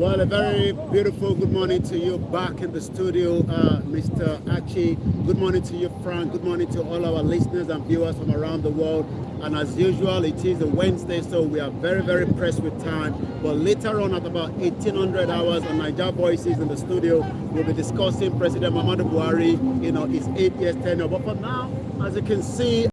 Well, a very beautiful good morning to you back in the studio, Mr. Archie. Good morning to you, Frank. Good morning to all our listeners and viewers from around the world. And as usual, it is a Wednesday, so we are very, very pressed with time. But later on at about 1800 hours on Niger Voices in the studio, we'll be discussing President Muhammadu Buhari, his 8 years tenure. But for now, as you can see,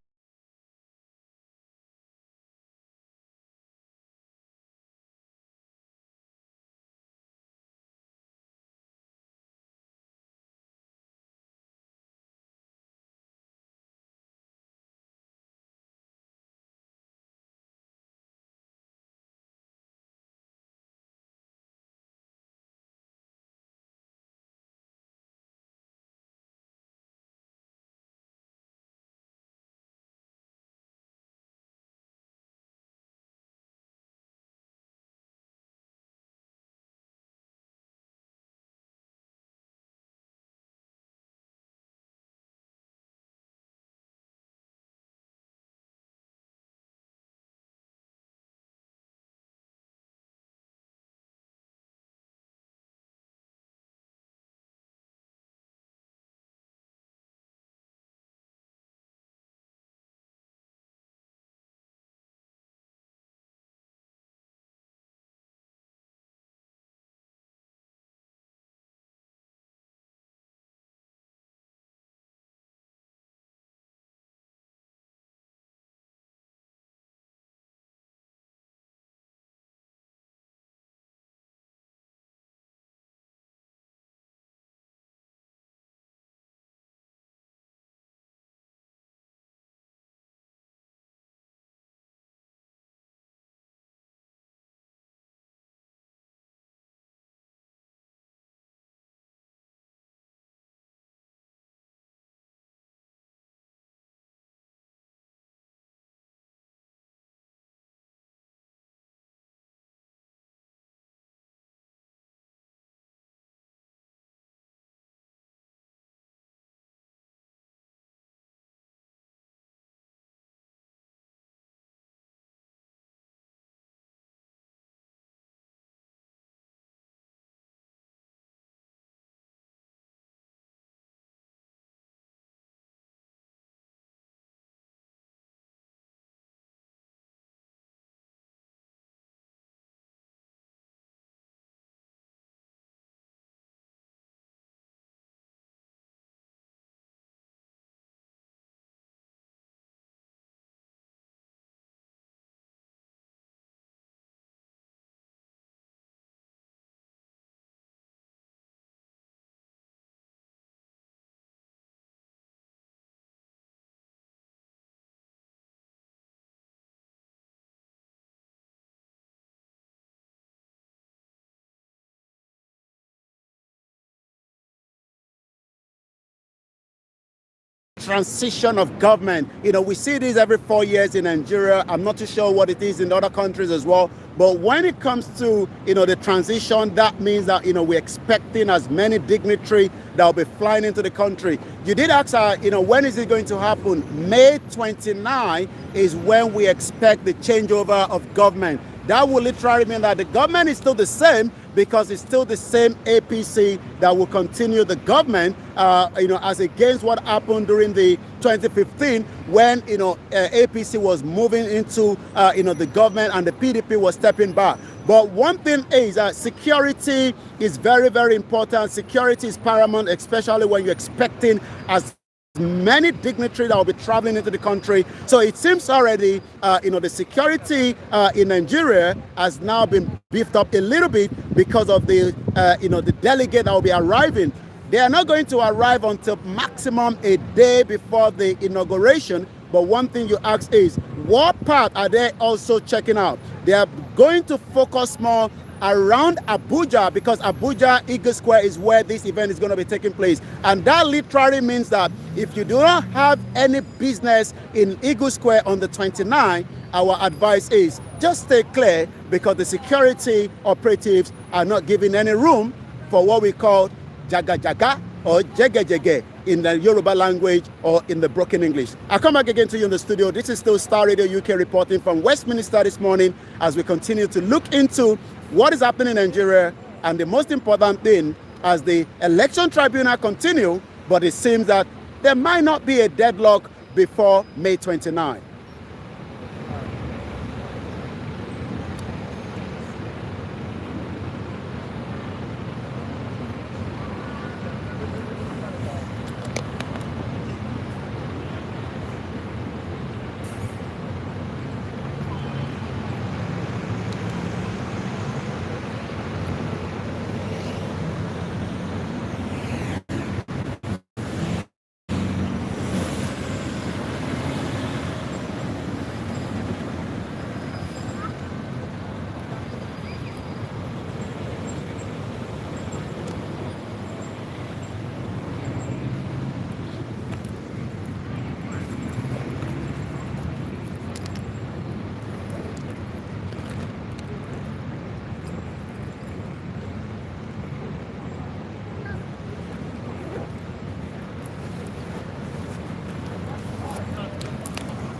transition of government. We see this every 4 years in Nigeria. I'm not too sure what it is in other countries as well. But when it comes to, the transition, that means that, we're expecting as many dignitaries that will be flying into the country. You did ask, when is it going to happen? May 29 is when we expect the changeover of government. That will literally mean that the government is still the same, because it's still the same APC that will continue the government, as against what happened during the 2015 when, APC was moving into, the government and the PDP was stepping back. But one thing is that security is very, very important. Security is paramount, especially when you're expecting as many dignitaries that will be traveling into the country. So it seems already, the security in Nigeria has now been beefed up a little bit because of the, the delegate that will be arriving. They are not going to arrive until maximum a day before the inauguration. But one thing you ask is, what part are they also checking out? They are going to focus more around Abuja, because Abuja Eagle Square is where this event is going to be taking place. And that literally means that if you do not have any business in Eagle Square on the 29th, our advice is just stay clear, because the security operatives are not giving any room for what we call jaga jaga or jege jege in the Yoruba language or in the broken English. I'll come back again to you in the studio. This is still Star Radio UK reporting from Westminster this morning as we continue to look into what is happening in Nigeria, and the most important thing, as the election tribunal continue, but it seems that there might not be a deadlock before May 29.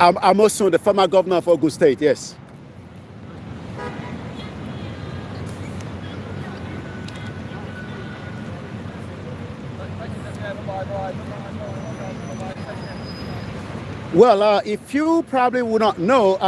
I'm also the former governor of Ogun State, yes. Well, if you probably would not know,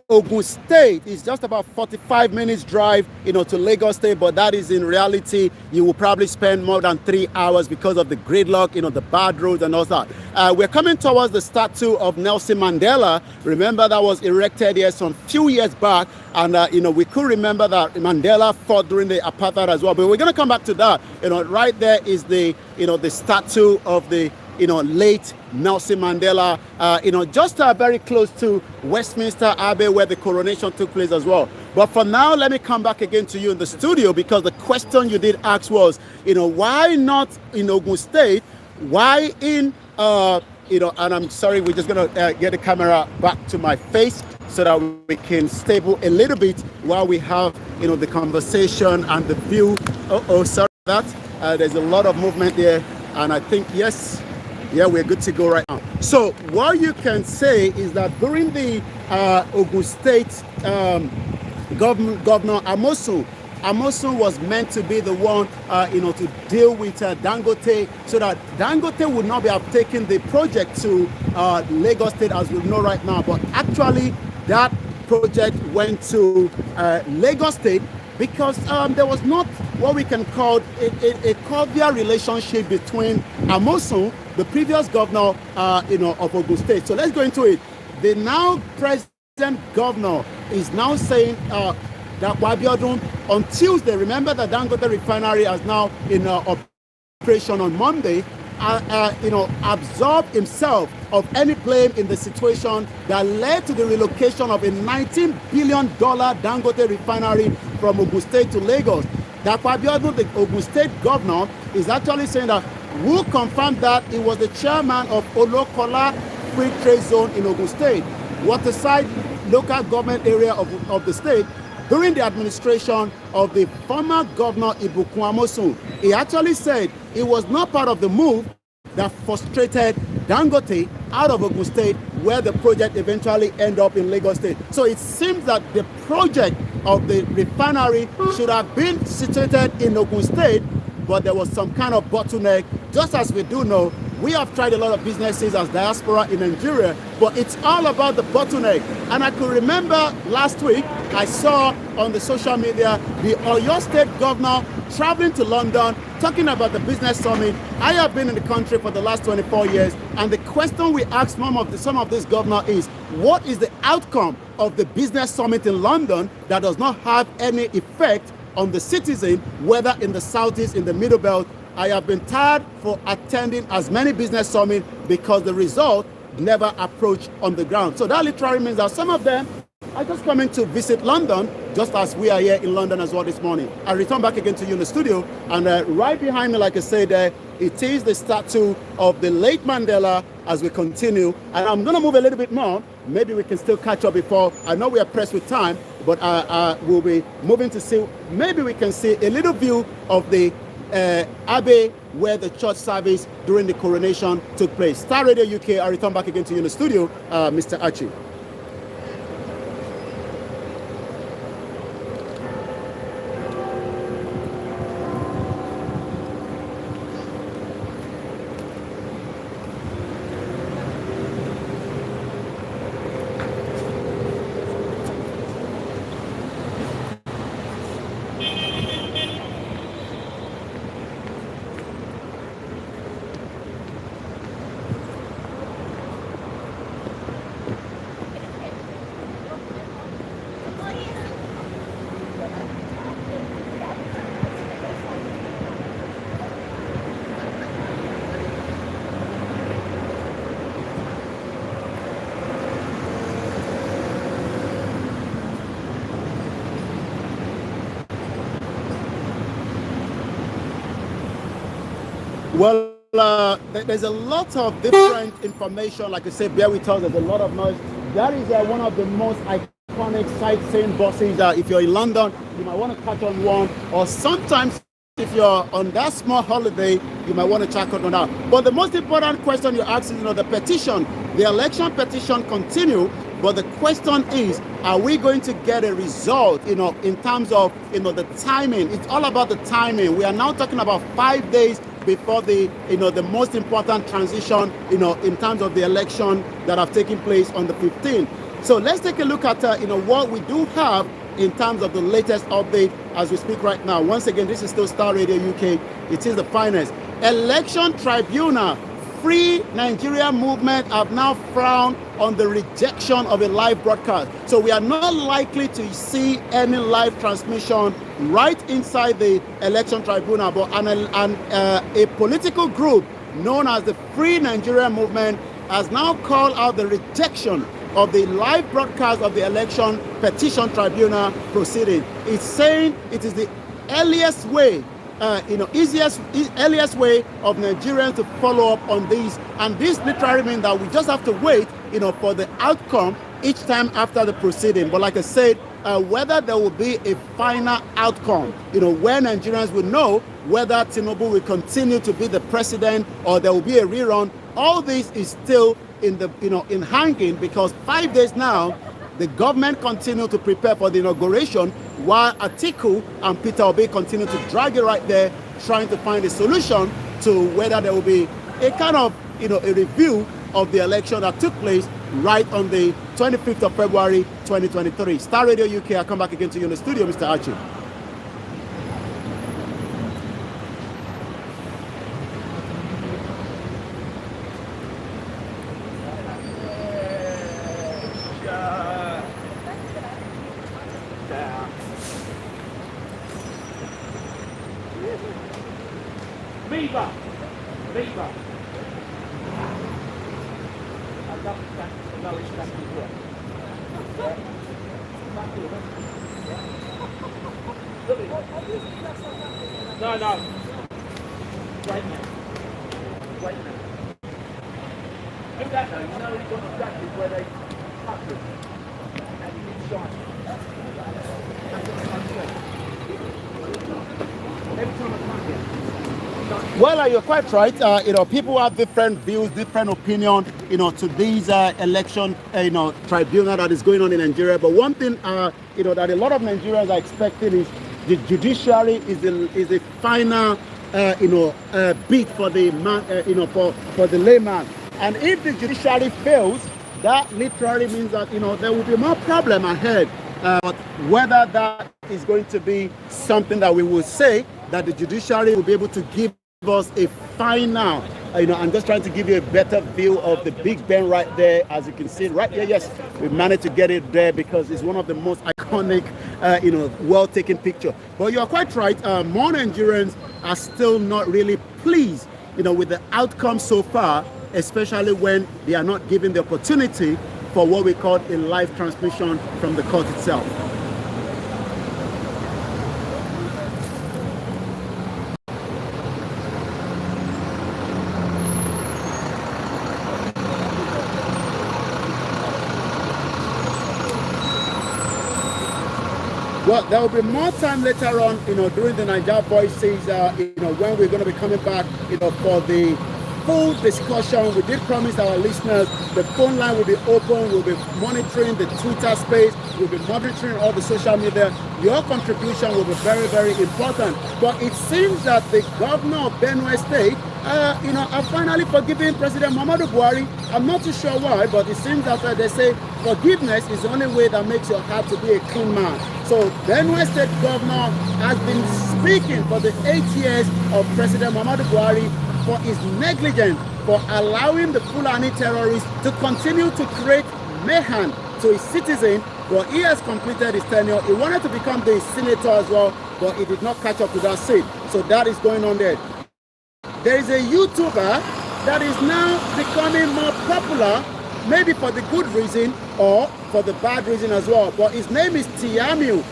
Ogun State is just about 45 minutes drive, to Lagos State, but that is in reality, you will probably spend more than 3 hours because of the gridlock, the bad roads and all that. We're coming towards the statue of Nelson Mandela. Remember, that was erected here some few years back, and we could remember that Mandela fought during the apartheid as well. But we're going to come back to that. Right there is the the statue of the late Nelson Mandela, just very close to Westminster Abbey, where the coronation took place as well. But for now, let me come back again to you in the studio, because the question you did ask was, why not in Ogun State? Why in, and I'm sorry, we're just going to get the camera back to my face so that we can stable a little bit while we have, the conversation and the view. Sorry for that. There's a lot of movement there, and I think, yes, yeah, we're good to go right now. So what you can say is that during the Ogun State Governor Amosun was meant to be the one, to deal with Dangote, so that Dangote would not be have taken the project to Lagos State as we know right now. But actually, that project went to Lagos State because there was not what we can call a cordial relationship between Amosun, the previous governor, of Ogun State. So let's go into it. The now present governor is now saying that Wabiodun on Tuesday, remember that Dangote Refinery is now in operation on Monday, absolved himself of any blame in the situation that led to the relocation of a $19 billion Dangote Refinery from Ogun State to Lagos. That Wabiodun, the Ogun State governor, is actually saying that who confirmed that it was the chairman of Olokola Free Trade Zone in Ogun State, waterside local government area of the state, during the administration of the former governor Ibukun Amosun. He actually said it was not part of the move that frustrated Dangote out of Ogun State, where the project eventually ended up in Lagos State. So it seems that the project of the refinery should have been situated in Ogun State, but there was some kind of bottleneck, just as we do know We have tried a lot of businesses as diaspora in Nigeria, but it's all about the bottleneck. And I could remember last week, I saw on the social media the Oyo State governor traveling to London, talking about the business summit. I have been in the country for the last 24 years, and the question we ask some of this governor is, what is the outcome of the business summit in London that does not have any effect on the citizen, whether in the southeast, in the middle belt? I have been tired for attending as many business summits because the result never approached on the ground. So that literally means that some of them are just coming to visit London, just as we are here in London as well this morning. I return back again to you in the studio, and right behind me, like I said, it is the statue of the late Mandela as we continue. And I'm going to move a little bit more. Maybe we can still catch up before. I know we are pressed with time, but we'll be moving to see, maybe we can see a little view of the Abbey where the church service during the coronation took place. Star Radio UK, I return back again to you in the studio, Mr. Archie. Well, there's a lot of different information. Like I said, bear with us, there's a lot of noise. That is one of the most iconic sightseeing buses. If you're in London, you might want to catch on one. Or sometimes, if you're on that small holiday, you might want to check on that. But the most important question you're asking, the petition, the election petition continue. But the question is, are we going to get a result, in terms of, the timing? It's all about the timing. We are now talking about 5 days before the most important transition, in terms of the election that have taken place on the 15th. So let's take a look at, what we do have in terms of the latest update as we speak right now. Once again, this is still Star Radio UK. It is the finest. Election Tribunal, Free Nigeria movement have now frowned on the rejection of a live broadcast. So we are not likely to see any live transmission right inside the election tribunal, but a political group known as the Free Nigeria movement has now called out the rejection of the live broadcast of the election petition tribunal proceeding. It's saying it is the earliest way, earliest way of Nigerians to follow up on this. And this literally means that we just have to wait, for the outcome each time after the proceeding. But like I said, whether there will be a final outcome, where Nigerians will know whether Tinubu will continue to be the president or there will be a rerun, all this is still in hanging, because 5 days now, the government continue to prepare for the inauguration, while Atiku and Peter Obi continue to drag it right there, trying to find a solution to whether there will be a kind of, a review of the election that took place right on the 25th of February, 2023. Star Radio UK, I'll come back again to you in the studio, Mr. Archie. Viva! Viva! No, no. Wait a minute. Wait a minute. Who that though? You know he's got exactly where they touch it. And you can shine. Every time I come here. Well, you're quite right. People have different views, different opinion, to these election, tribunal that is going on in Nigeria. But one thing, that a lot of Nigerians are expecting is the judiciary is the final, beat for the man, for the layman. And if the judiciary fails, that literally means that there will be more problem ahead. But whether that is going to be something that we will say that the judiciary will be able to give us a final, I'm just trying to give you a better view of the Big Ben right there, as you can see right there. Yes, we managed to get it there because it's one of the most iconic, well-taken picture. But you are quite right. More Nigerians are still not really pleased, with the outcome so far, especially when they are not given the opportunity for what we call a live transmission from the court itself. Well, there will be more time later on, during the Niger Voices, when we're going to be coming back, for the full discussion. We did promise our listeners the phone line will be open. We'll be monitoring the Twitter space. We'll be monitoring all the social media. Your contribution will be very, very important. But it seems that the governor of Benue State, are finally forgiving President Muhammadu Buhari. I'm not too sure why, but it seems that they say forgiveness is the only way that makes your heart to be a clean man. So Benue State governor has been speaking for the 8 years of President Muhammadu Buhari for his negligence for allowing the Fulani terrorists to continue to create mayhem to his citizens. But he has completed his tenure. He wanted to become the senator as well, but he did not catch up to that seat. So that is going on there. There is a YouTuber that is now becoming more popular, maybe for the good reason or for the bad reason as well. But his name is Tiamiu.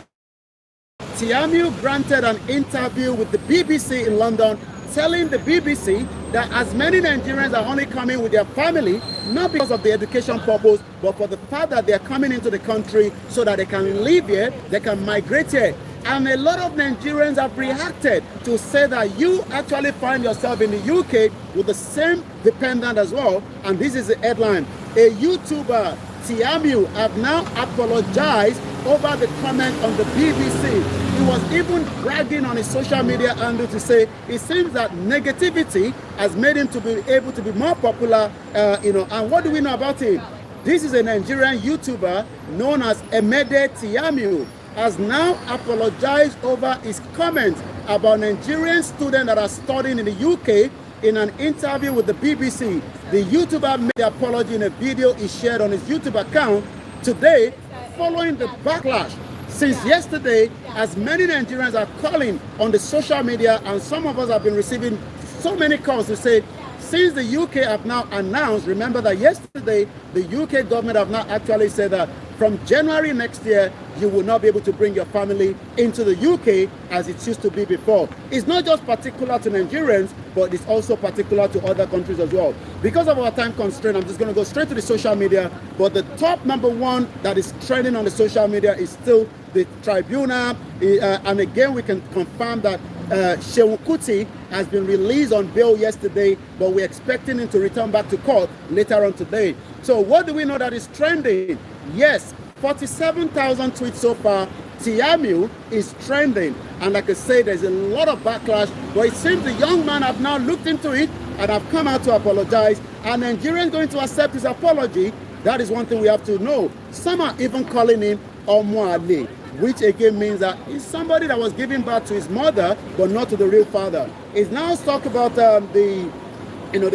Tiamiu granted an interview with the BBC in London, telling the BBC that as many Nigerians are only coming with their family, not because of the education purpose, but for the fact that they are coming into the country so that they can live here, they can migrate here. And a lot of Nigerians have reacted to say that you actually find yourself in the UK with the same dependent as well. And this is the headline. A YouTuber, Tiamiu, have now apologized over the comment on the BBC. He was even bragging on his social media handle to say it seems that negativity has made him to be able to be more popular, And what do we know about him? This is a Nigerian YouTuber known as Emede Tiamiu, has now apologized over his comments about Nigerian students that are studying in the UK. In an interview with the BBC, the YouTuber made the apology in a video he shared on his YouTube account today, following the backlash. Since yesterday, as many Nigerians are calling on the social media, and some of us have been receiving so many calls to say, since the UK have now announced, remember that yesterday, the UK government have now actually said that from January next year, you will not be able to bring your family into the UK as it used to be before. It's not just particular to Nigerians, but it's also particular to other countries as well. Because of our time constraint, I'm just going to go straight to the social media. But the top number one that is trending on the social media is still the Tribunal. And again, we can confirm that Shehu Kuti has been released on bail yesterday, but we're expecting him to return back to court later on today. So what do we know that is trending? Yes, 47,000 tweets so far. Tiamiu is trending, and like I say, there's a lot of backlash, but it seems the young man have now looked into it and have come out to apologize. Are Nigerians going to accept his apology? That is one thing we have to know. Some are even calling him Omoale, which again means that he's somebody that was giving birth to his mother, but not to the real father. It's now talk about the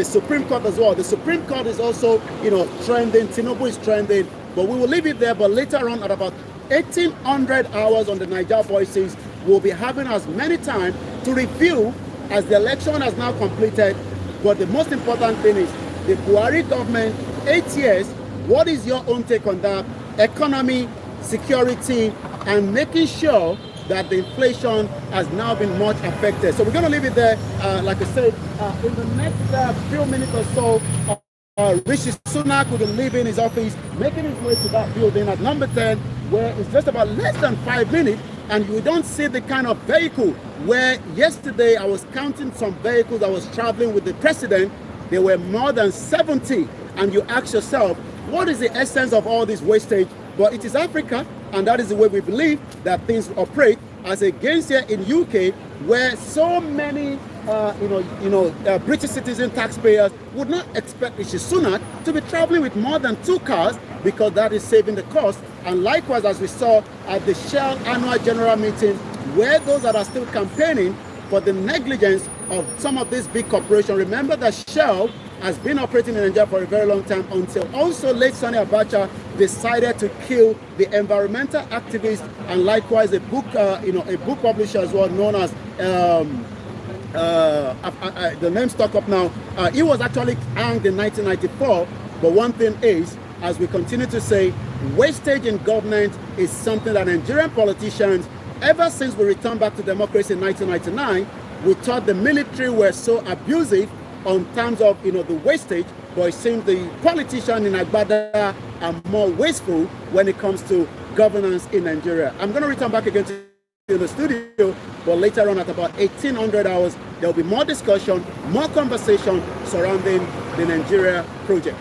Supreme Court as well. The Supreme Court is also, trending. Tinubu is trending, but we will leave it there. But later on, at about 1800 hours on the Niger Voices, we'll be having as many time to review as the election has now completed. But the most important thing is the Buhari government, 8 years. What is your own take on that? Economy, security, and making sure that the inflation has now been much affected. So we're going to leave it there. Like I said, in the next few minutes or so, Rishi Sunak will be leaving his office, making his way to that building at number 10, where it's just about less than 5 minutes, and you don't see the kind of vehicle where yesterday I was counting some vehicles that was traveling with the president. There were more than 70, and you ask yourself, what is the essence of all this wastage? But it is Africa, and that is the way we believe that things operate. as against here in UK, where so many British citizen taxpayers would not expect Rishi Sunak to be traveling with more than 2 cars, because that is saving the cost. And likewise, as we saw at the Shell annual general meeting, where those that are still campaigning for the negligence of some of these big corporations. Remember that Shell has been operating in Nigeria for a very long time, until also late Sani Abacha decided to kill the environmental activist and likewise a book publisher as well, known as the name stuck up now. He was actually hanged in 1994. But one thing is, as we continue to say, wastage in government is something that Nigerian politicians, ever since we returned back to democracy in 1999, we thought the military were so abusive on terms of the wastage, but it seems the politicians in Agbada are more wasteful when it comes to governance in Nigeria. I'm going to return back again to the studio, but later on at about 1800 hours, there will be more discussion, more conversation surrounding the Nigeria project.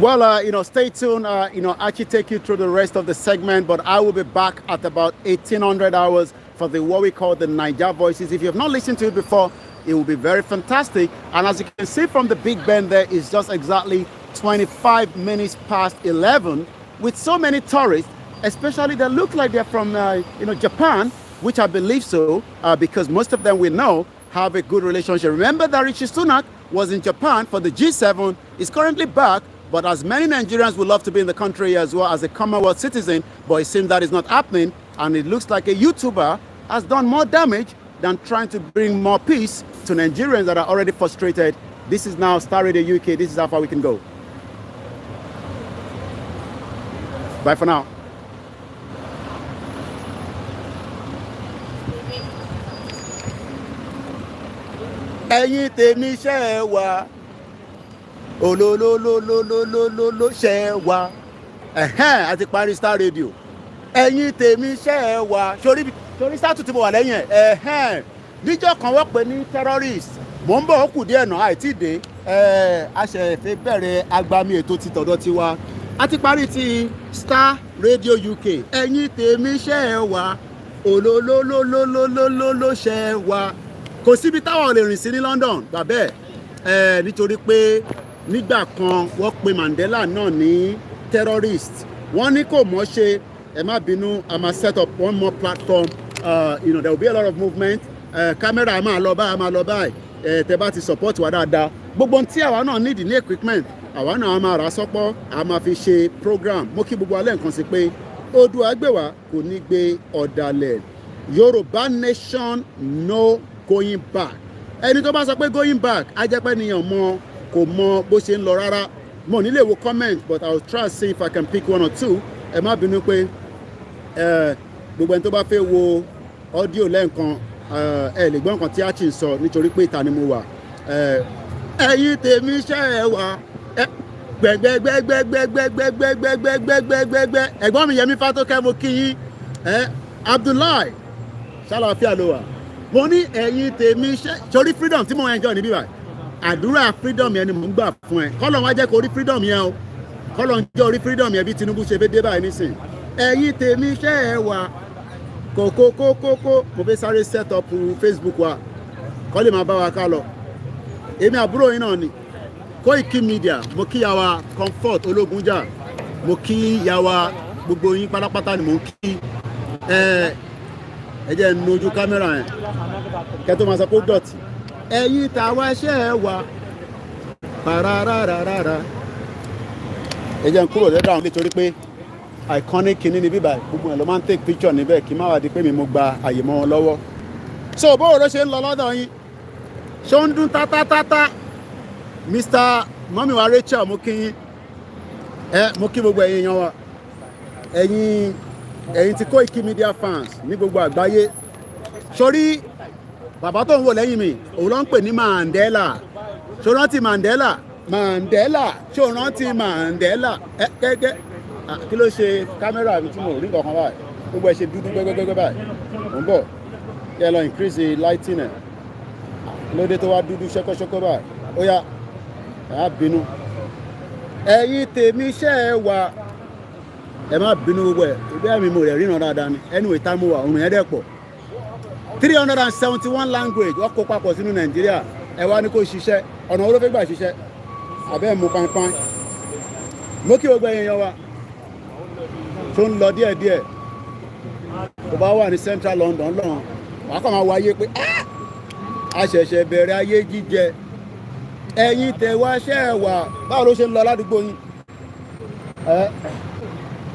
Well, stay tuned. Actually take you through the rest of the segment, but I will be back at about 1800 hours for what we call the Niger Voices. If you have not listened to it before, it will be very fantastic. And as you can see from the Big Ben there, it's just exactly 25 minutes past 11, with so many tourists, especially that look like they're from, Japan, which I believe so, because most of them we know have a good relationship. Remember that Rishi Sunak was in Japan for the G7, is currently back. But as many Nigerians would love to be in the country as well as a Commonwealth citizen, but it seems that is not happening. And it looks like a YouTuber has done more damage than trying to bring more peace to Nigerians that are already frustrated. This is now Star Radio UK. This is how far we can go. Bye for now. Ẹ̀yin tèmi ṣe wá. Olólólólólólóló ṣe wá. Àti parí Star Radio. Ẹ̀yin tèmi ṣe wá. Sórí sátú tí mo wà lẹ́yìn ẹ̀. Níjọ́ kan wọ́n pè ní terrorist. Mò ń bọ̀ ó kù díẹ̀ náà àìtí dé. A ṣe fẹ́ bẹ̀rẹ̀ agbami ètò ti tọ̀dọ̀ tiwa. A ti parí ti Star Radio UK. Ẹ̀yin tèmi ṣe wá. Olólólólólóló ṣe wá. Kò síbi táwọn lè rìn sí ní London bàbẹ́ nítorí pé nígbà kan wọ́n pe Mandela náà ní terrorist. Wọ́n ní kò mọ̀ ṣe, ẹ má bínú, a máa set up one more platform. There will be a lot of movement. Camera a máa lọ báyìí. Tẹ́ bá ti support wa dáadáa. Gbogbo tí àwa náà need ní equipment, àwa náà a máa rà sọ́pọ̀, a máa fi ṣe program. Mo kí gbogbo alẹ́ nǹkan sí pé Oòduà gbè wá kò ní gbé ọ̀dàlẹ̀. Yoruba nation no going back. Ẹni tó bá sọ pé going back, á jẹ́ pé ènìyàn kò mọ bó ṣe ń lọ rárá. Mo nílé wo comment, but I will try to see if I can pick one or two. Ẹ má bínú pé gbogbo ẹni tó bá fẹ́ wo audio lẹ́ǹkan ẹ lè gbọ́ nǹkan tí a ti ń sọ nítorí pé ìta ni mo wà. Ẹ̀yin tèmi ṣe ẹ wà gbẹgbẹgbẹgbẹgbẹgbẹgbẹgbẹgbẹgbẹgbẹ. Ẹ̀gbọ́n mi Yẹmí Fátókẹ́ mo kí yín. Abdullahi ṣàlàáfíà ló wà. Mo ní ẹ̀yin tèmi ṣe sórí freedom tí mo ń enjoy níbí báyìí. Àdúrà freedom yẹn ni mò ń gbà fún ẹ. Kọ́lọ̀ wá jẹ́ kó rí freedom yẹn o. Kọ́lọ̀ ń jẹ́ orí freedom yẹn bí Tinubu ṣe fẹ́ dé báyìí nísìn. Ẹ̀yin tèmi ṣe ẹ wà kókókókókó. Mo fẹ́ sáré set up Facebook wa. Kọ́ lè máa bá wa ká lọ. Èmi àbúrò yín náà ni. KOIKIMEDIA, mo kí yàwá Comfort Ológunjà. Mo kí yàwá gbogbo yín pátápátá ni mo ń kí. Ẹ jẹ́ ń nojú kámẹ́rà yẹn. Kẹ́ tó máa sọ pé ó dọ̀tí. Ẹ̀yin tàwa ṣe ẹ wà pararararara. Ẹ jẹ́ ń kúrò lẹ́dọ̀ àwọn nítorí pé iconic kìíní ni bíbá gbogbo ẹ̀ ló máa ń take picture níbẹ̀ kí má wá di pé mi mo gba àyè mọ́ wọn lọ́wọ́. so bó ló ṣe ń lọ lọ́dọ̀ yín ṣé ó ń dún tátátátá Mr. mọ́mí wa Rachel mo kí yín mo kí gbogbo ẹ̀yin yan wa ẹ̀yin ti KOIKIMEDIA fans ní gbogbo àgbáyé sórí bàbá tó ń wò lẹ́yìn mi òun ló ń pè ní Mandela ṣó rántí Mandela ṣó rántí Mandela gẹ́gẹ́ kí ló ṣe kámẹ́rà mi tí mo rí nǹkan kan báyìí gbogbo ẹ̀ ṣe dúdú gbẹ́gbẹ́gbẹ́ báyìí mò ń bọ̀ kí ẹ lọ increase the lighting ẹ̀ lóde tó wá dúdú ṣọ́kọ́ṣọ́kọ́ báyìí ó yá ẹ̀ á bínú ẹ̀yin tèmi iṣẹ́ ẹ wà ẹ má bínú gbogbo ẹ̀ ìgbé àmì mo rẹ̀ ríran dáadáa ni anyway tá mo wà òrùn yẹn dẹ̀ pọ̀ 371 language wọ́n kó papọ̀ sínú Nàìjíríà ẹ wá ní kó ṣiṣẹ́ ọ̀nà wo ló fẹ́ gbà ṣiṣẹ́ àbẹ́ mú pánpán mo kí gbogbo ẹ̀yin yan wa tó ń lọ díẹ̀díẹ̀ tó bá wà ní Central London lọ́hùn wàá kàn máa wáyé pé a ṣẹ̀ṣẹ̀ bẹ̀rẹ̀ ayé jíjẹ ẹ̀yin tẹ̀wá ṣẹ́ ẹ̀ wà báwo ló ṣe ń lọ ládùúgbò yín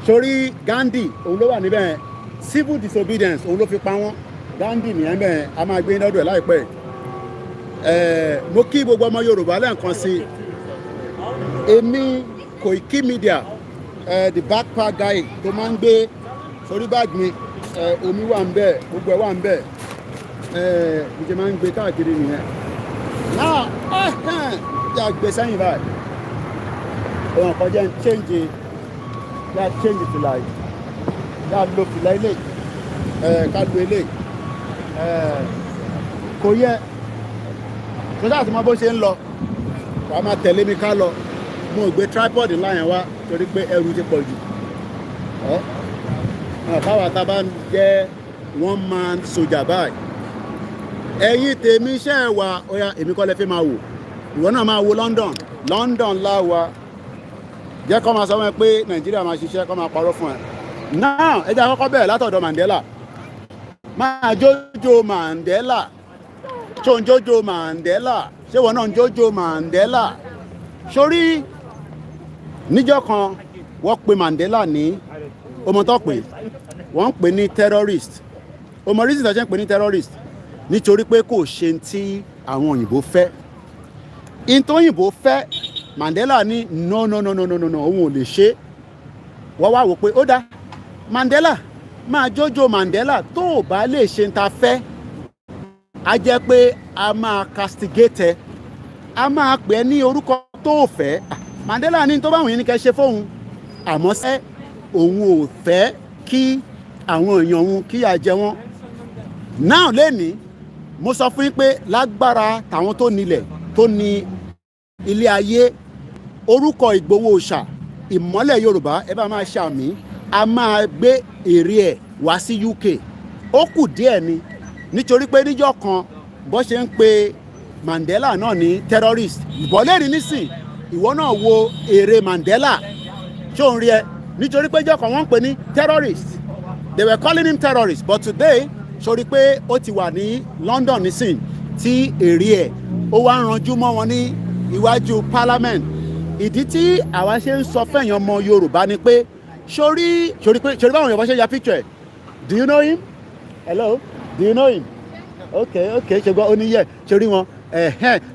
sórí Gandhi òun ló wà níbẹ̀ civil disobedience òun ló fi pa wọ́n Gandhi nìyẹn bẹ́ẹ̀ a máa gbé lọ́dọ̀ ẹ̀ láìpẹ́ mo kí gbogbo ọmọ Yorùbá lẹ́ẹ̀kan sí èmi KOIKIMEDIA the backpack guy tó máa ń gbé sórí báàgì mi omi wà ń bẹ̀ gbogbo ẹ̀ wà ń bẹ̀ mo ṣe máa ń gbé káàkiri nìyẹn náà yà gbé sẹ́yìn báyìí òun kọjá ń change fìlà yìí yà lo fìlà ilé ká lo ilé kò yẹ sọ́jà àti mọ bó ṣe ń lọ wàá máa tẹ̀lé mi ká lọ mo gbé tripod ńlá yẹn wá torí pé ẹrù ti pọ̀ jù káwa tá a bá jẹ́ one man sójà báyìí ẹ̀yin tèmi iṣẹ́ ẹ̀ wà ọ̀yà èmi kọ́ lẹ fi máa wò ìwọ náà máa wo London láwa jẹ́ kọ́ máa sọ wọn pé Nàìjíríà máa ṣiṣẹ́ kọ́ máa parọ́ fún ẹ náà ẹ jẹ́ àkọ́kọ́ bẹ̀rẹ̀ látọ̀dọ̀ Mandela máa jójo Mandela tó ń jójo Mandela ṣé wọn náà ń jójo Mandela sórí níjọ́ kan wọ́n pe Mandela ní ọmọ tó pè wọ́n ń pè ní terrorist ọmọ rí sì tó ṣe ń pè ní terrorist nítorí pé kò ṣe tí àwọn òyìnbó fẹ́ in tó òyìnbó fẹ́ Mandela ní no òun ò lè ṣe wọ́n wá wò pé ó dá Mandela máa jójo Mandela tó ò bá lè ṣe ń ta fẹ́ a jẹ́ pé a máa castigate a máa pè é ní orúkọ tó ò fẹ́ Mandela ní tó báwọn yìí ní kẹ́ ṣe fóun àmọ́ sẹ́ òun ò fẹ́ kí àwọn èèyàn òun kíyà jẹ wọ́n náà lẹ́ni mo sọ fún yín pé lágbára tàwọn tó nílẹ̀ tó ní ilé ayé orúkọ Ìgbòho Òòṣà ìmọ́lẹ̀ Yorùbá ẹ bá máa ṣàmì a máa gbé èrè ẹ̀ wá sí UK ó kù díẹ̀ ni nítorí pé níjọ́ kan bó ṣe ń pe Mandela náà ní terrorist ìbọ̀lẹ́rìí nísìn ìwọ náà wo èrè Mandela ṣó ń rí ẹ nítorí pé ìjọ́ kan wọ́n ń pè ní terrorist they were calling him terrorist but today sori pé ó ti wà ní London nísìn tí èrè ẹ̀ ó wá ń ranjú mọ́ wọn ní iwájú Parliament ìdí tí àwa ṣe ń sọ fẹ̀yàn ọmọ Yorùbá ni pé sori báwọn Yorùbá ṣe ya picture ẹ̀ do you know him hello do you know him okay ṣe gbọ́ oníyẹ sori wọn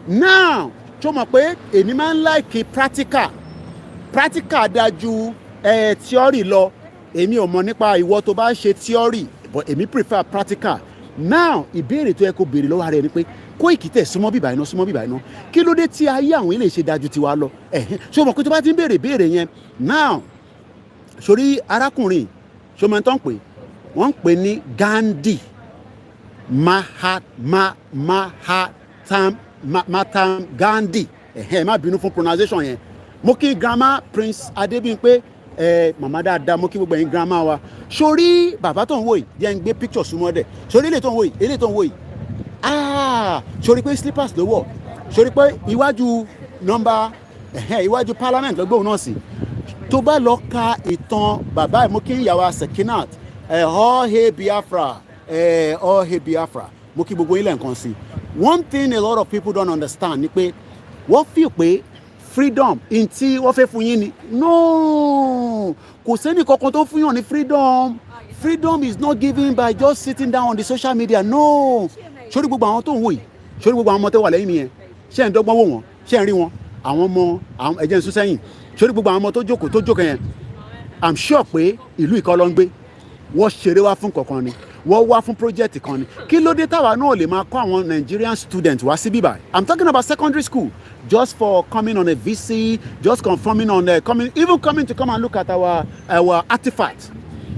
now tó mọ̀ pé èmi máa ń like practical dájú theory lọ èmi ò mọ̀ nípa ìwọ tó bá ṣe theory but èmi prefer practical now ìbéèrè tó yẹ kó béèrè lọ́wọ́ rẹ̀ ni pé Koiki tẹ̀ súnmọ́ bíbá iná kí ló dé tí ayé àwọn ilé ṣe dájú tiwa lọ ṣé o mọ̀ pé tó bá ti ń béèrè yẹn now sórí arákùnrin ṣé o mọ̀ tán pé wọ́n ń pè ní Gandhi Mahatma Gandhi má bínú fún pronunciation yẹn mo kí grandma Prince Adébímpé màmá dáadáa mo kí gbogbo ẹ̀yin grandma wa sórí bàbá tó ń wò yìí jẹ́ ń gbé picture súnmọ́ dẹ̀ sórí ilé tó ń wò yìí sórí pé slippers ló wọ̀ sórí pé iwájú iwájú Parliament ló gbóhùn náà sí tó bá lọ ka ìtàn bàbá ẹ̀ mo kí ìyàwó Sekinat all hail Biafra mo kí gbogbo ilẹ̀ nǹkan sí one thing a lot of people don't understand ni pé wọ́n feel pé freedom in tí wọ́n fẹ́ fún yín ni no kò sẹ́ni kankan tó fún yàn ní freedom is not given by just sitting down on the social media no sórí gbogbo àwọn tó ń wò yìí sórí gbogbo àwọn ọmọ tó wà lẹ́yìn mi yẹn ṣé ẹ̀ ń dọ́gbọ́n wò wọ́n ṣé ẹ̀ ń rí wọn àwọn ọmọ àwọn ẹ̀jẹ̀ ń sún sẹ́yìn sórí gbogbo àwọn ọmọ tó jókòó yẹn I'm sure pé ìlú ìkọ́ ló ń gbé wọ́n ṣeré wá fún kankan ni wọ́n wá fún project kan ni kí ló dé táwa náà lè máa kọ́ àwọn Nigerian students wá sí bíbá I'm talking about secondary school just for coming on a visit just confirming on coming to come and look at our artifacts.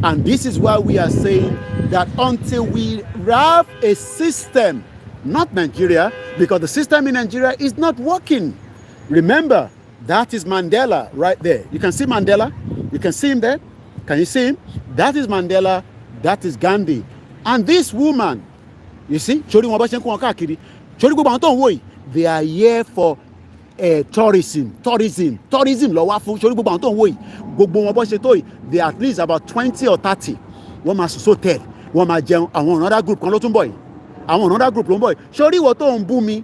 And this is why we are saying that until we have a system, not Nigeria, because the system in Nigeria is not working. Remember, that is Mandela right there. You can see Mandela. You can see him there. Can you see him? That is Mandela. That is Gandhi. And this woman, you see, they are here for tourism lọ wá fún sórí gbogbo àwọn tó ń wò yìí gbogbo wọn bó ṣe tó yìí they are at least about 20 or 30 wọ́n máa sùn sóòtẹ́ẹ̀lì wọ́n máa jẹun àwọn another group kan ló tún bọ̀ yìí àwọn another group ló ń bọ̀ yìí sórí ìwọ tó ń bú mi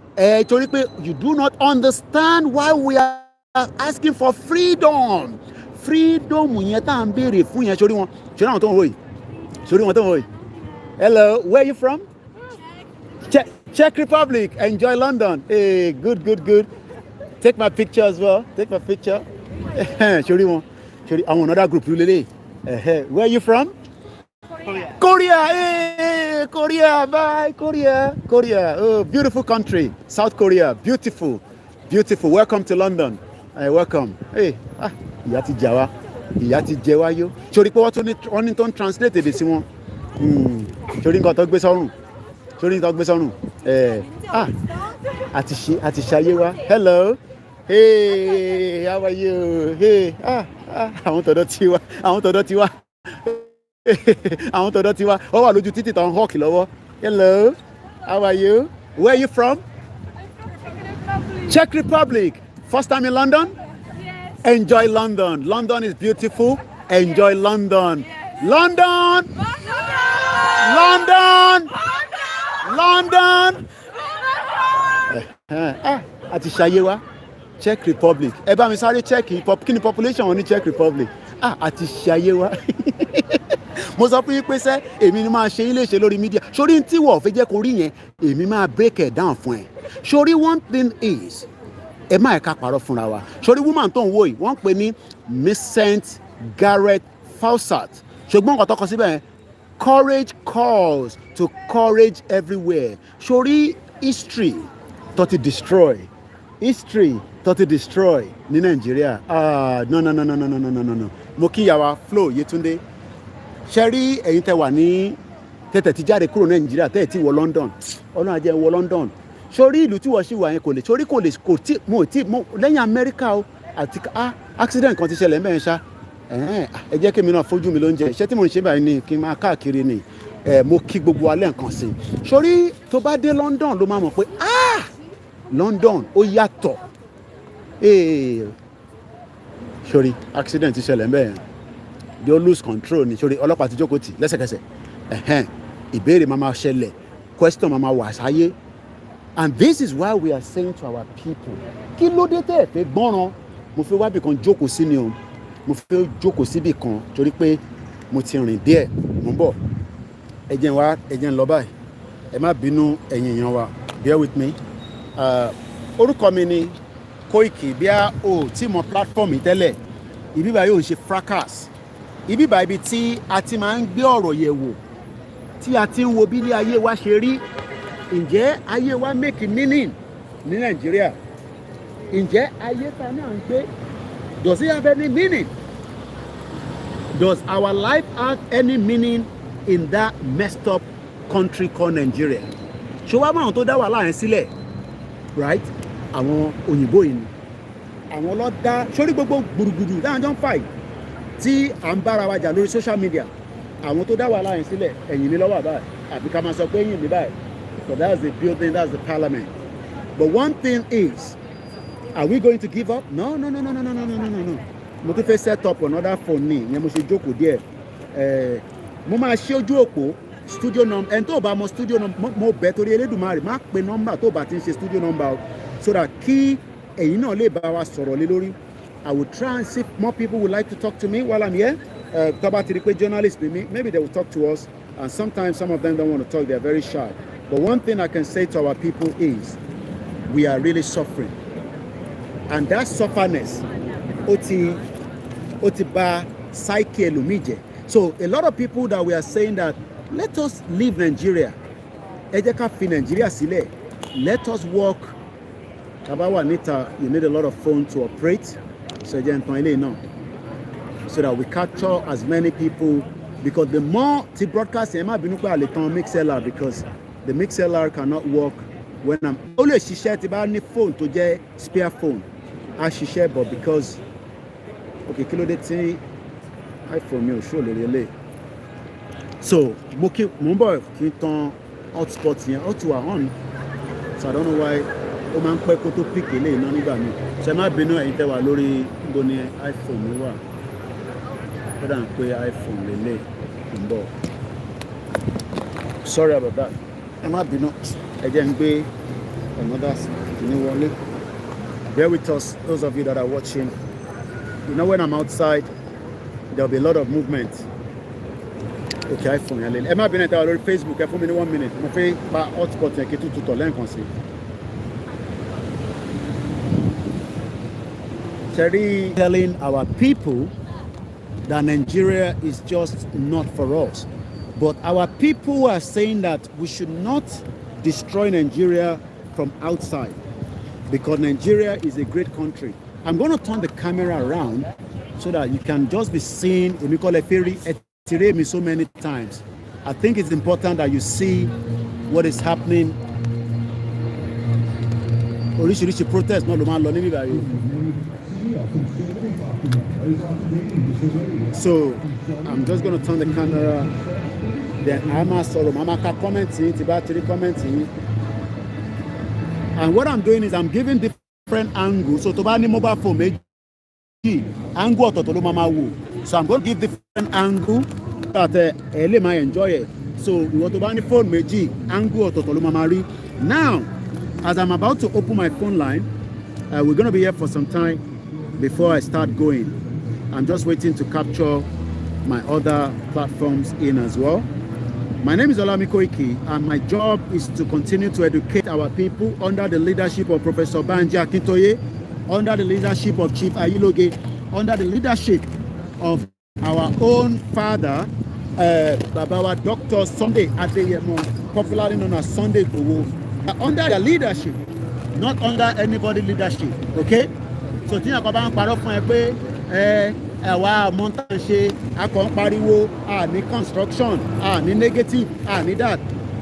torí pé you do not understand why we are asking for freedom yẹn tá à ń béèrè fún yẹn sórí wọn sórí àwọn tó ń wò yìí sórí wọn tó ń wò yìí hello where are you from Czech Republic enjoy London hey good. Take my picture as well. Take my picture. Shori one. Shori. I'm another group. Where are you from? Korea. Hey, Korea. Bye, Korea. Oh, beautiful country. South Korea. Beautiful. Welcome to London. Welcome. Hey. Ìyá ti jẹ wá yo. Shori pé wọ́n ní tó ń translate èdè sí wọn. Shori nǹkan tó gbé sọ́rùn. Àti ṣayé wá. Hello. Hey, how are you? Hey, àwọn tọ̀dọ̀ tiwa. Ó wà lójú títì tán hawk lọ́wọ́. Hello, how are you? Where are you from? Czech Republic. First time in London? Yes. Enjoy London. London is beautiful. Enjoy London. Yes. London. Àti ṣayé wá. Czech Republic ẹ bá mi sáré check kí ni population wọn ní Czech Republic àti ṣayé wá mo sọ fún yín pé sẹ́ èmi ni máa ṣe yín léṣe lórí media sórí tí wọ́n fẹ́ jẹ́ kó rí yẹn èmi máa break it down fún ẹ sórí one thing is ẹ má ẹ̀ka pàrọ̀ fúnra wa sórí woman tó ń wò yìí wọ́n ń pè ní Millicent Garrett Fawcett ṣùgbọ́n nǹkan tó kọ síbẹ̀ yẹn courage calls to courage everywhere sórí history tó ti destroy ní Nàìjíríà no mo kí yàwá Flo Yétúndé ṣe rí ẹ̀yin tẹ́ wà ní tẹ́tẹ̀ tí jáde kúrò Nàìjíríà tẹ́ẹ̀ tí wọ London Ọlọ́run á jẹ́ wọ London sórí ìlú tí wọ́n ṣì wà yẹn kò tí mo lẹ́yìn Amẹ́ríkà o àti accident kan ti ṣẹlẹ̀ mẹ́rin ṣá ẹ jẹ́ kí mi náà fojú mi ló ń jẹ iṣẹ́ tí mo ń ṣe báyìí ni kí n máa káàkiri ni mo kí gbogbo alẹ́ nǹkan sí sórí tó bá dé London ló máa mọ̀ pé London ó yàtọ̀ sori accident ti ṣẹlẹ̀ mbẹ́ yẹn they all lose control ni sori ọlọ́pàá ti jókòó tì lẹ́sẹ̀kẹsẹ̀ ìbéèrè máa ṣẹlẹ̀ question máa wà sáyé and this is why we are saying to our people kí ló dé tẹ́ ẹ̀ fẹ́ gbọ́ràn mo fẹ́ wábì kan jókòó sí ni o mo fẹ́ jókòó síbì kan torí pé mo ti rìn díẹ̀ mo ń bọ̀ ẹ jẹ́ ń lọ báyìí ẹ má bínú ẹ̀yin èèyàn wa bear with me. Orúkọ mi ni Koiki bí a ò tí mọ platform yìí tẹ́lẹ̀ ibi báyìí ò ń ṣe fracas ibi báyìí ibi tí a ti máa ń gbé ọ̀rọ̀ yẹ̀ wò tí a ti ń wo bí ilé ayé wa ṣe rí ǹjẹ́ ayé wa make meaning ní Nàìjíríà ǹjẹ́ ayé ta náà ń gbé does it have any meaning does our life have any meaning in that messed up country called Nigeria ṣé wàá máa tó dá wàhálà yẹn sílẹ̀ right àwọn òyìnbó yìí ni àwọn ló dá sórí gbogbo gbùrùgbùrù dáhùn jọ ń fà yìí tí à ń bára wa jà lórí social media àwọn tó dá wàhálà yẹn sílẹ̀ ẹ̀yìn mi lọ́wọ́ àbáyé àbí ká máa sọ pé ẹ̀yìn mi báyìí so that's the building that's the parliament but one thing is are we going to give up no mo tún fẹ́ set up another phone ni ìyẹn mo ṣe jókòó díẹ̀ mo máa ṣe ojú òpó studio number ẹni tó bá mọ studio number mo bẹ̀ torí Elédùmarè má pe number tó bá ti ń ṣe studio number so that kí ẹ̀yin náà lè bá wa sọ̀rọ̀ lé lórí I will try and see if more people would like to talk to me while I'm here tó bá ti rí pé journalist ni mí maybe they will talk to us and sometimes some of them don't want to talk they are very shy But one thing I can say to our people is we are really suffering. And that sufferness, oti ba psyche elumije. So a lot of people that we are saying that let us leave Nigeria. Ẹ jẹ́ ká fi Nigeria sílẹ̀. Let us work. Tabawa Nita, you need a lot of phone to operate. So that we capture as many people, because the more the broadcast MixLR, because the MixLR cannot work when I'm always share the phone to get spare phone. I share, but because okay, kilo de ti iPhone you show le. So moki mumbo kinton hotspot here out to on. So I don't know why o man pẹ́ kó tó pick ele ina nígbà mi. Ṣé má bínú ẹ̀yin tẹ́ wà lórí ngo ni iPhone mi wà. Ó dà pé iPhone lele mbo. Sorry about that. Ẹ má bínú. Ẹ jẹ́ n gbé another kini wọlé. Bear with us, those of you that are watching. You know, when I'm outside, there'll be a lot of movement. Okay, iPhone yẹn lele. Ẹ má bínú ẹ tẹ́ wà lórí Facebook. Ẹ fún mi ní 1 minute. Mo fẹ́ pa hotspot yẹn kí tútù tọ̀ lẹ́ǹkan sí. Telling our people that Nigeria is just not for us. But our people are saying that we should not destroy Nigeria from outside, because Nigeria is a great country. I'm going to turn the camera around so that you can just be seeing me so many times. I think it's important that you see what is happening. Oríṣiríṣi protest náà ló máa ń lọ níbí báyìí. So I'm just going to turn the camera. Then I'm commenting, commenting. And what I'm doing is I'm giving different angles. So to buy any mobile phone, angle so I'm going to give different angle that they might enjoy it. So we want to buy any phone, angle. Now, as I'm about to open my phone line, we're going to be here for some time before I start going. I'm just waiting to capture my other platforms in as well. My name is Olami Koiki, and my job is to continue to educate our people under the leadership of Professor Banji Akintoye, under the leadership of Chief Ayiloge, under the leadership of our own father, Babawa Dr. Sunday Adeyemo, popularly known as Sunday Igboho, under their leadership, not under anybody's leadership. Okay? So tí àkọ́bá ń parọ́ fún ẹ pé ẹ̀wà montage akọ̀ ń pariwo ní construction ní negative ní that,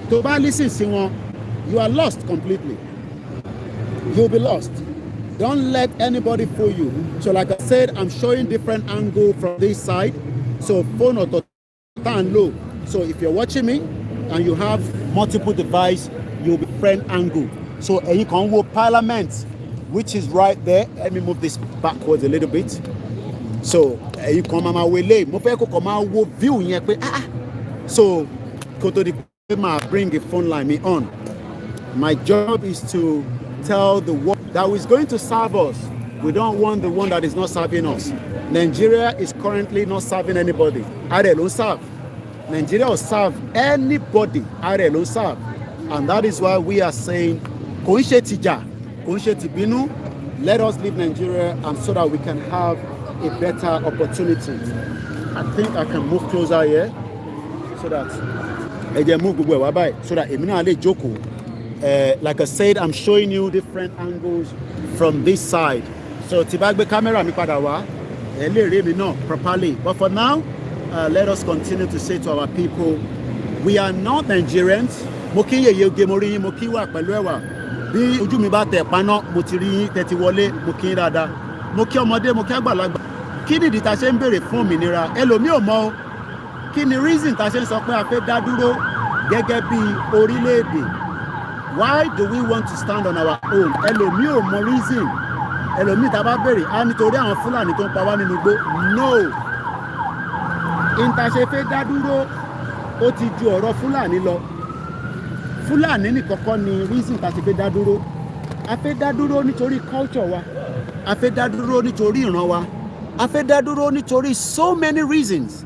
tó bá listen sí wọn, you are lost completely. You'll be lost. Don't let anybody fool you. So like I said, I'm showing different angle from this side. So phone or and low. So if you're watching me and you have multiple device, you'll be friend angle. So you can go Parliament, which is right there. Let me move this backwards a little bit. So you come my way. Mo fẹ́ kó come out view yẹn pé So koto di bring the phone line me on. My job is to tell the world that is going to serve us. We don't want the one that is not serving us. Nigeria is currently not serving anybody. Are don't serve. Nigeria will serve anybody. Are don't serve. And that is why we are saying let us leave Nigeria, and so that we can have a better opportunity. I think I can move closer here so that like I said, I'm showing you different angles from this side. So tibagbe camera mi pada wa properly. But for now, let us continue to say to our people, we are not Nigerians. Bí ojú mi bá tẹ̀ paná, mo ti rí tẹ́tí wọlé, mo kí n dáadáa. Mo kí ọmọdé, mo kí àgbàlagbà. Kí nìdí ta ṣe ń béèrè fún òmìnira? Ẹlòmíì ò mọ̀ o. Kí ni reason ta ṣe ń sọ pé a fẹ́ dá dúró gẹ́gẹ́ bí orílẹ̀-èdè? Why do we want to stand on our own? Ẹlòmíì ò mọ̀ reason. Ẹlòmíì ta bá béèrè, nítorí àwọn Fúlàní tó ń pa wá nínú igbó. No. Ìta ṣe fẹ́ dá dúró, ó ti ju ọ̀rọ̀ Fúlàní lọ. Fúlàní ní kọ́kọ́ ni reason tá ti fẹ́ dá dúró. A fẹ́ dá dúró nítorí culture wa. A fẹ́ dá dúró nítorí ìran wa. A fẹ́ dá dúró nítorí so many reasons.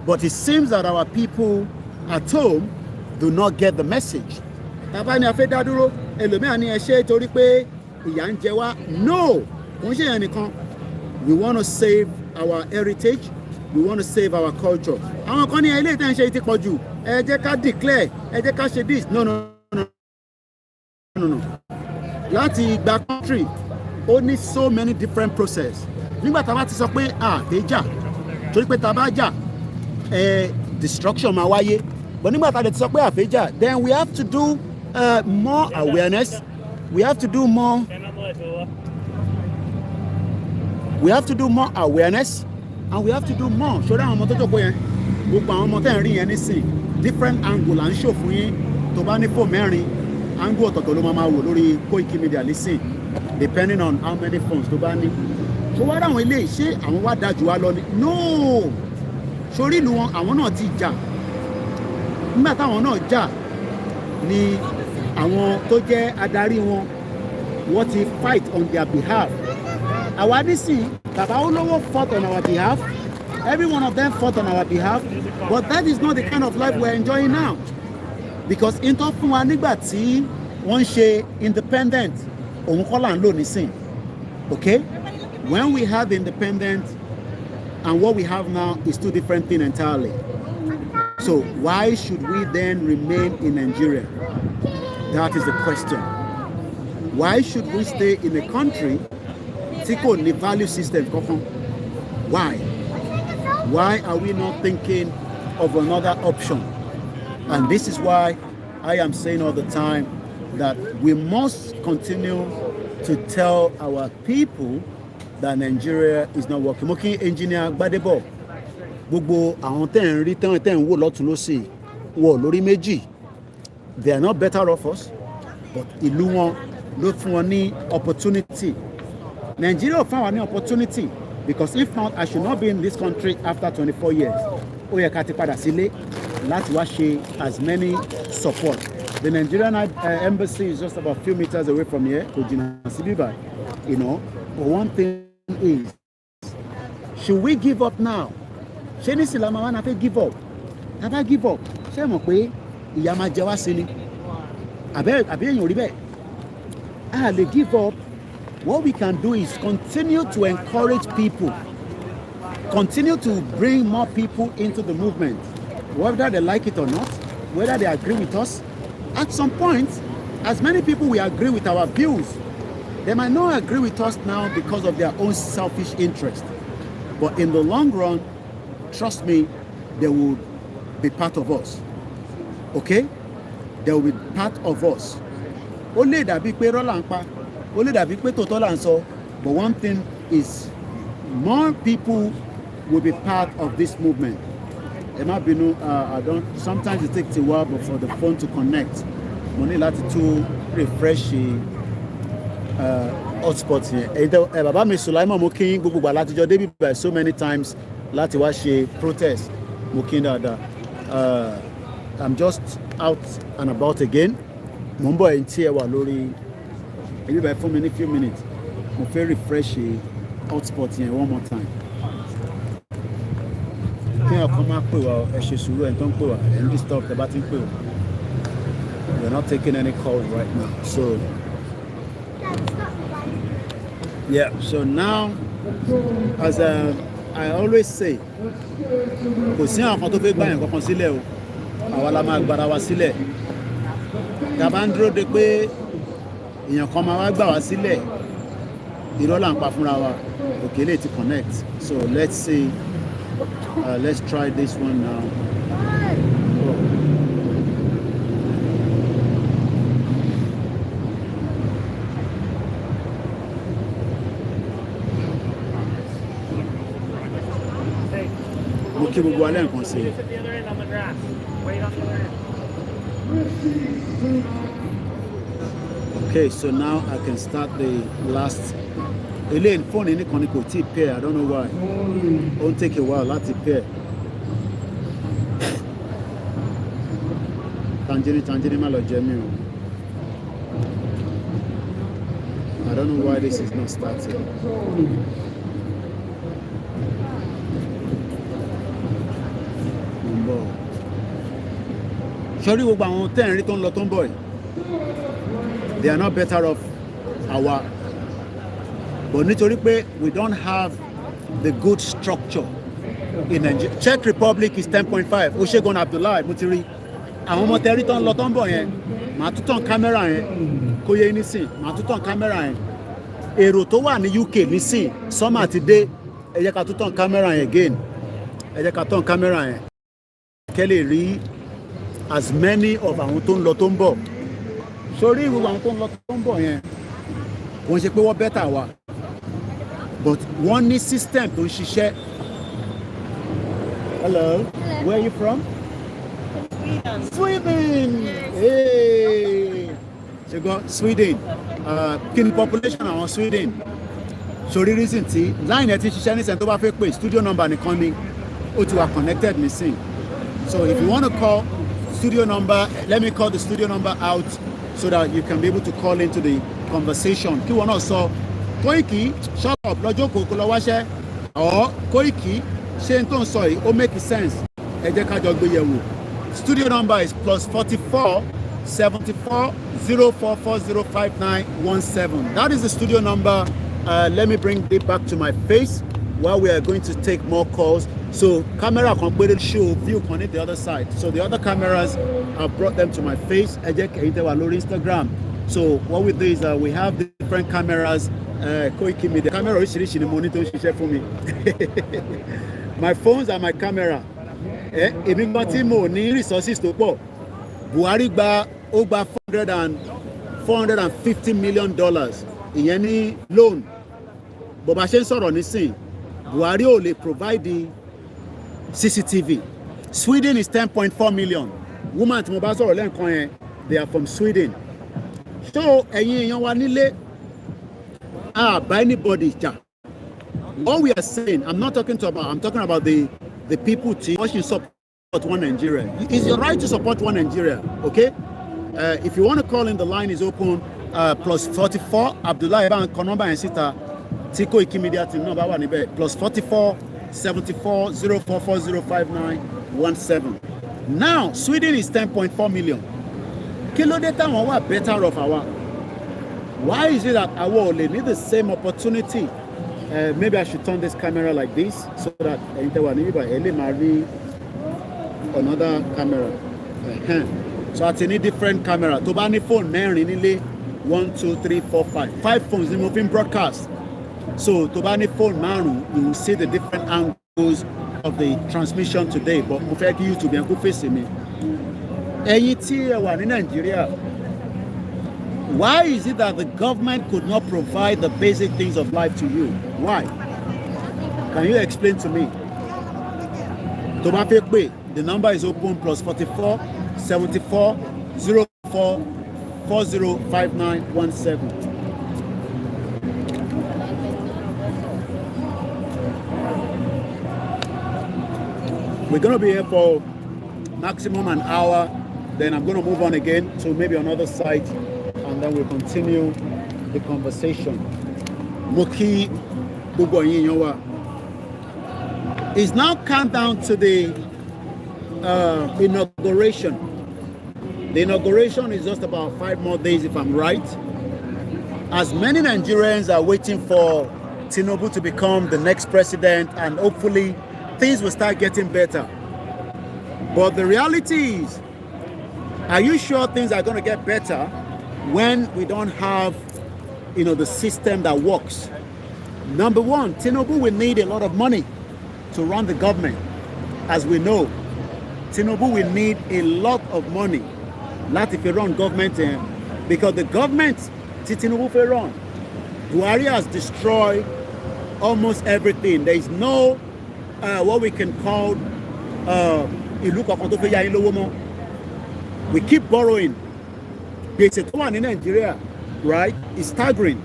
But it seems that our people at home do not get the message. tàbá ni a fẹ́ dá dúró ẹlòmíràn ni ẹ ṣe torí pé ìyà ń jẹ wá. No, kò ń ṣe yẹn nìkan. We want to save our heritage, we want to save our culture. Àwọn kan ní ilé ìtẹ́ ń ṣe ti pọ̀ jù, ẹ jẹ́ ká declare, ẹ jẹ́ ká ṣe this. No. Láti ìgbà country ó ní so many different process. Nígbà tá a bá ti sọ pé àfẹ́jà torí pé tá a bá jà destruction máa wáyé, but nígbà tá a ti sọ pé àfẹ́jà, then we have to do more awareness, we have to do more awareness, and we have to do more. Ṣọ́ra àwọn ọmọ tó jókòó yẹn, gbogbo àwọn ọmọ tẹ́ ń rí yẹn nísìn different angle là ń ṣò fún yín. Tó bá ní fò mẹ́rin angle ọ̀tọ̀ọ̀tọ̀ ló máa wò lórí KOIKIMEDIA listen depending on how many phones tó bá ní. Ṣé wá ráwọn eléyìí ṣé àwọn wá dájú wá lọ ni? No, sórí ìlú wọn àwọn náà ti jà. Nígbà táwọn náà jà ni àwọn tó jẹ́ adarí wọn wọ́n ti fight on their behalf. Àwa nísìn bàbá olówó fought on our behalf, every one of them fought on our behalf, but that is not the kind of life we're enjoying now. Because into fún wa nígbà tí wọ́n ń ṣe independent òun kọ́ là ń lò nísìn. Okay, when we have independent and what we have now is two different things entirely. So why should we then remain in Nigeria? That is the question. Why should we stay in a country tí kò ní value system kankan? Why are we not thinking of another option? And this is why I am saying all the time that we must continue to tell our people that Nigeria is not working. Mo kí engineer Gbadebo, gbogbo àwọn tẹ́ ń rí tẹ́ ń wò lọ́tún lósì wọ̀ lórí méjì. They are not better off us, but ìlú wọn ló fún wọn ní opportunity. Nigeria ò fún wa ní opportunity, because if not, I should not be in this country after 24 years. Ó yẹ ká ti padà sílé láti wá ṣe as many support. The Nigerian embassy is just about a few meters away from here, kò jìnnà sí bíbá, you know. But one thing is, should we give up now? Ṣé ní sílámà wà náà fẹ́ give up? Tá bá give up, ṣé mọ̀ pé ìyà máa jẹ wá sí ni? Àbí èèyàn ò rí bẹ́ẹ̀? A lè give up. What we can do is continue to encourage people, continue to bring more people into the movement, whether they like it or not, whether they agree with us. At some point, as many people will agree with our views, they might not agree with us now because of their own selfish interest. But in the long run, trust me, they will be part of us. Okay? They will be part of us. Ó lè dàbí pé rọ́lá ń pa, ó lè dàbí pé tòótọ́ là ń sọ, but one thing is more people will be part of this movement. Ẹ má bínú, sometimes it takes a while but for the phone to connect. Mo ní láti tún refresh hotspot yẹn. Bàbá mi Sulaiman mo kí gbogbo gbà látijọ́ débi by so many times láti wá ṣe protest. Mo kí dáadáa. I'm just out and about again. Mo ń bọ̀ ẹ̀yìn tí ẹ wà lórí ibi báyìí fún mi ní few minutes. Mo fẹ́ refresh hotspot yẹn one more time. Kí ọkàn máa pè wá ẹ ṣe sùúrù ẹ̀ tó ń pè wá ẹ̀ ń disturb tẹ bá ti ń pè wá. We're not taking any calls right now. So yeah, so now as I always say, kò sí àwọn kan tó fẹ́ gbà yẹn kankan sílẹ̀ o. Àwa la máa gbára wa sílẹ̀. Tá bá ń dúró de pé èèyàn kan máa wá gbà wá sílẹ̀, irọ́ là ń pa fúnra wa. Òkèlè ti connect. So let's see. Let's try this one now. Mo kí gbogbo alẹ́ nǹkan sí. Okay, so now I can start the last. Eléyìí phone nìkan ni kò tí ì pair. I don't know why. It won't take a while láti pair. Tangerine má lọ jẹ mí o. I don't know why this is not starting. Sọ́rí gbogbo àwọn tẹ́ẹ̀rín tó ń lọ tó ń bọ̀ yìí. they are not better off our. But nítorí pé we don't have the good structure in Nigeria. Czech Republic is 10.5. Oṣegun Abdullahi mo ti rí àwọn ọmọ tẹrí tán lọ tán bọ̀ yẹn màá tún tàn kámẹ́rà yẹn kó yẹ nísìn màá tún tàn kámẹ́rà yẹn èrò tó wà ní UK nísìn sọ́mà ti dé ẹ jẹ́ ká tún tàn kámẹ́rà yẹn again ẹ jẹ́ ká tàn kámẹ́rà yẹn kẹ́ lè rí as many of àwọn tó ń lọ tó ń bọ̀ sórí irú àwọn tó ń lọ tó ń bọ̀ yẹn wọ́n ṣe pé wọ́n bẹ́tà wa but wọ́n ní system tó ń ṣiṣẹ́. Hello. Hello. Where are you from? Sweden. Yes. Hey. So go Sweden. Kí ni population àwọn Sweden? Sori reason tí line ẹ ti ṣiṣẹ́ ní sẹ́ni tó bá fẹ́ pè studio number nìkan ni ó ti wà connected nísìn. So if you want to call studio number, let me call the studio number out so that you can be able to call into the conversation. Kí wọ́n náà sọ Koiki shut up lọ́jọ́ kòkó lọ wáṣẹ́ or Koiki ṣé n tó ń sọ yìí ó make sense ẹ jẹ́ ká jọ gbé yẹ̀wò. Studio number is +44 74 044 05917. That is the studio number. Let me bring it back to my face while we are going to take more calls. So camera kan péré show view kan ní the other side. So the other cameras, I've brought them to my face. Ẹ jẹ́ kẹ́yìn tẹ́ wà lórí Instagram. So what we do is we have different cameras. KOIKIMEDIA camera oríṣiríṣi ni mo ní tó ń ṣiṣẹ́ fún mi. My phones are my camera. Èmi gan tí mo ní resources tó pọ̀. Buhari gba $450 million ìyẹn ní loan. Bó bá ṣe ń sọ̀rọ̀ nísìn, Buhari ò lè provide the CCTV. Sweden is 10.4 million. Woman tí mo bá sọ̀rọ̀ lẹ́ǹkan yẹn, they are from Sweden. So ẹ̀yin èèyàn wa nílé, by anybody jà. All we are saying, I'm talking about the people who support one Nigeria. It's your right to support one Nigeria, okay? If you want to call in, the line is open. +44 Abdullahi Bank number and sita Tiko KOIKIMEDIA team number one +44 74 044 05917. Now Sweden is 10.4 million. Kilo data one wa better off our. Why is it that our only need the same opportunity? Maybe I should turn this camera like this so that another camera. So I need different camera. To buy any phone, 1, 2, 3, 4, 5. 5 phones in moving broadcast. So to buy any phone, you will see the different angles of the transmission today. But mo fẹ́ kí YouTube yẹn kó face mi. Ẹ̀yin tí ẹ wà ní Nigeria. Why is it that the government could not provide the basic things of life to you? Why? Can you explain to me? To bá fẹ́ pè, the number is open +44 74 04 405917. We're going to be here for maximum an hour. Then I'm going to move on again to maybe another site, and then we'll continue the conversation. Moki Bugoyinyowa. It's now countdown to the inauguration. The inauguration is just about 5 more days, if I'm right. As many Nigerians are waiting for Tinubu to become the next president, and hopefully things will start getting better. But the reality is, are you sure things are going to get better when we don't have, the system that works? Number one, Tinubu will need a lot of money to run the government. As we know, Tinubu will need a lot of money láti fi run government, because the government tí Tinubu fẹ́ run, Buhari has destroyed almost everything. There is no what we can call ìlú kankan tó fẹ́ yá yín lówó mọ́. We keep borrowing. Gbèsè tó wà ní Nigeria, right, is staggering.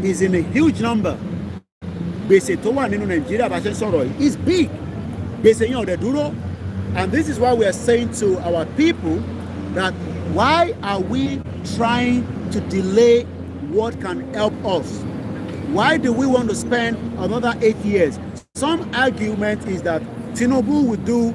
Is in a huge number. Gbèsè tó wà nínú Nigeria bá ṣe sọ̀rọ̀ yìí is big. Gbèsè yẹn ò dẹ̀ dúró. And this is why we are saying to our people that why are we trying to delay what can help us? Why do we want to spend another 8 years? Some argument is that Tinubu will do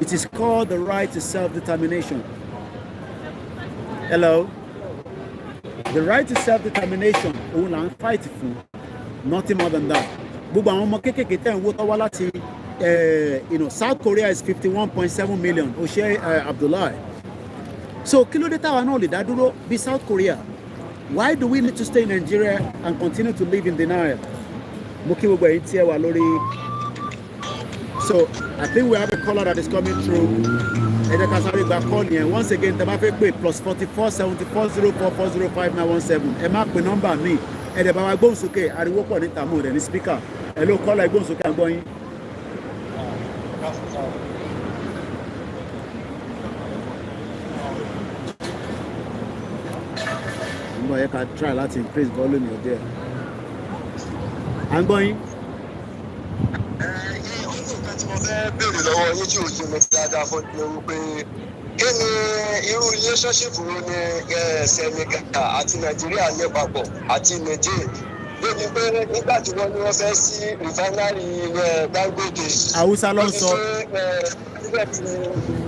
It is called the right to self-determination. Hello? The right to self-determination, òun là ń fight fún. Nothing more than that. Gbogbo àwọn ọmọ kéékèèké tẹ̀ ń wó tọ́wọ́ láti South Korea is 51.7 million. Oshe Abdullahi. So kí ló dé táwa náà lè dá dúró bí South Korea? Why do we need to stay in Nigeria and continue to live in denial? Mo kí gbogbo ẹ̀yin tí ẹ wà lórí. So I think we have a caller that is coming through. Ẹ jẹ́ ká sáré gba call yẹn. Once again, tẹ́ bá fẹ́ pè +44 74 04 405 917. Ẹ má pe nọ́mbà mi. Ẹ dẹ̀ bá wa gbóhùn sókè. Ariwo pọ̀ níta mú rẹ̀ ní speaker. Ẹ ló caller gbóhùn sókè àgbọ̀ yín. Mbọ̀ yẹ ká try láti increase volume yẹn díẹ̀. À ń gbọ́ yín. Béèrè lọ́wọ́ yín tí ò yé mi dáadáa fún mi wípé kí ni irú relationship wo ni Senegal àti Nàìjíríà ní papọ̀ àti Niger débi pé nígbà tí wọ́n ní wọ́n fẹ́ sí refinery Dangote. Haúsá ló ń sọ.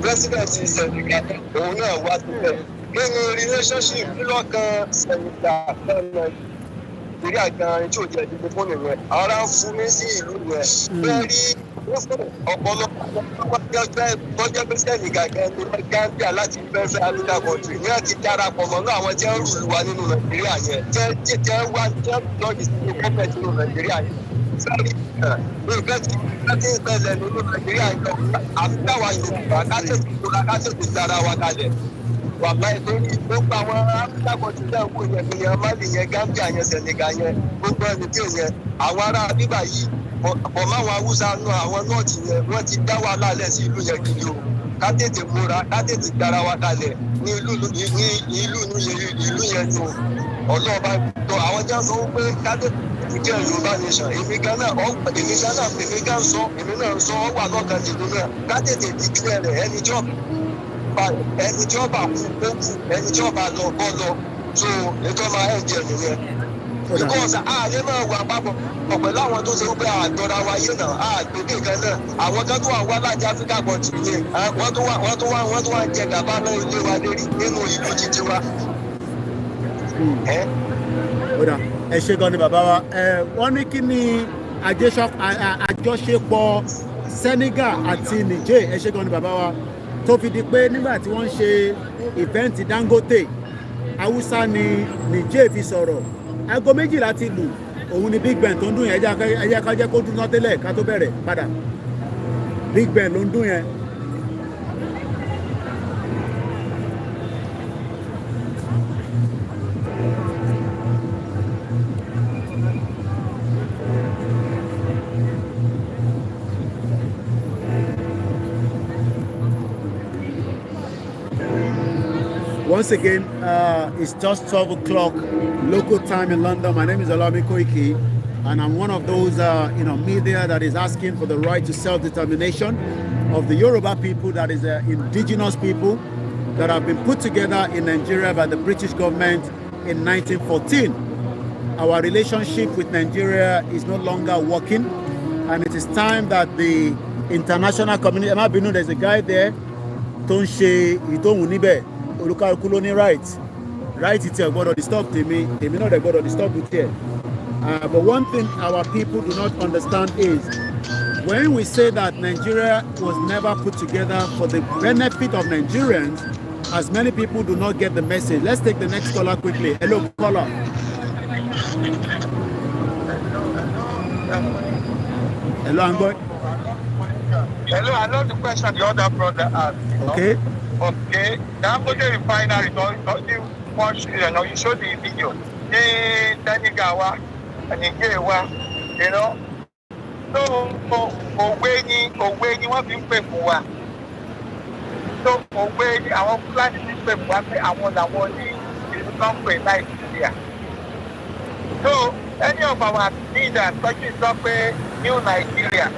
President Senegal òun náà wá síbẹ̀ kí ni relationship lọ́kàn Senegal kan Nàìjíríà gan tí ò jẹ́ ìdíje fún nìyẹn àwọn ará ń fún mi sí ìlú yẹn bẹ́ẹ̀ rí ọ̀pọ̀lọpọ̀ tọ́jọ́ pé Senegal gan ní Gambia láti fẹ́fẹ́ Africa country ní àti darapọ̀ mọ́ náà àwọn tí wọ́n rúlu wa nínú Nàìjíríà yẹn tẹ́ wá tẹ́ lọ́ọ̀dì sí ní gọ́ọ̀mẹ̀ntì nínú Nàìjíríà yẹn sẹ́rí nǹkan tí wọ́n ti ń ṣẹlẹ̀ nínú Nàìjíríà yẹn àfíà wa Yorùbá kásẹ̀tì dára wa kalẹ̀ wàhálà ìtòrí gbogbo àwọn Africa country náà wò yẹn ní yẹn Mali yẹn Gambia yẹn Senegal yẹn gbogbo ẹni tí yẹn àwọn ará bíbà yìí bọ̀ máwọn Haúsá nù àwọn nọ́ọ̀tì yẹn wọ́n ti dá wàhálà lẹ̀ sí ìlú yẹn gidi o ká tètè múra ká tètè dára wa kalẹ̀ ní ìlú yẹn tó ọlọ́ọ̀bá tó àwọn jẹ́ sọ pé ká tètè jẹ́ Yorùbá nation èmi gan náà sọ èmi náà sọ ọ́ wà lọ́kàn tèmi náà ká tètè dìklẹ̀ rẹ̀ ẹni tí ọba kú ó kú ẹni tí ọba lọ kọ́ lọ so ètò ọmọ ẹ̀ jẹ́ nìyẹn. Because ààyè máa wà papọ̀ pẹ̀lú àwọn tó ṣe wípé àjọra wa yé náà àgbègbè kan náà àwọn kan tó wà wá láti Áfíríkà kọ̀ọ̀tù yẹn wọ́n tó wà jẹ gàba náà ilé wa lérí nínú ìlú títí wa. Ẹ ṣé gan ni bàbá wa wọ́n ní kí ni àjọṣepọ̀ Senegal àti Niger ẹ ṣé gan ni bàbá wa tó fi di pé nígbà tí wọ́n ń ṣe ìfẹ́ǹtì Dangote Haúsá ni Niger fi sọ̀rọ̀ aago 12 ti lù òun ni Big Ben tó ń dún yẹn ẹjẹ́ ká jẹ́ kó dún náà tẹ́lẹ̀ ká tó bẹ̀rẹ̀ padà Big Ben ló ń dún yẹn. Once again, it's just 12 o'clock local time in London. My name is Olami Koiki, and I'm one of those media that is asking for the right to self-determination of the Yoruba people, that is indigenous people that have been put together in Nigeria by the British government in 1914. Our relationship with Nigeria is no longer working, and it is time that the international community, there's a guy there, Tonshe Itonwunibe, olúkálùkù ló ní right tí ẹ gbọ́dọ̀ disturb tèmi náà dẹ̀ gbọ́dọ̀ disturb with here. But one thing our people do not understand is when we say that Nigeria was never put together for the benefit of Nigerians, as many people do not get the message. Let's take the next caller quickly. Hello, caller. Hello, Angoy. Hello, I love the question the other brother asked. Okay. Okay, Dangote Refinery you show the video. The Senegal and Nigeria, so òwe ni wọ́n fi ń pè fún wa. So òwe ni àwọn Fúlàní fi ń pè fún wa pé àwọn làwọn ní ìlú kan pè Nàìjíríà. So any of our leaders sọ pé New Nigeria.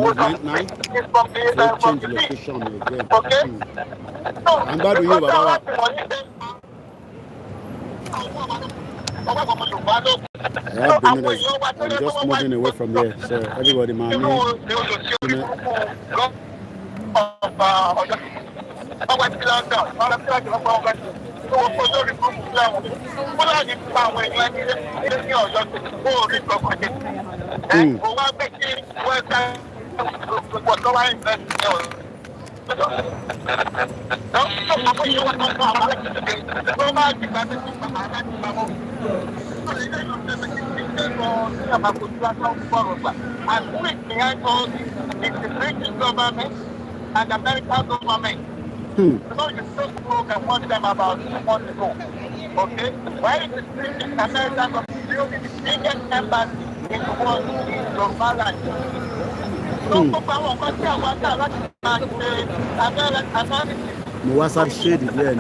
movement now. They change location again. Okay. I'm glad to hear about that. I'm just moving away from here, so everybody, man. And who is behind all this is the British government and the American government. So you spoke and them about 2 months ago. Okay? Why is the British American government building the biggest embassy in the world in Yoruba land? So WhatsApp shade again.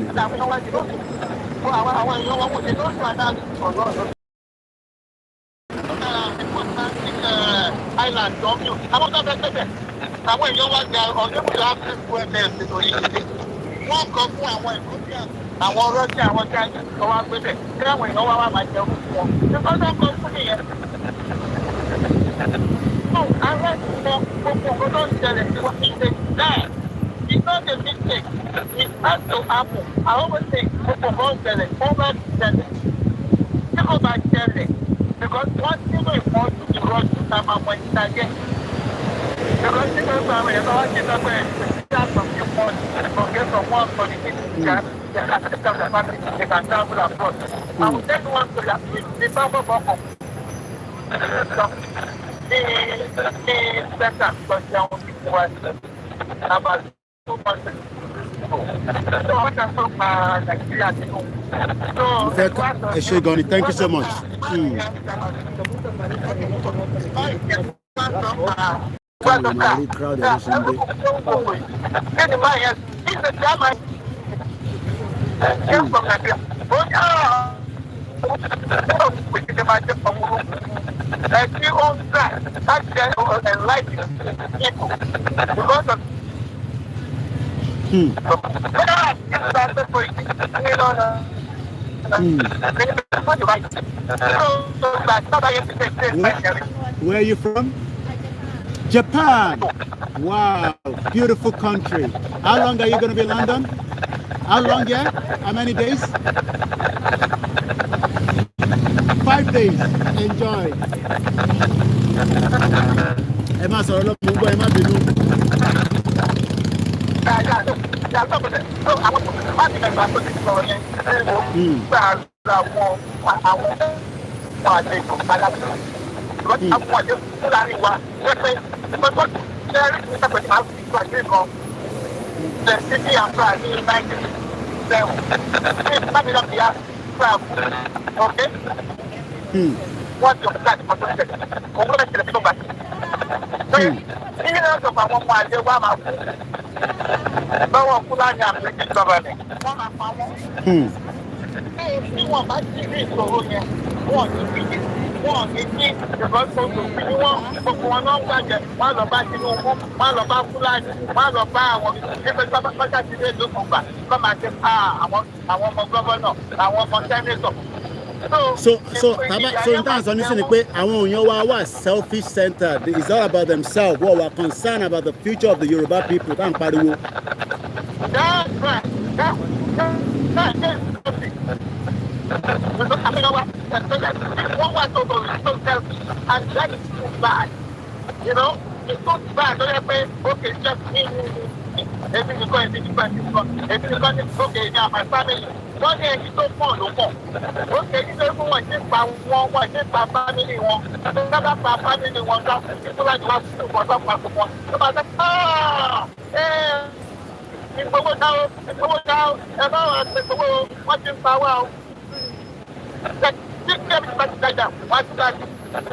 Island of you. I want to say àwọn èèyàn wá gba ọ̀dẹ́kùn láti fún ẹ̀mẹ́ ìṣètò yìí. Wọ́n kọ fún àwọn ìkọ́sí àwọn rọ́ọ̀sì àwọn jáde tó wá gbé bẹ̀ kí àwọn èèyàn wá máa jẹun fún wọn. Ìkọ́sí ọkọ̀ fún nìyẹn. So, ààrẹ ti sọ gbogbo nǹkan tó ń ṣẹlẹ̀ sí wọn ṣe náà. It's not a mistake. It has to happen. I always say gbogbo nǹkan ń ṣẹlẹ̀ ó bá ti ṣẹlẹ̀. Tí kò bá ṣẹlẹ̀, because wọ́n ti lè mọ́ to the road to time and when it's again. Because people are going to get up and start from your point, forget from one politician, they can travel abroad. I will take one to the Baba Boko. The center, because they are only one about 2 months. So I can talk Nigeria. So, thank you so much. Really crowded this Sunday. Where are you from? Japan. Wow, beautiful country. How long are you going to be in London? How long, yeah? How many days? 5 days. Enjoy. Emma, sorry, Emma, What's your plan for the So in terms of listening, our selfish-centered. It's all about themselves. What we're concerned about the future of the Yoruba people. That's right. And that is too bad. You know, it's so bad. Okay, just me. Okay, now my family. Don't get it so far, no more. Okay, you don't want to family one. Family one. People like last two for some one.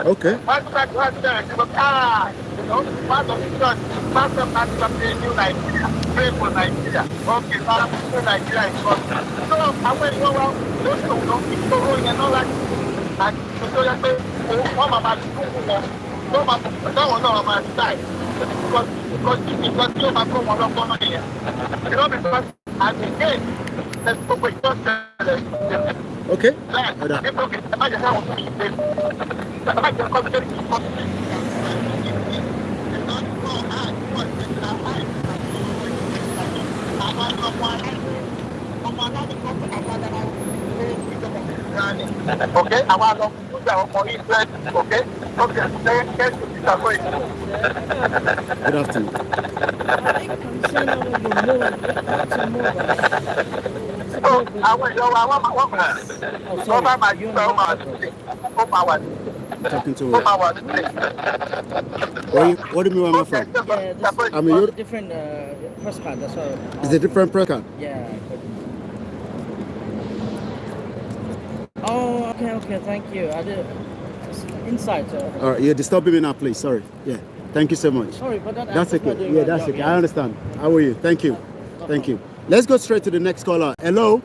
Okay. Pray for Nigeria. Okay, Nigeria is gone. So, I went over, those who don't keep going and all that. And so, I say, oh, Mama, no, my side. because you have come along for money. You know, because at the end, let's go with okay. Okay, I want to put our money okay? Okay, Good afternoon. Talking to what do you mean where am I from? Yeah, this I'm a different press card, that's all. It's a different press card. Yeah. Oh, okay, thank you. I did inside. All right, you're disturbing me now, please. Sorry. Yeah. Thank you so much. Sorry, but that's okay. Yeah, that's okay. I understand. How are you? Thank you. Thank you. Let's go straight to the next caller. Hello.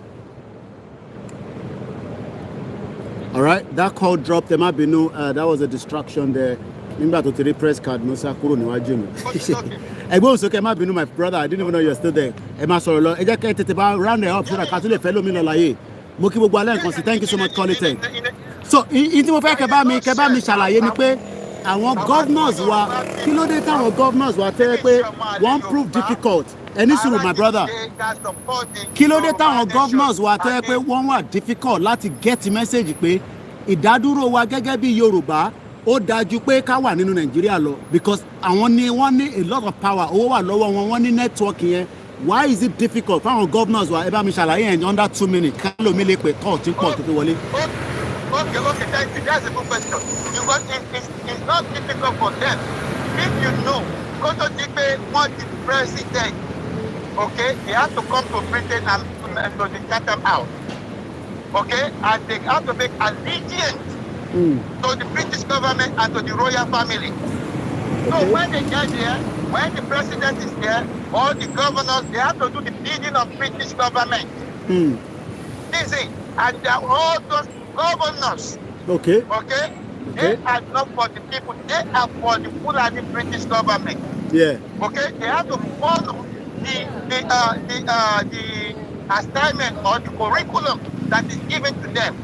All right, that call dropped. There might be no. That was a distraction there. Remember to the press card. No sir, kuro ni waju mi. Egbo so ke ma binu my brother. I didn't even know you're still there. E ma sọ̀rọ̀ lọ. Ẹ jẹ́ kẹ́ tètè bá round it up so that Katule fẹ́ lómi lọ láyé. Mo kí gbogbo alẹ́ nǹkan sí. Thank you so much, call it in. So, in tí mo fẹ́ kẹ́ bá mi ṣàlàyé ni pé àwọn governors wa kí ló dé táwọn governors wa tẹ́ pé wọ́n prove difficult. Ẹni sùúrù my brother. Kí ló dé táwọn governors wa tẹ́ pé wọ́n wà difficult láti get message pé ìdádúró wa gẹ́gẹ́ bí Yorùbá ó dájú pé ká wà nínú Nàìjíríà lọ because àwọn ni wọ́n ní a lot of power owó wà lọ́wọ́ wọn wọ́n ní network yẹn. Why is it difficult for our governors wa ẹ bá mi ṣàlàyé yẹn under 2 minutes ká lómi lè pè kọ́ ọ̀tún pọ̀ tó fi wọlé. Okay, thank you. That's a good question. Because it's not difficult for them. If you know, go to the president, okay, they have to come to Britain and to cut them out. Okay, and they have to make allegiance to the British government and to the royal family. Okay. So when they get there, when the president is there, all the governors, they have to do the bidding of British government. This is, and all those governors, okay, they are not for the people, they are for the Fulani British government. Yeah. Okay, they have to follow the assignment or the curriculum that is given to them.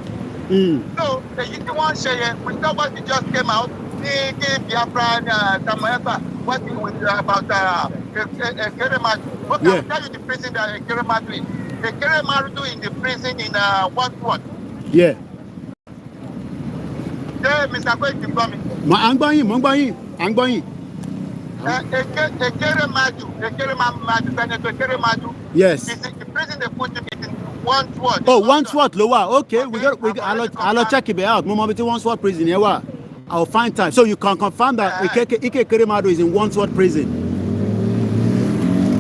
So the you want to say we know what just came out. The Biafran what was about Keremadu. What can I tell you the prison that Keremadu is? The Keremadu in the prison in one word. Yeah. Mr. Koiki coming. I'm going. Yes. The prison they put him in one word. Oh, one sword lower. Okay, I'll check it out. Mommy, one sword prison. Yeah, I'll find time. So you can confirm that Ike Keremadu is in one sword prison.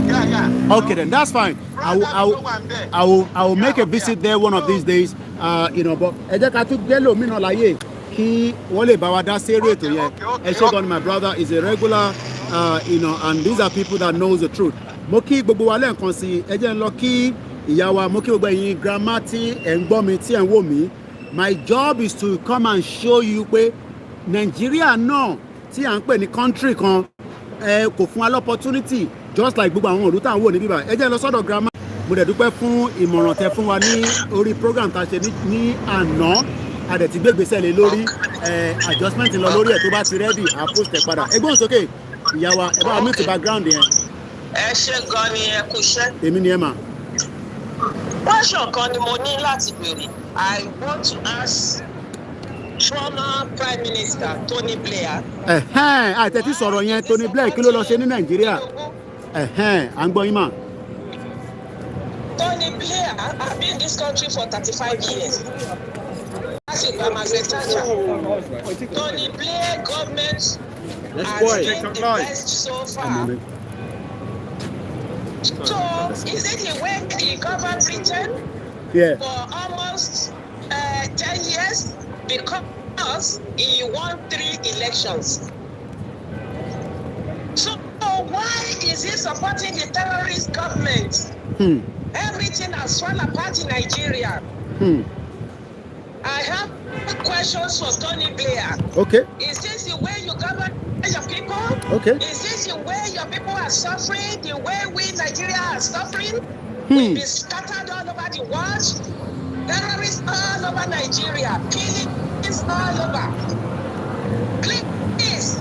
Yeah. Okay, then that's fine. I will make a visit there one of these days. But He wole bawada sere to ye. Eshogon, my brother, is a regular, and these are people that knows the truth. Moki gbogbo wa lẹ́ẹ̀kan sí ẹ jẹ́ n lọ kí ìyá wa moki gbogbo ẹ̀yin grandma tí ẹ ń gbọ́ mi tí ẹ ń wò mí. My job is to come and show you pé Nigeria náà tí à ń pè ní country kan kò fún wa opportunity just like gbogbo àwọn ìlú tá à ń wò ní bíbá. Ẹ jẹ́ n lọ sọ́dọ̀ grandma. Mo dẹ̀ dúpẹ́ fún ìmọ̀ràn tẹ́ fún wa ní orí program tá a ṣe ní àná. Adẹ̀ ti gbégbèsè lé lórí adjustment lọ lórí ẹ̀ tó bá ti ready a post ẹ̀ padà. Ẹgbọ́n sókè ìyá wa ẹ bá wa mute background yẹn. Ẹ ṣé gan ni ẹ kú iṣẹ́. Èmi ni ẹ mà. Question kan ni mo ní láti béèrè. I want to ask former Prime Minister Tony Blair. Àtẹ̀tí sọ̀rọ̀ yẹn Tony Blair kí ló lọ ṣe ní Nàìjíríà? À ń gbọ́ yín mà. Tony Blair has been in this country for 35 years. As a Margaret Thatcher. Tony Blair government has been the best so far. So, is it the way he governed Britain for almost 10 years? Because he won 3 elections. So, why is he supporting the terrorist government? Everything has fallen apart in Nigeria. I have questions for Tony Blair. Okay. Is this the way you govern your people? Okay. Is this the way your people are suffering? The way we Nigeria are suffering? We'll be scattered all over the world. Terrorists all over Nigeria. Killings all over. Please.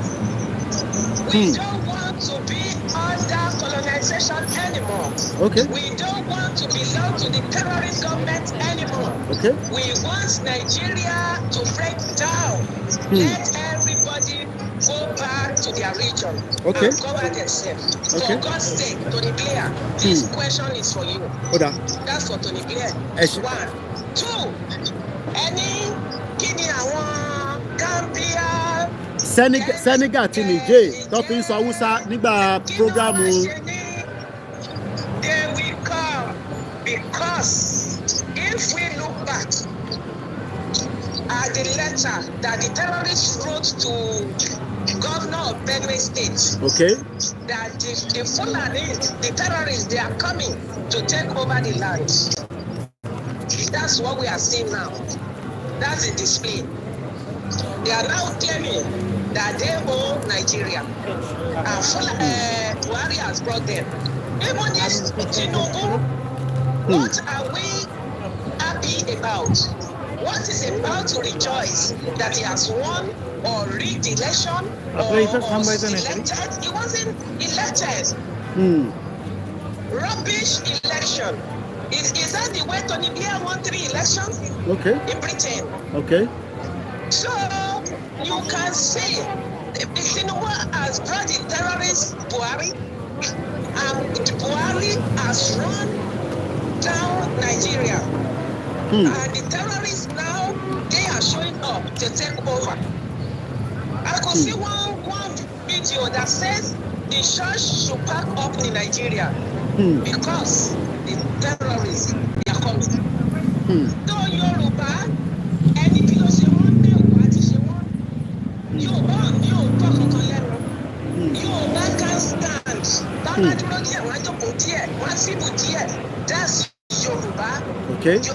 We don't want to be under colonization anymore. Okay. We don't want to belong to the terrorist government anymore. Okay. We want Nigeria to break down. Let everybody go back to their region and cover themselves. Okay. For God's sake, Tony Blair, this question is for you. That's for Tony Blair. 1. 2. Any Guinea, Gambia, Senegal ti Niger tó fi ń sọ Hausa nígbà prógrámù. They will come because if we look back at the letter that the terrorists wrote to Governor of Benue State, that the Fulani, the terrorists, they are coming to take over the land. That's what we are seeing now. That's the display. They are now claiming that they own Nigeria. And Buhari has brought them. Even this Tinubu, what are we happy about? What is about to rejoice that he has won or rigged the election or elected? He wasn't elected. Rubbish election. Is that the way Tony Blair won 3 elections in Britain? Okay. So you can see Tinubu has brought the terrorist Buhari, and Buhari has run down Nigeria. And the terrorists now, they are showing up to take over. I could see one video that says the church should pack up in Nigeria because the terrorists, they are coming. So Yoruba, any kilo ṣe wọ́n ní òkú àti ṣe wọ́n. Yorùbá yóò tọ́ kankan lẹ́nu. Yorùbá can stand. Bàbá dúró díẹ̀, wọ́n á jókòó díẹ̀, wọ́n á síbù díẹ̀. That's Yoruba.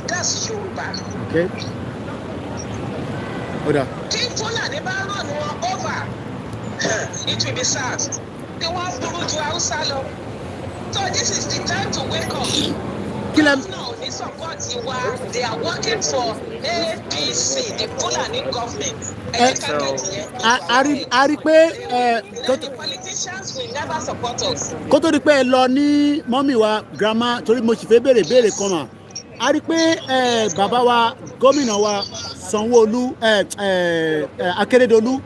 That's Yoruba. Tí Fúlàní bá run wọn over, it will be sad. They wọ́n burú ju Hausa lọ. So this is the time to wake up. No, they support you. They are working for APC, the Fulani government. A rí pé the politicians will never support us. Kó tó di pé ẹ lọ ní mọ́mì wa grandma torí mo sì fẹ́ béèrè kan mà. A rí pé bàbá wa gómìnà wa Sanwó-Olú Akérédolú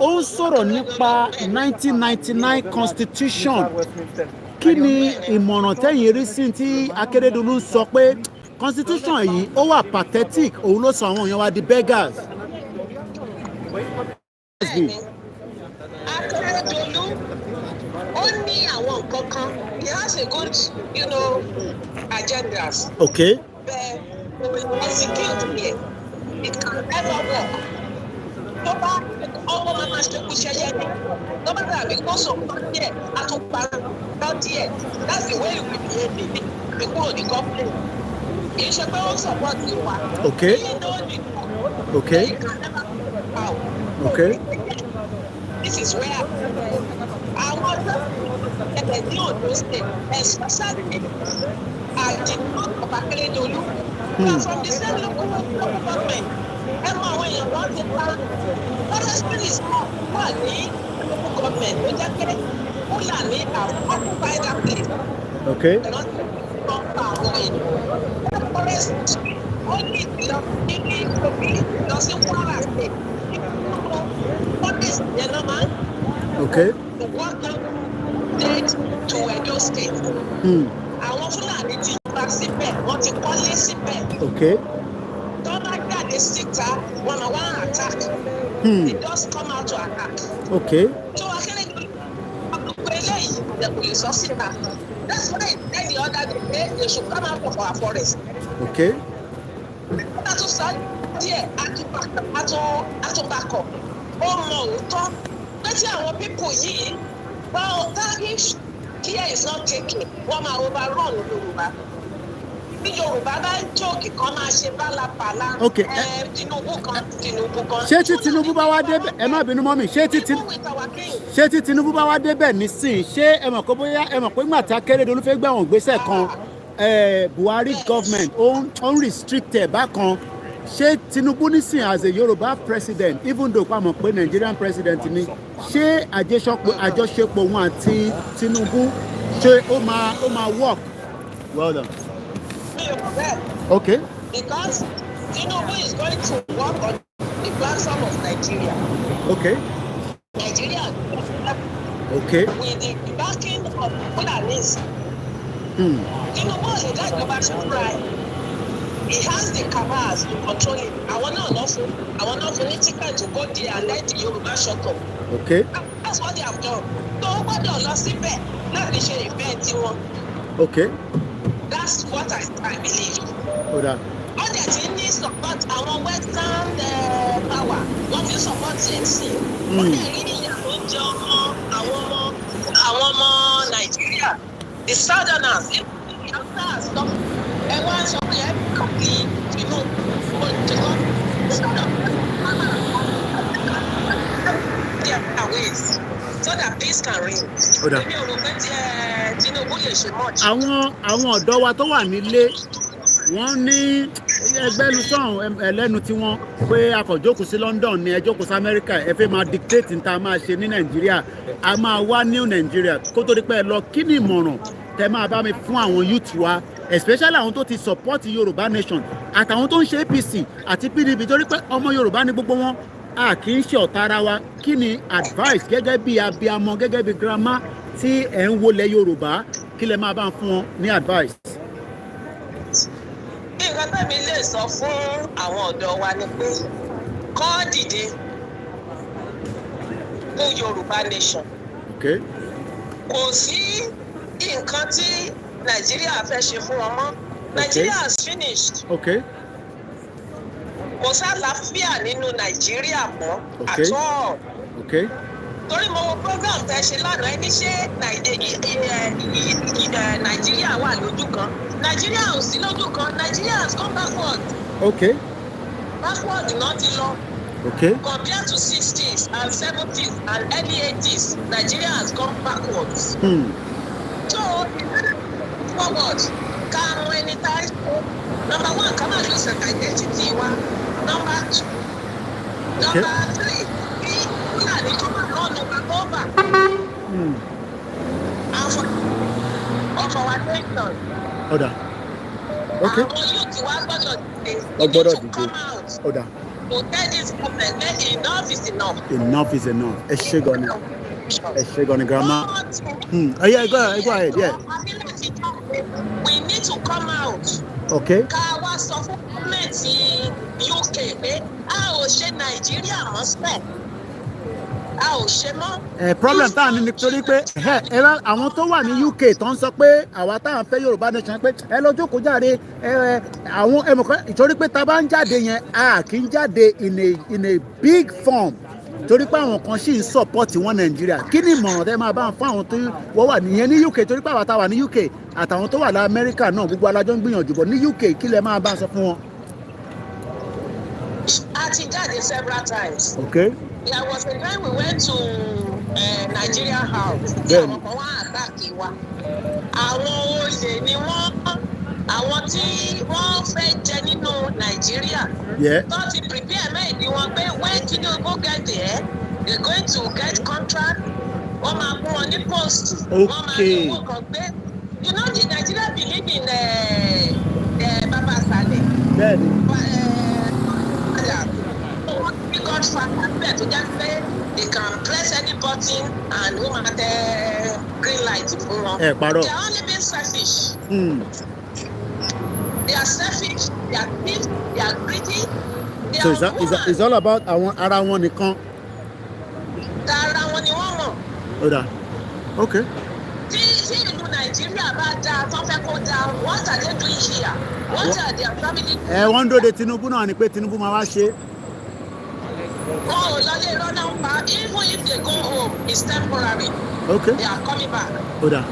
ó ń sọ̀rọ̀ nípa 1999 constitution. Kí ni ìmọ̀ràn tẹ́yìn rí sí tí Akérédolú sọ pé constitution yìí ó wà pathetic, òun ló sọ àwọn èèyàn wa di beggars. Akérédolú ó ní àwọn nǹkan kan, he has a good, agendas. Okay. But execute it. It can never work. Tó bá ọmọ máa ṣe kú ṣẹyẹ ní, tó bá dàbí kó sọ nǹkan díẹ̀, a tún parọ́ díẹ̀. That's the way we behave ní kúrò ní company. Kì í ṣe pé ó support wa. Okay. Okay. Okay. This is where àwọn ẹgbẹ́ ní Ondo State, especially at the north of Akérédolú, are from the same local government. Ẹ mọ àwọn èèyàn wọn ti pa forestry is wà ní local government ló jẹ́ pé Fúlàní have occupied that place. Okay. Wọ́n pa àwọn èèyàn. Forestry ó ní ìlọ níbi òbí lọ sí Kwara State. Forest yẹn náà máa ń. Okay. To work down state to Edo State. Àwọn Fúlàní ti gba síbẹ̀, wọ́n ti kọ́lé síbẹ̀. Okay. Tó bá jáde síta, wọ́n máa wá attack. They just come out to attack. Okay. So Akérédolú, ọ̀pọ̀ eléyìí, they will sọ síta. That's why the other day they should come out of our forest. Okay. Wọ́n tún sọ díẹ̀, àtúbakọ̀. Ó mọ òótọ́. Pé tí àwọn pípò yìí, well, if care is not taken, wọ́n máa overrun Yorùbá. Bí Yorùbá bá ń jókè kan máa ṣe bálabàla. Okay. Tinubu kan. Ṣé tí Tinubu bá wá débẹ̀ ẹ má bínú mọ́ mi ṣé tí Tinubu bá wá débẹ̀ nísìn ṣé ẹ mọ̀ pé bóyá ẹ mọ̀ pé gbàtà Akérédolú fẹ́ gbẹ̀wọ̀n gbèsè kan Buhari government ó ń restrict ẹ̀ bákan ṣé Tinubu nísìn as a Yorùbá president even though pa mọ̀ pé Nigerian president ni ṣé àjọṣepọ̀ wọn àti Tinubu ṣé ó máa work? Well done. Okay. Because Tinubu is going to work on the platform of Nigeria. Okay. Nigeria. Okay. With the backing of Fulanis. Tinubu is a guy who try. He has the cabals to control it. I want to ticket to go there and let the Yoruba shut up. Okay. That's what they have done. Nobody lost it back. Not the share event you want. Okay. That's what I believe. Hold on. All that he needs support our Western power. What you support CNC? What they really our Nigeria, the Southerners, the Southerners, everyone should be complete. You know, their ways so that peace can reign. Àwọn ọ̀dọ́ wa tó wà nílé wọ́n ní ẹgbẹ́nusọ̀hún ẹlẹ́nu tí wọ́n pé akọ̀jókòó sí London ní ẹjókòó sí America ẹ fẹ́ máa dictate níta máa ṣe ní Nàìjíríà a máa wá new Nigeria kó tó di pé ẹ lọ kí ni ìmọ̀ràn tẹ máa bá mi fún àwọn youth wa especially àwọn tó ti support Yorùbá nation àtàwọn tó ń ṣe APC àti PDP torí pé ọmọ Yorùbá ni gbogbo wọn a kì í ṣe ọ̀tá ara wa kí ni advice gẹ́gẹ́ bí abiyamọ gẹ́gẹ́ bí grandma tí ẹ̀ ń wọlé Yorùbá kí lẹ máa bá fún wọn ní advice. Nǹkan tẹ́mi lè sọ fún àwọn ọ̀dọ́ wa ni pé kọ́ dìde fún Yorùbá nation. Okay. Kò sí nǹkan tí Nàìjíríà fẹ́ ṣe fún wọn mọ́. Nigeria has finished. Okay. Kò sálàáfíà nínú Nàìjíríà mọ́ at all. Okay. Torí mo wo program tẹ́ ṣe lánàá ẹni ṣé Nàìjíríà wà lójú kan. Nigeria ò sí lójú kan. Nigeria has gone backward. Okay. Backward náà ti lọ. Okay. Compared to 60s and 70s and early 80s, Nigeria has gone backwards. So, forward, ká mọ ẹni tá a ṣe. Number one, ká máa lose identity wa. Number two. Number three, bí Fúlàní tó máa lọ́nu wa over. Of our nation. Ọ̀dà. Okay. Àwọn youth wa gbọ́dọ̀ dìde. Come out. Ọ̀dà. To tell this government that enough is enough. Enough is enough. Ẹ ṣé gan ni grandma. Yeah, go ahead. Yeah. We need to come out. Okay. Ká wá sọ fún gọ́ọ̀mẹ̀ntì UK pé a ò ṣe Nàìjíríà mọ́ sílẹ̀. A ò ṣe mọ́. Problem tá a ní nítorí pé àwọn tó wà ní UK tó ń sọ pé àwa táwọn fẹ́ Yorùbá nation pé ẹ lọ jókòó jáde àwọn ẹmọ̀kan ìtorí pé tá bá ń jáde yẹn a kì í jáde in a big form torí pé àwọn kan sì ń support wọn Nàìjíríà kí ni ìmọ̀ràn tẹ́ máa bá fún àwọn tó wọ́n wà nìyẹn ní UK torí pé àwa tá wà ní UK àtàwọn tó wà ní Amẹ́ríkà náà gbogbo alájọ ń gbìyànjú bọ̀ ní UK kí lẹ máa bá sọ fún wọn. A ti jáde several times. Okay. There was a time we went to Nigeria house. Then. Àwọn kan wá àtàkì wa. Àwọn olè ni àwọn tí wọ́n fẹ́ jẹ nínú Nàìjíríà. Tó ti prepare mẹ́ẹ̀dì wọn pé when Tinubu get there, they going to get contract. Wọ́n máa fún wọn ní post. Wọ́n máa ní owó kan gbé. You know the Nigeria believe in Baba Sale. Godfather bẹ́ẹ̀ tó jẹ́ pé they can press any button and wọ́n máa tẹ green light fún wọn. Ẹ parọ́. They are only being selfish. They are selfish, they are thief, they are greedy. So it's all about àwọn ara wọn nìkan. Ara wọn ni wọ́n mọ̀. Ọ̀dà. Okay. Tí ìlú Nàìjíríà bá dáa tó fẹ́ kó dáa, what are they doing here? What are their family doing? Wọ́n ń dóde Tinubu náà ni pé Tinubu máa wá ṣe. Oh, lọ́lé lọ́nà even if they go home, it's temporary. Okay. They are coming back. Oda.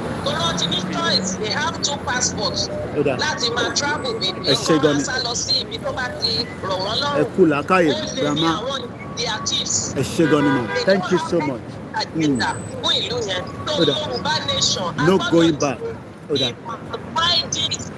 They have 2 passports. Ó dáa. láti máa travel bìbí Ẹ ṣé kọ́ gan máa ni. sá lọ sí ibi tó bá ti rọ̀ wọ́n Ẹ lọ́rùn. kú làákàyè, Ó lè ní grandma. àwọn their chiefs. Ẹ ṣé gan ni mà. They Thank don't you have so any much. agenda fún ìlú yẹn. So Ó dáa. Yorùbá nation, No a going gbọ́dọ̀ back. Ó dáa. find it.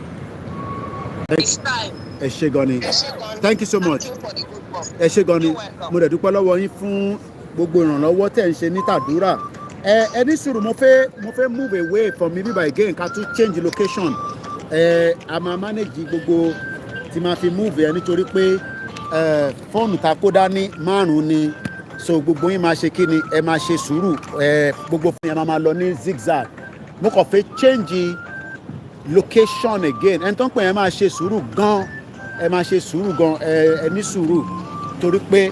It's time. Ẹ ṣé gan ni. Ẹ ṣé gan ni. Thank you so much. Thank you for the good work. Ẹ ṣé gan ni. You're welcome. Mo dẹ̀ dúpẹ́ lọ́wọ́ yín fún gbogbo ìrànlọ́wọ́ tẹ̀ ń ṣe ní tàdúrà. Ẹ ní sùúrù, mo fẹ́ move away from ibi by again ká tún change location. A máa manage gbogbo tí máa fi move ẹ nítorí pé fóònù ta kó dání 5 ni, so gbogbo yín máa ṣe kí ni, ẹ máa ṣe sùúrù, gbogbo fún yẹn máa lọ ní zigzag. Mo kàn fẹ́ change location again. Ẹni tó ń pè yẹn máa ṣe sùúrù gan, ẹ máa ṣe sùúrù gan, ẹ ní sùúrù torí pé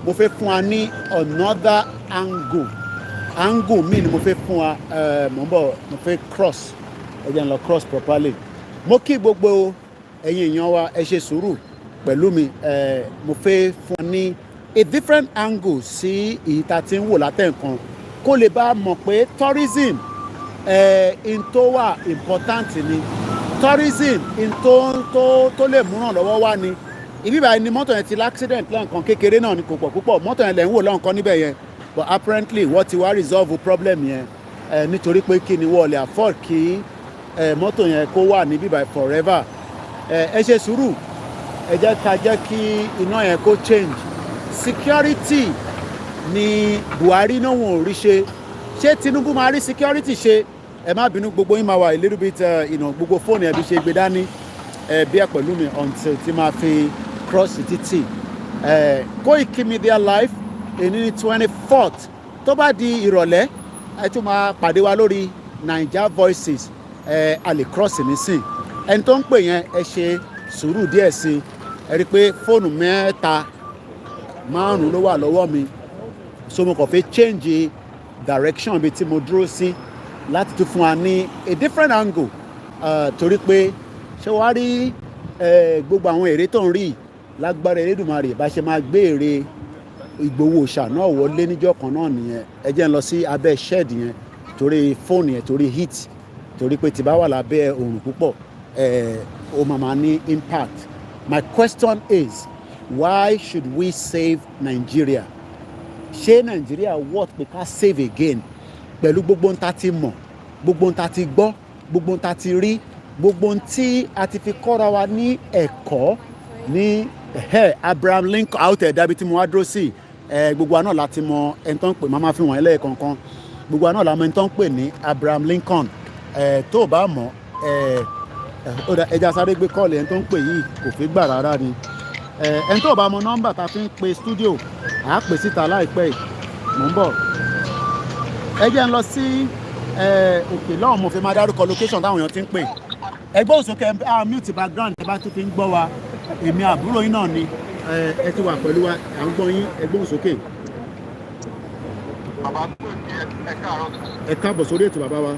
mo fẹ́ fún wa ní another angle mi ni mo fẹ́ fún wa. Mo ń bọ̀, mo fẹ́ cross, ẹ jẹ́ n lọ cross properly. Mo kí gbogbo ẹ̀yin èèyàn wa, ẹ ṣe sùúrù pẹ̀lú mi. Mo fẹ́ fún wa ní a different angle sí èyí tá ti ń wò látẹ̀ǹkan kó lè bá mọ̀ pé tourism in tó wà important ni, tourism in tó lè múràn lọ́wọ́ wá ni. Ibi báyìí ni mọ́tò yẹn ti l'accident lọ́nkàn kékeré náà ni, kò pọ̀ púpọ̀, mọ́tò yẹn lẹ̀ ń wò lọ́nkàn níbẹ̀ yẹn, but apparently wọ́n ti wá resolve problem yẹn nítorí pé kí ni wọ́n lè afford kí mọ́tò yẹn kó wà níbí báyìí forever. Ẹ ṣe sùúrù, ẹ jẹ́ ká jẹ́ kí iná yẹn kó change. Security ni Buhari náà wọn ò rí ṣé Tinubu máa rí security ṣe? Ẹ má bínú, gbogbo yín máa wà a little bit gbogbo fóònù ẹ̀ bí ṣe gbé dání bí ẹ pẹ̀lú mi until tí máa fi cross títì. KOIKIMEDIA live ní 24th tó bá di ìrọ̀lẹ́ ẹ tún máa pàdé wa lórí Naija Voices. A lè cross nísìn, ẹni tó ń pè yẹn ẹ ṣe sùúrù díẹ̀ sí, ẹ rí i pé fóònù 5 ló wà lọ́wọ́ mi, so mo kàn fẹ́ change direction bí tí mo dúró sí láti tún fún wa ní a different angle, torí pé ṣé wàá rí gbogbo àwọn èrè tó ń rí lágbára Elédùmarè bá ṣe máa gbé èrè Ìgbòho Òòṣà náà wọlé níjọ́ kan náà nìyẹn. Ẹ jẹ́ n lọ sí abẹ́ shed yẹn torí fóònù yẹn, torí heat, torí pé tí bá wà lábẹ́ oòrùn púpọ̀ ó máa ní impact. My question is, why should we save Nigeria? Ṣé Nigeria worth pé ká save again pẹ̀lú gbogbo ohun tá ti mọ̀, gbogbo ohun tá ti gbọ́, gbogbo ohun tá ti rí, gbogbo ohun tí a ti fi kọ́ra wa ní ẹ̀kọ́ ní Abraham Lincoln out ẹ̀dá bí tí mo wá dúró sí, gbogbo àná láti mọ ẹni tó ń pè, máa fi wọ̀nyí lẹ́ẹ̀kọ̀ọ̀kan, gbogbo àná làmọ́ ẹni tó ń pè ní Abraham Lincoln. Tó o bá mọ̀ ẹja sáré gbé kọ́ọ̀lù ẹni tó ń pè yìí kò fi gbà rárá ni. Ẹni tó o bá mọ nọ́mbà tá a fi ń pe studio à á pè síta láìpẹ́ yìí, mò ń bọ̀. Ẹ jẹ́ ń lọ sí òkè lọ́hùn, mo fi máa dárúkọ location táwọn èèyàn ti ń pè. Ẹgbẹ́ òsókè mute background ẹ bá tún fi ń gbọ́ wa, èmi àbúrò yín náà ni, ẹ ti wà pẹ̀lú wa, à ń gbọ́ yín. Ẹgbẹ́ òsókè. Ẹ káàbọ̀ sórí ètò bàbá wa.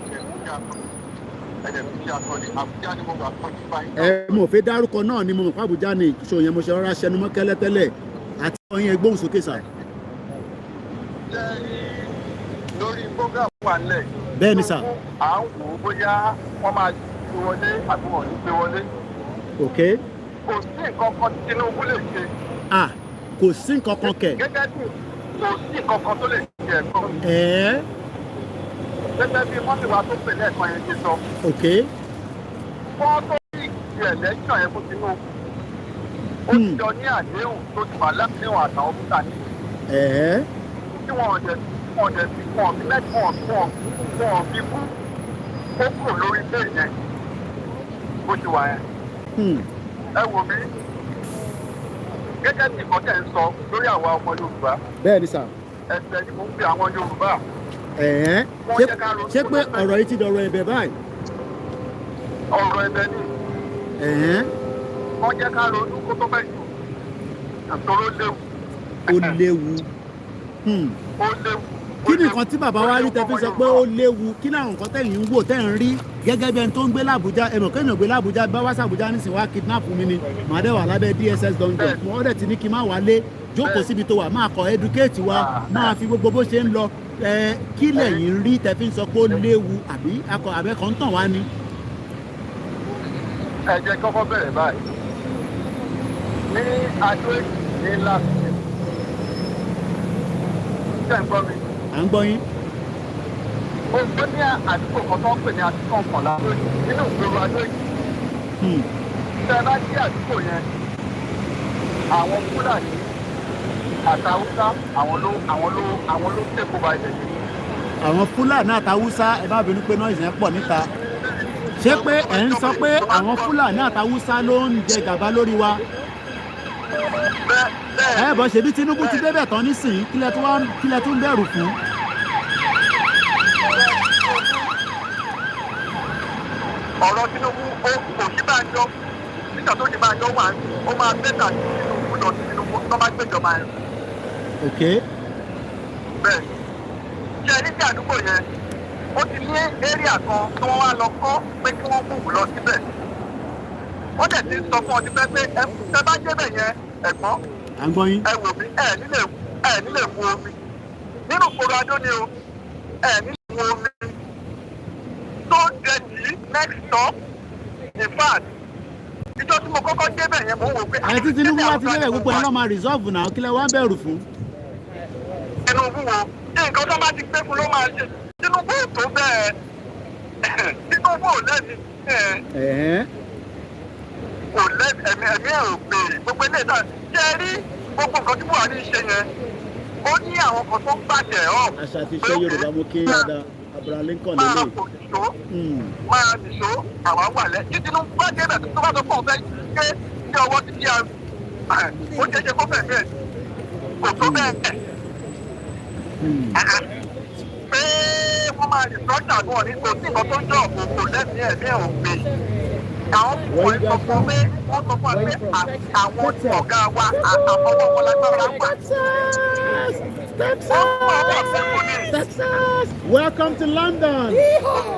Mo fẹ́ dárúkọ náà ni mo mọ̀ pé Àbújá ni ìṣó yẹn, mo ṣe rọra ṣẹnu mọ́ kẹ́lẹ́tẹ́lẹ̀ àti ọyìn ẹgbẹ́ òsókè sà. Lórí program wà nílẹ̀. Bẹ́ẹ̀ ni sà. À ń wò ó bóyá wọ́n máa gbé wọlé àbí wọ́n ní gbé wọlé. Ok. Kò sí nǹkan kan tí Tinubu lè ṣe. Kò sí nǹkan kan kẹ̀. Gẹ́gẹ́ bí kò sí nǹkan kan tó lè ṣe ẹ̀kọ́. Gẹ́gẹ́ bí mọ́tìwá tó pè lẹ́ẹ̀kan yẹn ti sọ. Ok. Wọ́n tó ní ìdí ẹ̀lẹ́ṣọ̀ yẹn fún Tinubu. Ó ti jọ ní àdéhùn tó ti wà láàrin àtàwọn fúta ní. Tí wọ́n dẹ̀ fi wọ́n bí mẹ́tọ́ wọ́n bí kú. Ó kúrò lórí ilé yẹn bó ti wà yẹn. Ẹ wò mí gẹ́gẹ́ bí nǹkan tẹ̀ ń sọ lórí àwa ọmọ Yorùbá. Bẹ́ẹ̀ ni sà. Ẹ̀bẹ̀ ni mo ń fi àwọn Yorùbá. Ṣé pé ọ̀rọ̀ yìí ti dọ̀rọ̀ ẹ̀bẹ̀ báyìí? Ọ̀rọ̀ ẹ̀bẹ̀ ni. Wọ́n jẹ́ ká ronú kó tó bẹ̀ jù. Àtọ́rọ́ léwu. Ó léwu. Ó léwu. Kí ni nǹkan tí bàbá wa rí tẹ́ fi sọ pé ó léwu? Kí làwọn nǹkan tẹ̀yìn ń wò tẹ́ ń rí gẹ́gẹ́ bí ẹni tó ń gbé l'Àbújá? Ẹ̀mọ̀ kéèyàn gbé l'Àbújá bá wá s'Àbújá nísìnyí wá kidnap mi ni, màá dẹ̀ wà lábẹ́ DSS dungeon. Wọ́n dẹ̀ ti ní kí n má wálé, jókòó síbi tó wà, máa kọ́ educate wa, máa fi gbogbo bó ṣe ń lọ. Kí lẹ̀yin rí tẹ́ fi ń sọ pé ó léwu àbí àbẹ́kọ̀ ń tàn wá ni? ẹ̀jẹ̀ kọ́kọ́ bẹ̀rẹ̀ báyìí ní Adó ní láti ṣe ń gbọ́ mi. À ń gbọ́ yín. Ó ní àdúgbò kan tó ń pè ní Akíkọ̀ǹkọ̀lá nínú ìgboro Adó yìí. Ṣé ẹ bá dé àdúgbò yẹn, àwọn Fúlàní àtàwùsá àwọn ló tẹ̀kọ bá ilẹ̀ yìí. Àwọn Fúlàní àtàwùsá ẹ bá bínú pé náà ìṣẹ́ pọ̀ níta. Ṣé pé ẹ̀ ń sọ pé àwọn Fúlàní àtàwùsá ló ń jẹ gàba lórí wa? Ẹ bọ̀ ṣe bí Tinubu ti débẹ̀ tán nísìnyí kílẹ̀ tún bẹ̀rù fún. Ọ̀rọ̀ Tinubu kò sí máa jọ nígbà tó ní máa jọ wà ó máa bẹ́tà sí Tinubu lọ sí Tinubu tó bá gbéjọba yẹn. Ok. Bẹ́ẹ̀ ṣe ní sí àdúgbò yẹn ó ti ní area kan tí wọ́n wá lọ kọ́ pé kí wọ́n mú lọ síbẹ̀. Wọ́n dẹ̀ ti sọ fún ọ ti fẹ́ pé ẹ bá débẹ̀ yẹn ẹ̀gbọ́n. À ń gbọ́ yín. Ẹ wò mí ẹ nílé mu omi nínú ìgboro Adó ni o ẹ nílé mu omi tó dirty next stop in fact ìjọ tí mo kọ́kọ́ débẹ̀ yẹn mo wò pé. Ẹ tí Tinubu wá ti débẹ̀ gbogbo ẹ lọ́ máa resolve náà kílẹ̀ wá bẹ̀rù fún. Tinubu wo nǹkan tó bá ti gbé fún ló máa ṣe Tinubu tó bẹ́ẹ̀ Tinubu ò lẹ́bi kò lẹ́bi ẹ̀mí ẹ̀ ò pè gbogbo ilé ìta ṣe rí gbogbo nǹkan tí Buhari ṣe yẹn ó ní àwọn kan tó ń bàjẹ́ ọ̀. Àṣà ti ṣe Yorùbá mo kí dáadáa Abraham Lincoln lélẹ̀. Máa nìṣó àwa wà lẹ́ tí Tinubu bá débẹ̀ tó bá sọ pé òun fẹ́ gbé ní ọwọ́ títí ó ṣeéṣe kó fẹ̀ bẹ́ẹ̀ kò tó bẹ́ẹ̀ pé wọ́n máa rìsọ́ọ̀tà náà ní kò sí nǹkan tó ń jọ òkò lẹ́mìí ẹ̀mí ẹ̀ ò gbé. Àwọn fún ẹ sọ fún pé wọ́n sọ fún ẹ pé àwọn ọ̀gá wa àtàwọn ọmọ lágbára wà. Texas! Welcome to London!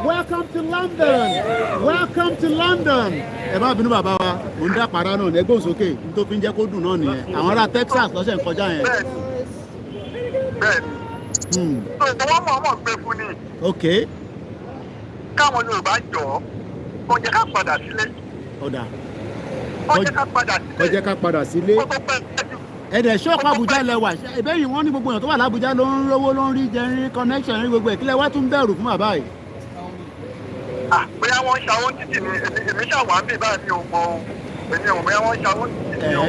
Welcome to London! Welcome to London! Ẹ bá bínú bàbá wa, mò ń dá pàrọ̀ náà ẹgbẹ́ òsókè tó fi ń jẹ́ kó dùn náà nìyẹn. Àwọn ará Texas lọ́sẹ̀ ń kọjá yẹn. Bẹ́ẹ̀ni. Tó wọ́n mọ̀ gbé fún ni. Ok. Káwọn Yorùbá jọ kó jẹ́ ká padà sílé. Ọ̀dà. Kó jẹ́ ká padà sílé. Kó jẹ́ ká padà sílé. Kó tó pẹ́ jù. Ẹ̀dẹ̀ ṣọ́ọ̀pù Àbújá lẹ́wà ìbéyìí wọ́n ní gbogbo èèyàn tó wà l'Àbújá ló ń rówó ló ń rí jẹrin connection rí gbogbo ìkílẹ̀ wá tún bẹ̀rù fún bàbá yìí. Bóyá wọ́n ń ṣàwọ́ títì ni èmi ṣàwọ́ àmì báyìí mi ò mọ o èmi ò bóyá wọ́n ń ṣàwọ́ títì ni o.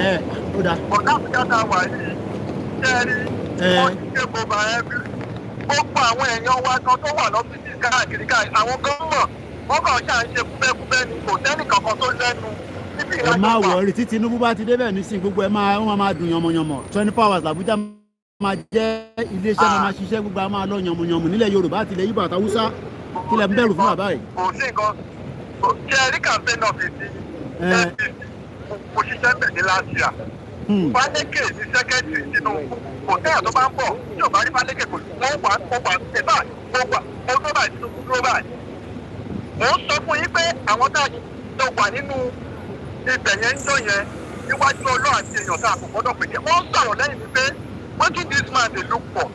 Ó dáa. Ọ̀gá Àbújá tá a wà yìí jẹ́rí wọ́n ti ṣe gbogbo ẹbí gbogbo àwọn èèyàn wa kan tó wà lọ́fíìsì káàkiri àwọn gọ́ọ̀mọ̀ wọ́n kàn ṣáà ń ṣe kúbẹ́kúbẹ́ ni kò sẹ́nì kankan tó lẹ́nu. Ẹ máa wọ̀rí tí Tinubu bá ti débẹ̀ nísìn gbogbo ẹ máa dùn yànmọ̀yànmọ̀ 24 hours l'Àbújá máa jẹ́ iléeṣẹ́ máa ṣiṣẹ́ gbogbo a máa lọ yànmọ̀yànmọ̀ nílẹ̀ Yorùbá àti ilẹ̀ Ìgbò àtàwùsá kílẹ̀ ń bẹ̀rù fún bàbá yìí. Kò sí nǹkan ṣe rí campaign office òṣìṣẹ́ bẹ̀ ní last year. Fálékè ní sẹ́kẹ́tì Tinubu kò sẹ́yà tó bá ń bọ̀ tí ò bá rí Fálékè kò wọ́n wà ẹ̀bá mo tó báyìí Tinubu dúró báyìí. Mo ń sọ fún yín pé àwọn tá a jọ wà nínú ibẹ̀ yẹn ń jọ yẹn níwájú Ọlọ́run àti èèyàn tá a kò gbọ́dọ̀ pèjẹ́ wọ́n sọ̀rọ̀ lẹ́yìn mi pé wetin this man dey look for.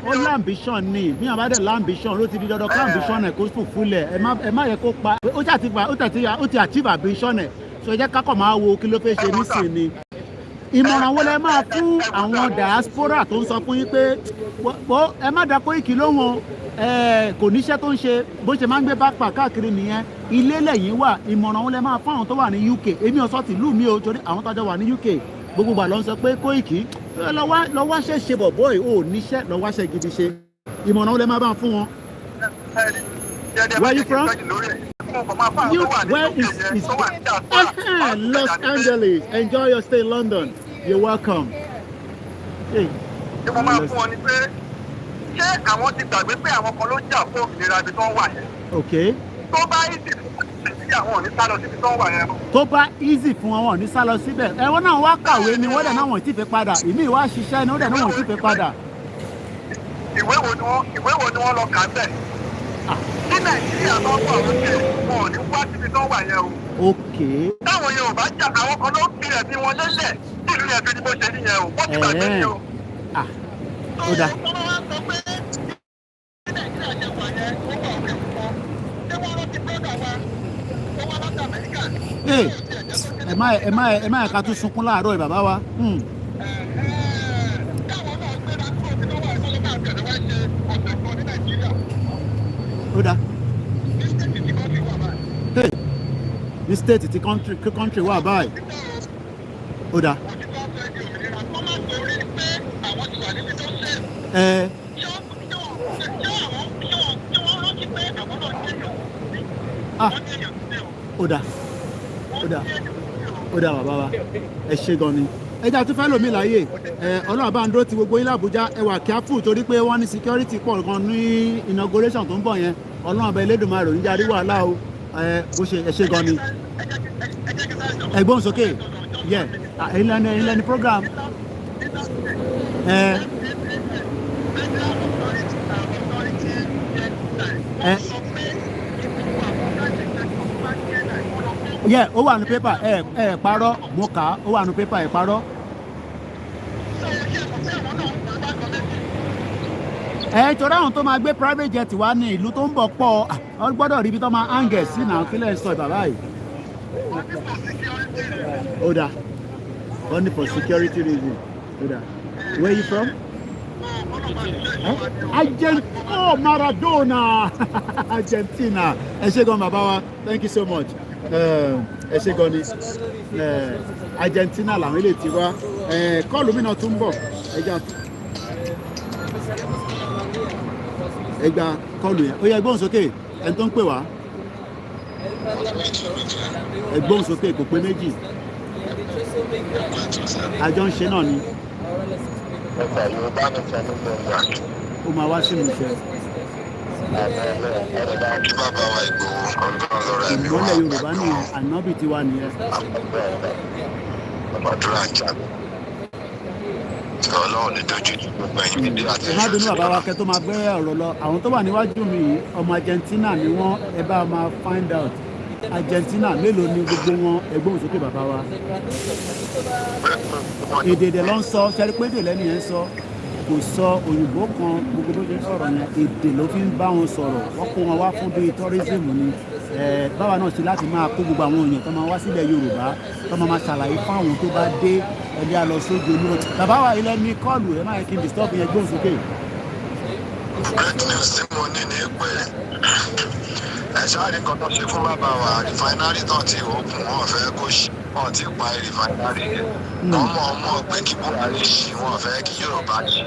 Ó l'ambition ni bí wọn bá dẹ̀ l'ambition ló ti di dandan kó ambition ẹ̀ kó fùfúlẹ̀ ẹ má yẹ kó pa ó ti achieve ambition ẹ̀ so ẹ jẹ́ kákọ̀ máa wo kí ló fẹ́ ṣe nísìnyí. Ìmọ̀ràn wo lẹ máa fún àwọn diaspora tó ń sọ fún yín pé ẹ má dá Koiki lóhùn kò níṣẹ́ tó ń ṣe bó ṣe máa ń gbé backpack káàkiri nìyẹn ilé lẹ́yìn wà ìmọ̀ràn wo lẹ máa fún àwọn tó wà ní UK èmi ò sọ tìlú mi o torí àwọn tọ́jọ́ wà ní UK gbogbo gbà ló ń sọ pé Koiki lọ wáṣẹ́ ṣe bọ̀bọ̀ ò níṣẹ́ lọ wáṣẹ́ gidi ṣe ìmọ̀ràn wo lẹ máa bá fún wọn. Where are you from? Where is Los Angeles? Enjoy your stay in London. You're welcome. Hey. Ṣé mo máa fún ọ ní pé ṣé àwọn ti gbàgbé pé àwọn kan ló jà fún òmìnira ibi tó ń wà yẹn? Okay. Tó bá easy fún àwọn ò ní sálọ síbi tó ń wà yẹn. Tó bá easy fún wọn ò ní sálọ síbẹ̀. Ẹ̀wọ̀n náà wá kàwé ni wọ́n dẹ̀ náà wọ́n ti fi padà. Ìmí ìwá ṣiṣẹ́ ni wọ́n dẹ̀ náà wọ́n ti fi padà. Ìwé wo ni wọ́n lọ kà bẹ́ẹ̀? Ní Nàìjíríà náà wà lókè wọn ò ní wá síbi tó ń wà yẹn o. Okay. Táwọn Yorùbá jà àwọn kan ló fi ẹ̀mí wọn lélẹ̀ nílùú yẹn fi ni bó ṣe níyẹn o. Wọ́n ti gbàgbé ni o. Ó dáa. ẹ má ẹ̀ka tún sunkún láàárọ̀ bàbá wa. Ó dá. Ní state ti country wà báyìí. Ó dá. Ó dá. Ó dá bàbá wa. Ẹ ṣé gan ni. Ẹja tún fẹ́ lòmí láyè. Ọlọ́run bá ń dúró ti gbogbo yín l'Àbújá. Ẹ wà careful torí pé wọ́n ní security pọ̀ gan ní inauguration tó ń bọ̀ yẹn. Ọlọ́run ọba Elédùmarè ò ní járí wàhálà o. Bó ṣe ẹ ṣé gan ni. Ẹgbọ́n sókè. Yeah. Ilẹ̀ ni program. Yeah, ó wà ní pépà ẹ parọ́ mo kà á ó wà ní pépà ẹ parọ́. Torí àwọn tó máa gbé private jet wá ní ìlú tó ń bọ̀ pọ̀ ọ gbọ́dọ̀ rí ibi tó máa hangẹ̀ sí náà kílẹ̀ sọ bàbá yìí. Ó dà only for security reason. Ó dà where you from? Maradona Argentina. Ẹ ṣé gan bàbá wa, thank you so much. Ẹ ṣé gan ni Argentina làwọn ilé ti wá kọ́ọ̀lù mi náà tún bọ̀ ẹgbà kọ́ọ̀lù yẹn ó yẹ ẹgbọ́n sókè ẹni tó ń pè wá ẹgbọ́n sókè kò pé méjì àjọ ń ṣe náà ni ó máa wá sínú iṣẹ́. Ìmọ́lẹ̀ Yorùbá nìyẹn ànábì tiwa nìyẹn. Ọlọ́run ní dojú ní gbogbo ẹ̀yin mídíà àti ẹ má bínú bàbá wa kẹ́ tó máa gbé ọ̀rọ̀ lọ àwọn tó wà níwájú mi yìí ọmọ Argentina ni wọ́n ẹ bá máa find out Argentina mélòó ni gbogbo wọn ẹgbọ́n sókè bàbá wa. Èdè ló ń sọ ṣẹ́rí pé èdè lẹ́nu yẹn ń sọ kò sọ òyìnbó kan gbogbo bó ṣe ń sọ̀rọ̀ yẹn èdè ló fi ń bá wọn sọ̀rọ̀ wọ́n kó wọn wá fún bíi tourism ni báwa náà ṣe láti máa kó gbogbo àwọn èèyàn tó máa wá sílẹ̀ Yorùbá tó máa ṣàlàyé fún àwọn tó bá dé ẹni àlọ́ sójú olúro bàbá wa ilẹ̀ ní kọ́ọ̀lù ẹ̀ máa kí n disturb yẹn gbóhùn sókè. great news tí mo ní ní pé ẹ ṣáàrí kan tó ṣe fún bàbá wa refinery náà tí òògùn wọn fẹ́ kó ṣí wọn ti pa refinery yẹn wọn mọ̀ ọmọ pé kí Buhari ṣí wọn fẹ́ kí Yorùbá ṣí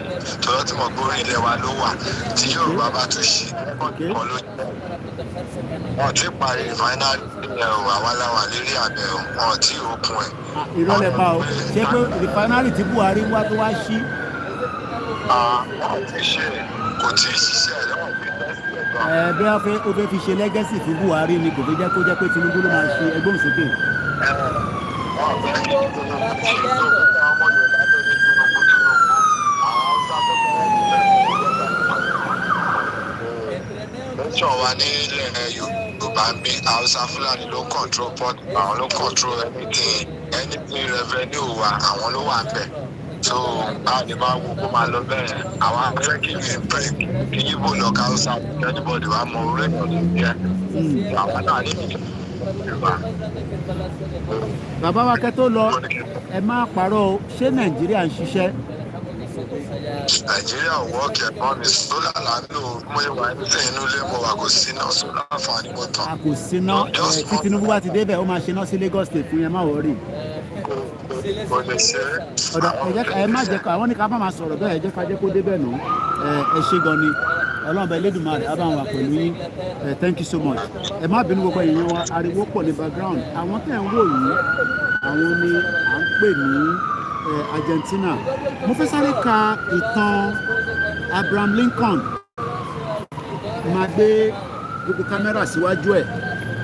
tọ́lọ́ tí mo gbórí ilẹ̀ wa ló wà tí Yorùbá bá tún ṣí kan ló jẹ́ wọn ti pa refinery yẹn o àwa láwà lérí àbẹ̀ o wọn ti òkun ẹ̀. ìrọ̀lẹ́ pa o ṣé pé refinery tí Buhari wá tó wá ṣí. wọn ti ṣe kò tí ì ṣiṣẹ́ lọ́wọ́ bí wọ́n fẹ́ ó fẹ́ fi ṣe lẹ́gẹ́sì fún Buhari ni kò fi jẹ́ kó jẹ́ pé Tinubu ló máa ṣe ẹgbọ́n sókè. Nation wa ní ilẹ̀ Yorùbá ń bí Hausa Fúlàní ló control port àwọn ló control anything revenue wa àwọn ló wà ń bẹ̀ so a lè máa wo kó máa lọ bẹ́ẹ̀ àwọn afẹ́ kí ní break kí yíbo lọ ká Hausa anybody wa mọ orí ẹ̀kọ́ tó jẹ́ àwọn náà ní ìjọba. Bàbá wa kẹ́ tó lọ ẹ má parọ́ o ṣé Nàìjíríà ń ṣiṣẹ́. Nàìjíríà work economy sólà lánàá mo yẹ wà ní inú ilé mo wà kò sí náà sólà àǹfààní mo tán. a kò sí náà tí Tinubu bá ti débẹ̀ ó máa ṣe náà sí Lagos State fún yẹn má wọrí. kò lè ṣe é. ẹ má jẹ́ ká àwọn ní ká bá máa sọ̀rọ̀ bẹ́ẹ̀ ẹ jẹ́ ká jẹ́ kó débẹ̀ nù ẹ ṣé gan ni Ọlọ́run bá Elédùmarè á bá wa pẹ̀lú yín thank you so much ẹ má bínú gbogbo èèyàn wa ariwo pọ̀ ní background àwọn tẹ̀ ń wò yìí àwọn ni à ń pè ní Argentina mo fẹ́ sáré ka ìtàn Abraham Lincoln máa gbé gbogbo kámẹ́rà síwájú ẹ̀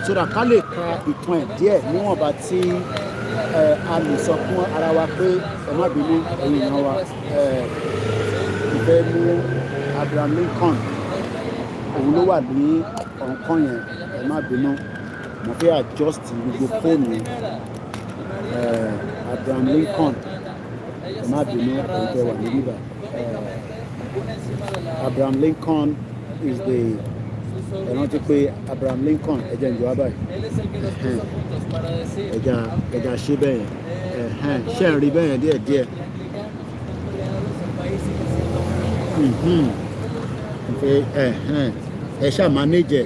sódà ká lè ka ìtàn ẹ̀ díẹ̀ níwọ̀nba tí a lè sọ fún ara wa pé ẹ má bínú ẹ̀yin èèyàn wa ìfẹ́ mú Abraham Lincoln òun ló wà ní ọ̀nkán yẹn ẹ má bínú mo fẹ́ adjust gbogbo fóònù Abraham Lincoln ẹ má bínú ẹ̀yin tẹ́ wà ní bíbá Abraham Lincoln is the ẹ rántí pé Abraham Lincoln ẹ̀jẹ̀ ń jọ wá báyìí ẹ̀jẹ̀ ṣe bẹ́ẹ̀ ṣe ń rí bẹ́ẹ̀ díẹ̀díẹ̀ ẹ ṣáà manage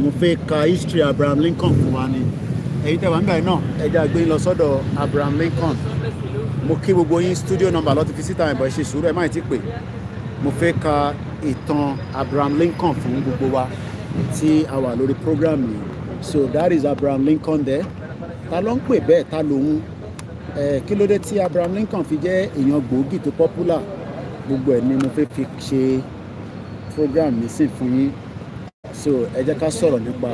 mo fẹ́ ka history Abraham Lincoln fún wa ni ẹ̀yin tẹ́ wà nígbà yìí náà ẹ̀jẹ̀ àgbẹ̀ lọ sọ́dọ̀ Abraham Lincoln mo kí gbogbo yín studio number lọ́ọ́ ti fi síta ìbọn ṣe sùúrù ẹ̀ má ti pè mo fẹ́ ka ìtàn Abraham Lincoln fún gbogbo wa tí a wà lórí program yìí so that is Abraham Lincoln there ta ló ń pè bẹ́ẹ̀ ta lòun kí ló dé tí Abraham Lincoln fi jẹ́ èèyàn gbòógì tó popular gbogbo ẹ̀ ni mo fẹ́ fi ṣe program mi sí fún yín so ẹ jẹ́ ká sọ̀rọ̀ nípa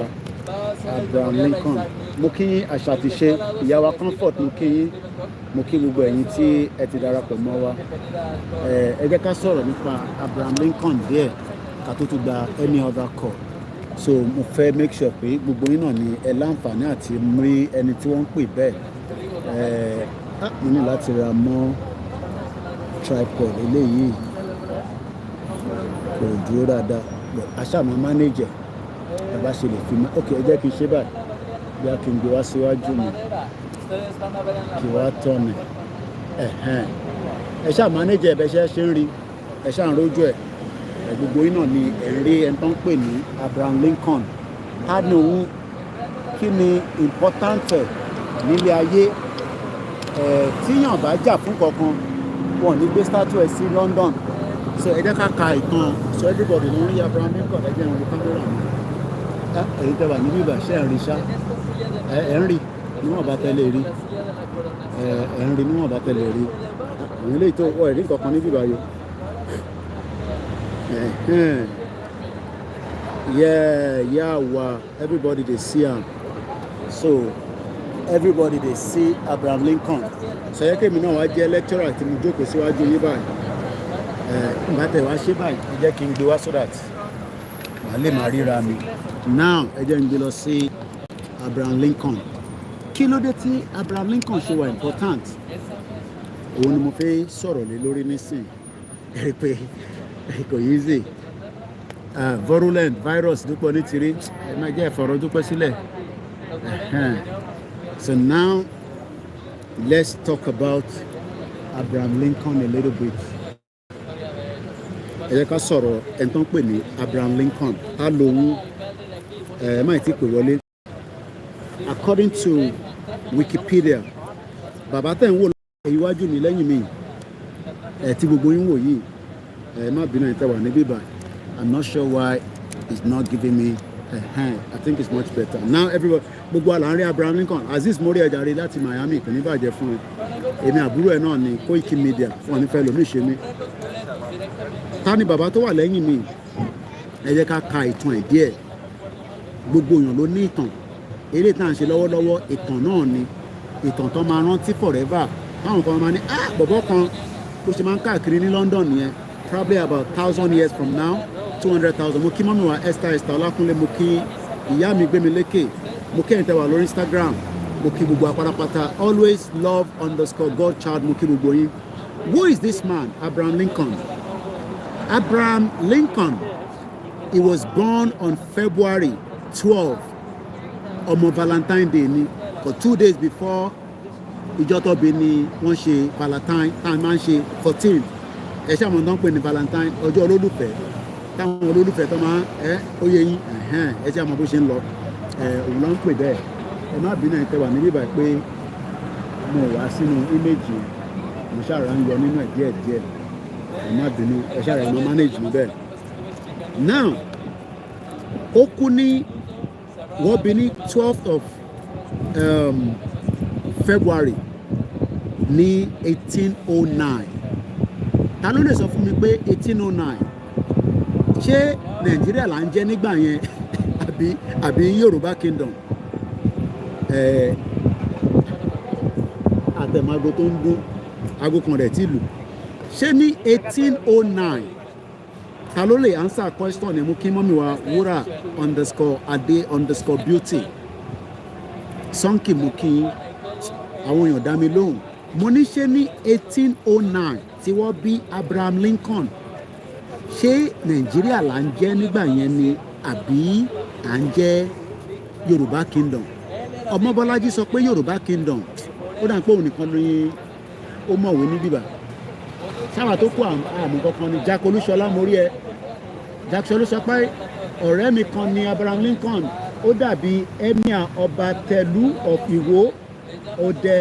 Abraham Lincoln mo kí yín àṣà àti ṣe ìyàwó comfort mo kí yín mo kí gbogbo ẹ̀yin tí ẹ ti darapọ̀ mọ́ wa ẹ jẹ́ ká sọ̀rọ̀ nípa Abraham Lincoln díẹ̀ ká tó tún gba any other call so mo fẹ́ make sure pé gbogbo yín náà ni ẹ láǹfààní àti rí ẹni tí wọ́n ń pè bẹ́ẹ̀ mo ní láti ra mọ́ tripod eléyìí kò dúró dáadáa aṣáàmọ́ manager ẹ bá ṣe lè fi mọ́ ok ẹ jẹ́ kí n ṣe báyìí bí a kì í gbé wá síwájú mi kí wá tọ̀nà ẹ ṣáà manager ẹ bẹ ṣe ń rí ẹ ṣáà ń rójú ẹ gbogbo yín náà ni ẹ ń rí ẹni tó ń pè ní Abraham Lincoln ta ni òun kí ni important ẹ nílé ayé tíyàn bá jà fún kankan wọn ní gbé statue ẹ sí London so ẹ jẹ́ ká ka ìtàn so everybody ló ń rí Abraham Lincoln ẹ jẹ́ ìrìn kámẹ́rà mi èyí tẹ́ wà níbí ìbà ṣe ń rí ṣá ẹ ń rí níwọ̀n bá tẹ́lẹ̀ rí ẹ ń rí níwọ̀n bá tẹ́lẹ̀ rí àwọn eléyìí tó wọ ẹ̀rí nǹkan kan níbí ìbáyọ yeah wow everybody dey see am so everybody dey see Abraham Lincoln so yẹ kémi náà wá jẹ́ lecturer tí mo jókòó síwájú yín báyìí nígbà tẹ̀ wá ṣe báyìí ẹ jẹ́ kí n gbé wá so that wàá lè máa ríra mi now ẹ jẹ́ n gbé lọ sí Abraham Lincoln kí ló dé tí Abraham Lincoln ṣe wà important òun ni mo fẹ́ sọ̀rọ̀ lé lórí nísìn ẹ rí pé kò easy virulent virus dúpọ̀ ní tìrí ẹ máa jẹ́ ìfọ̀rọ̀ dúpẹ́ sílẹ̀ so now let's talk about Abraham Lincoln a little bit ẹ jẹ́ ká sọ̀rọ̀ ẹni tó ń pè ní Abraham Lincoln ta lòun ẹ má ti pè wọlé according to Wikipedia bàbá tẹ̀ ń wò lọ́wọ́ iwájú mi lẹ́yìn mi tí gbogbo yín wò yìí má bínú ẹ̀ tẹ́ wà níbí báyìí I'm not sure why it's not giving me a hand I think it's much better now everybody gbogbo àlàárín Abraham Lincoln Aziz Mori ẹ̀jàre láti Miami kò ní bàjẹ́ fún ẹ èmi àbúrò ẹ̀ náà ni KOIKIMEDIA fún ọ̀nífẹ́ lómi ṣe mí ta ni bàbá tó wà lẹ́yìn mi ẹ jẹ́ ká ka ìtàn ẹ̀ díẹ̀ gbogbo èèyàn ló ní ìtàn eré tá à ń ṣe lọ́wọ́lọ́wọ́ ìtàn náà ni ìtàn tó máa rántí forever táwọn kan máa ní bọ̀bọ̀ kan bó ṣe máa ń káàkiri ní London nìyẹn probably about 1,000 years from now 200,000 mo kí mọ́mí wa Esther Ọlákúnlé mo kí ìyá mi gbé mi lékè mo kí ẹ̀yin tẹ́ wà lórí Instagram mo kí gbogbo apárápátá always love _godchild mo kí gbogbo yín who is this man Abraham Lincoln Abraham Lincoln he was born on February 12 ọmọ Valentine Day ni for 2 days before ìjọ tó bí ni wọ́n ṣe Valentine táwọn máa ń ṣe 14 ẹ ṣe àwọn tó ń pè ní Valentine ọjọ́ olólùfẹ́ táwọn olólùfẹ́ tó máa ó yẹ yín ẹ ṣe àwọn bó ṣe ń lọ òun ló ń pè bẹ́ẹ̀ ẹ má bínú ẹ̀ tẹ́wà níbí báyìí pé mo wá sínú íméjì mo ṣàrà ń yọ nínú ẹ̀ díẹ̀díẹ̀ ẹ má bínú ẹ ṣàrà ẹ̀ mọ́ manage mi bẹ́ẹ̀ now ó kú ní wọ́n bí ní 12th of February ní 1809 ta ló lè sọ fún mi pé 1809 ṣé Nàìjíríà là ń jẹ́ nígbà yẹn àbí Yorùbá Kingdom àtẹ̀mágo tó ń dún aago kan rẹ̀ tí lù ṣé ní 1809 ta ló lè answer question ẹ̀ mú kí mọ́mí wa wúrà _ade_beauty sọ́ǹkì mú kí àwọn èèyàn dá mi lóhùn mo ní ṣé ní 1809 tí wọ́n bí Abraham Lincoln ṣé Nàìjíríà là ń jẹ́ nígbà yẹn ni àbí à ń jẹ́ Yorùbá kingdom. Ọmọbọ́lájí sọ pé Yorùbá kingdom ó dà pé òun nìkan ni ó mọ̀wé ní bíbá. Sáwà tó kú àmú kankan ni Jack Olúṣọlá mórí ẹ. Jack Olúṣọlá sọ pé ọ̀rẹ́ mi kan ni Abraham Lincoln, ó dàbí emir ọba Tẹ̀lú of Ìwó Òde.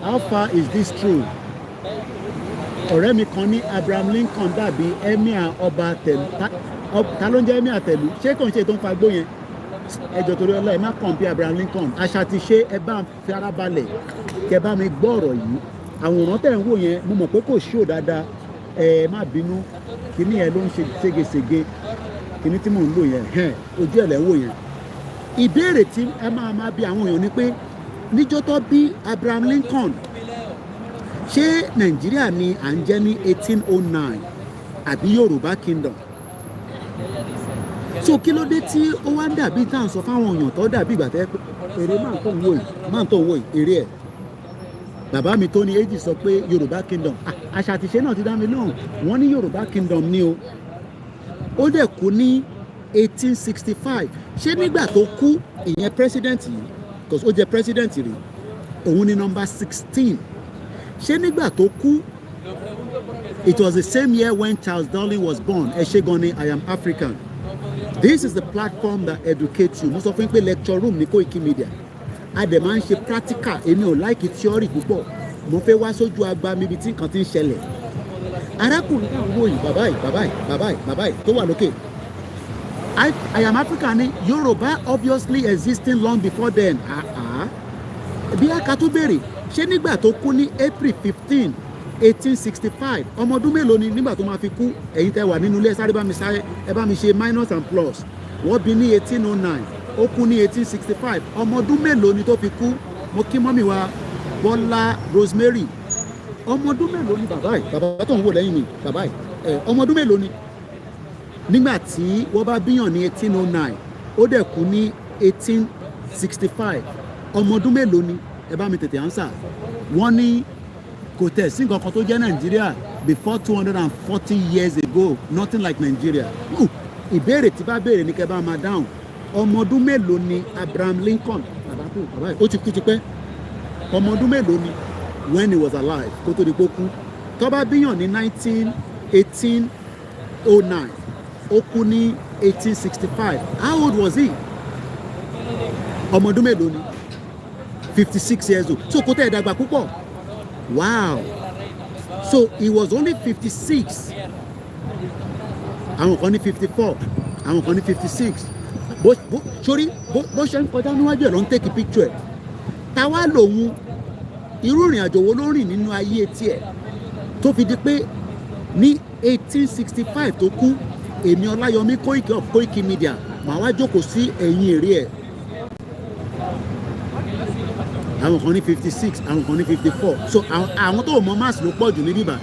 How far is this true? Ọ̀rẹ́ mi kan ní Abraham Lincoln dàbí emir ọba Tẹ̀lú. Ta ló ń jẹ́ emir Tẹ̀lú? Ṣé kò ń ṣe tó ń fagbó yẹn? Ẹjọ́ torí ọlọ́ ẹ má kàn bí Abraham Lincoln. Àṣà ti ṣe ẹ bá fi ara balẹ̀ kẹ bá mi gbọ́ ọ̀rọ̀ yìí. Àwòrán tẹ̀ ń wò yẹn mo mọ̀ pé kò ṣó dáadáa, ẹ má bínú, kíní yẹn ló ń ṣe ségesège, kíní tí mò ń lò yẹn ojú ẹ̀ lẹ́ ń wò yẹn. Ìbéèrè tí ẹ máa bi àwọn èèyàn ni pé níjọ́ tó bí Abraham Lincoln, ṣé Nàìjíríà ni à ń jẹ́ ní 1809 àbí Yorùbá kingdom? So kí ló dé tí ó wá ń dàbí tá à ń sọ fáwọn èèyàn tó dàbí ìgbà tẹ́ pé èrè máa ń tó wò yìí èrè ẹ̀. Bàbá mi tó ní èjì sọ pé Yorùbá kingdom, àṣà àtìṣe náà ti dá mi lóhùn, wọ́n ní Yorùbá kingdom ni o. Ó dẹ̀ kú ní 1865. Ṣé nígbà tó kú ìyẹn president yìí, because ó jẹ́ president rí, òun ni number 16. Ṣé nígbà tó kú, it was the same year when Charles Darwin was born. Ẹ ṣé gan ni, I am African. This is the platform that educates you. Mo sọ fún yín pé lecture room ní KOIKIMEDIA. A dẹ̀ máa ń ṣe practical. Èmi ò like theory púpọ̀. Mo fẹ́ wá sójú agba mi ibi tí nǹkan ti ń ṣẹlẹ̀. Arákùnrin náà wò yìí, bàbá yìí tó wà lókè. I am African ni Yorùbá obviously existing long before then. Bí a ká tó béèrè, ṣé nígbà tó kú ní April 15, 1865, ọmọ ọdún mélòó ni nígbà tó máa fi kú? Ẹ̀yin tẹ́ wà nínú ilé ẹ bá mi ṣe minus and plus. Wọ́n bí ní 1809, ó kú ní 1865. Ọmọ ọdún mélòó ni tó fi kú? Mo kí mọ́mì wa Bọ́lá Rosemary. Ọmọ ọdún mélòó ni bàbá yìí? Bàbá tó ń wò lẹ́yìn mi, bàbá yìí. Ọmọ ọdún mélòó ni? Nígbà tí wọ́n bá bíyàn ní 1809, ó dẹ̀ kú ní 1865. Ọmọ ọdún mélòó ni? Ẹ bá mi tètè answer. Wọ́n ní kò tẹ̀ sí nǹkan kan tó jẹ́ Nàìjíríà before 240 years ago, nothing like Nigeria. Ìbéèrè tí bá béèrè ní kẹ́ bá máa dáhùn. Ọmọ ọdún mélòó ni Abraham Lincoln? Bàbá yìí ó ti kú tipẹ́. Ọmọ ọdún mélòó ni when he was alive kó tó di pé ó kú? Tó bá bíyàn ní 1809, ó kú ní 1865. How old was he? Ọmọ ọdún mélòó ni? 56 years old. So kò tẹ̀ dàgbà púpọ̀. Wow. So he was only 56. Àwọn kan ní 54, àwọn kan ní 56. Sórí bó ṣe ń kọjá níwájú ẹ̀ ló ń take picture ẹ̀. Táwa lòun, irú ìrìn àjò wo ló rìn nínú ayé tiẹ̀ tó fi di pé ní 1865 tó kú, èmi Ọláyọmí Kóìkì of KOIKIMEDIA màá wá jókòó sí ẹ̀yìn èrè ẹ̀. Àwọn kan ní 56, àwọn kan ní 54. So àwọn tó mọ mass ló pọ̀ jù ní bíbá.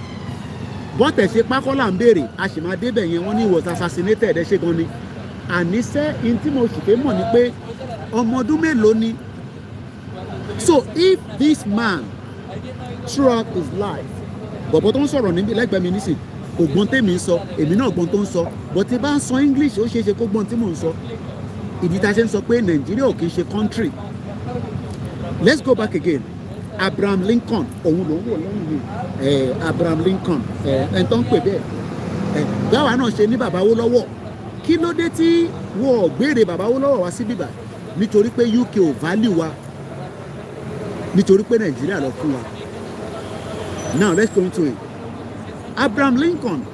Bọ́tẹ̀ ṣe pákọ́là ń béèrè, a sì máa débẹ̀ yẹn, wọ́n ní he was assassinated, ẹ ṣe gan ni. Àníṣe in tí mo sì fẹ́ mọ̀ ni pé ọmọ ọdún mélòó ni? So if this man throughout his life, bọ̀bọ̀ tó ń sọ̀rọ̀ níbi lẹ́gbẹ̀ẹ́ mi nísìn, kò gbọ́n tèmi ń sọ, èmi náà gbọ́n tó ń sọ, but tí bá ń sọ English ó ṣeé ṣe kó gbọ́n tí mò ń sọ. Ìdí tá a ṣe ń sọ pé Nàìjíríà ò kì í ṣe country. Let's go back again. Abraham Lincoln, òun ló ń wò lẹ́yìn mi. Abraham Lincoln, ẹni tó ń pè bẹ́ẹ̀. Báwa náà ṣe ní bàbá Awólọ́wọ̀. Kí ló dé tí wọ́n gbére bàbá Awólọ́wọ̀ wá sí bíbá? Nítorí pé UK ò value wa. Nítorí pé Nàìjíríà lọ fún wa. Now let's go into it. Abraham Lincoln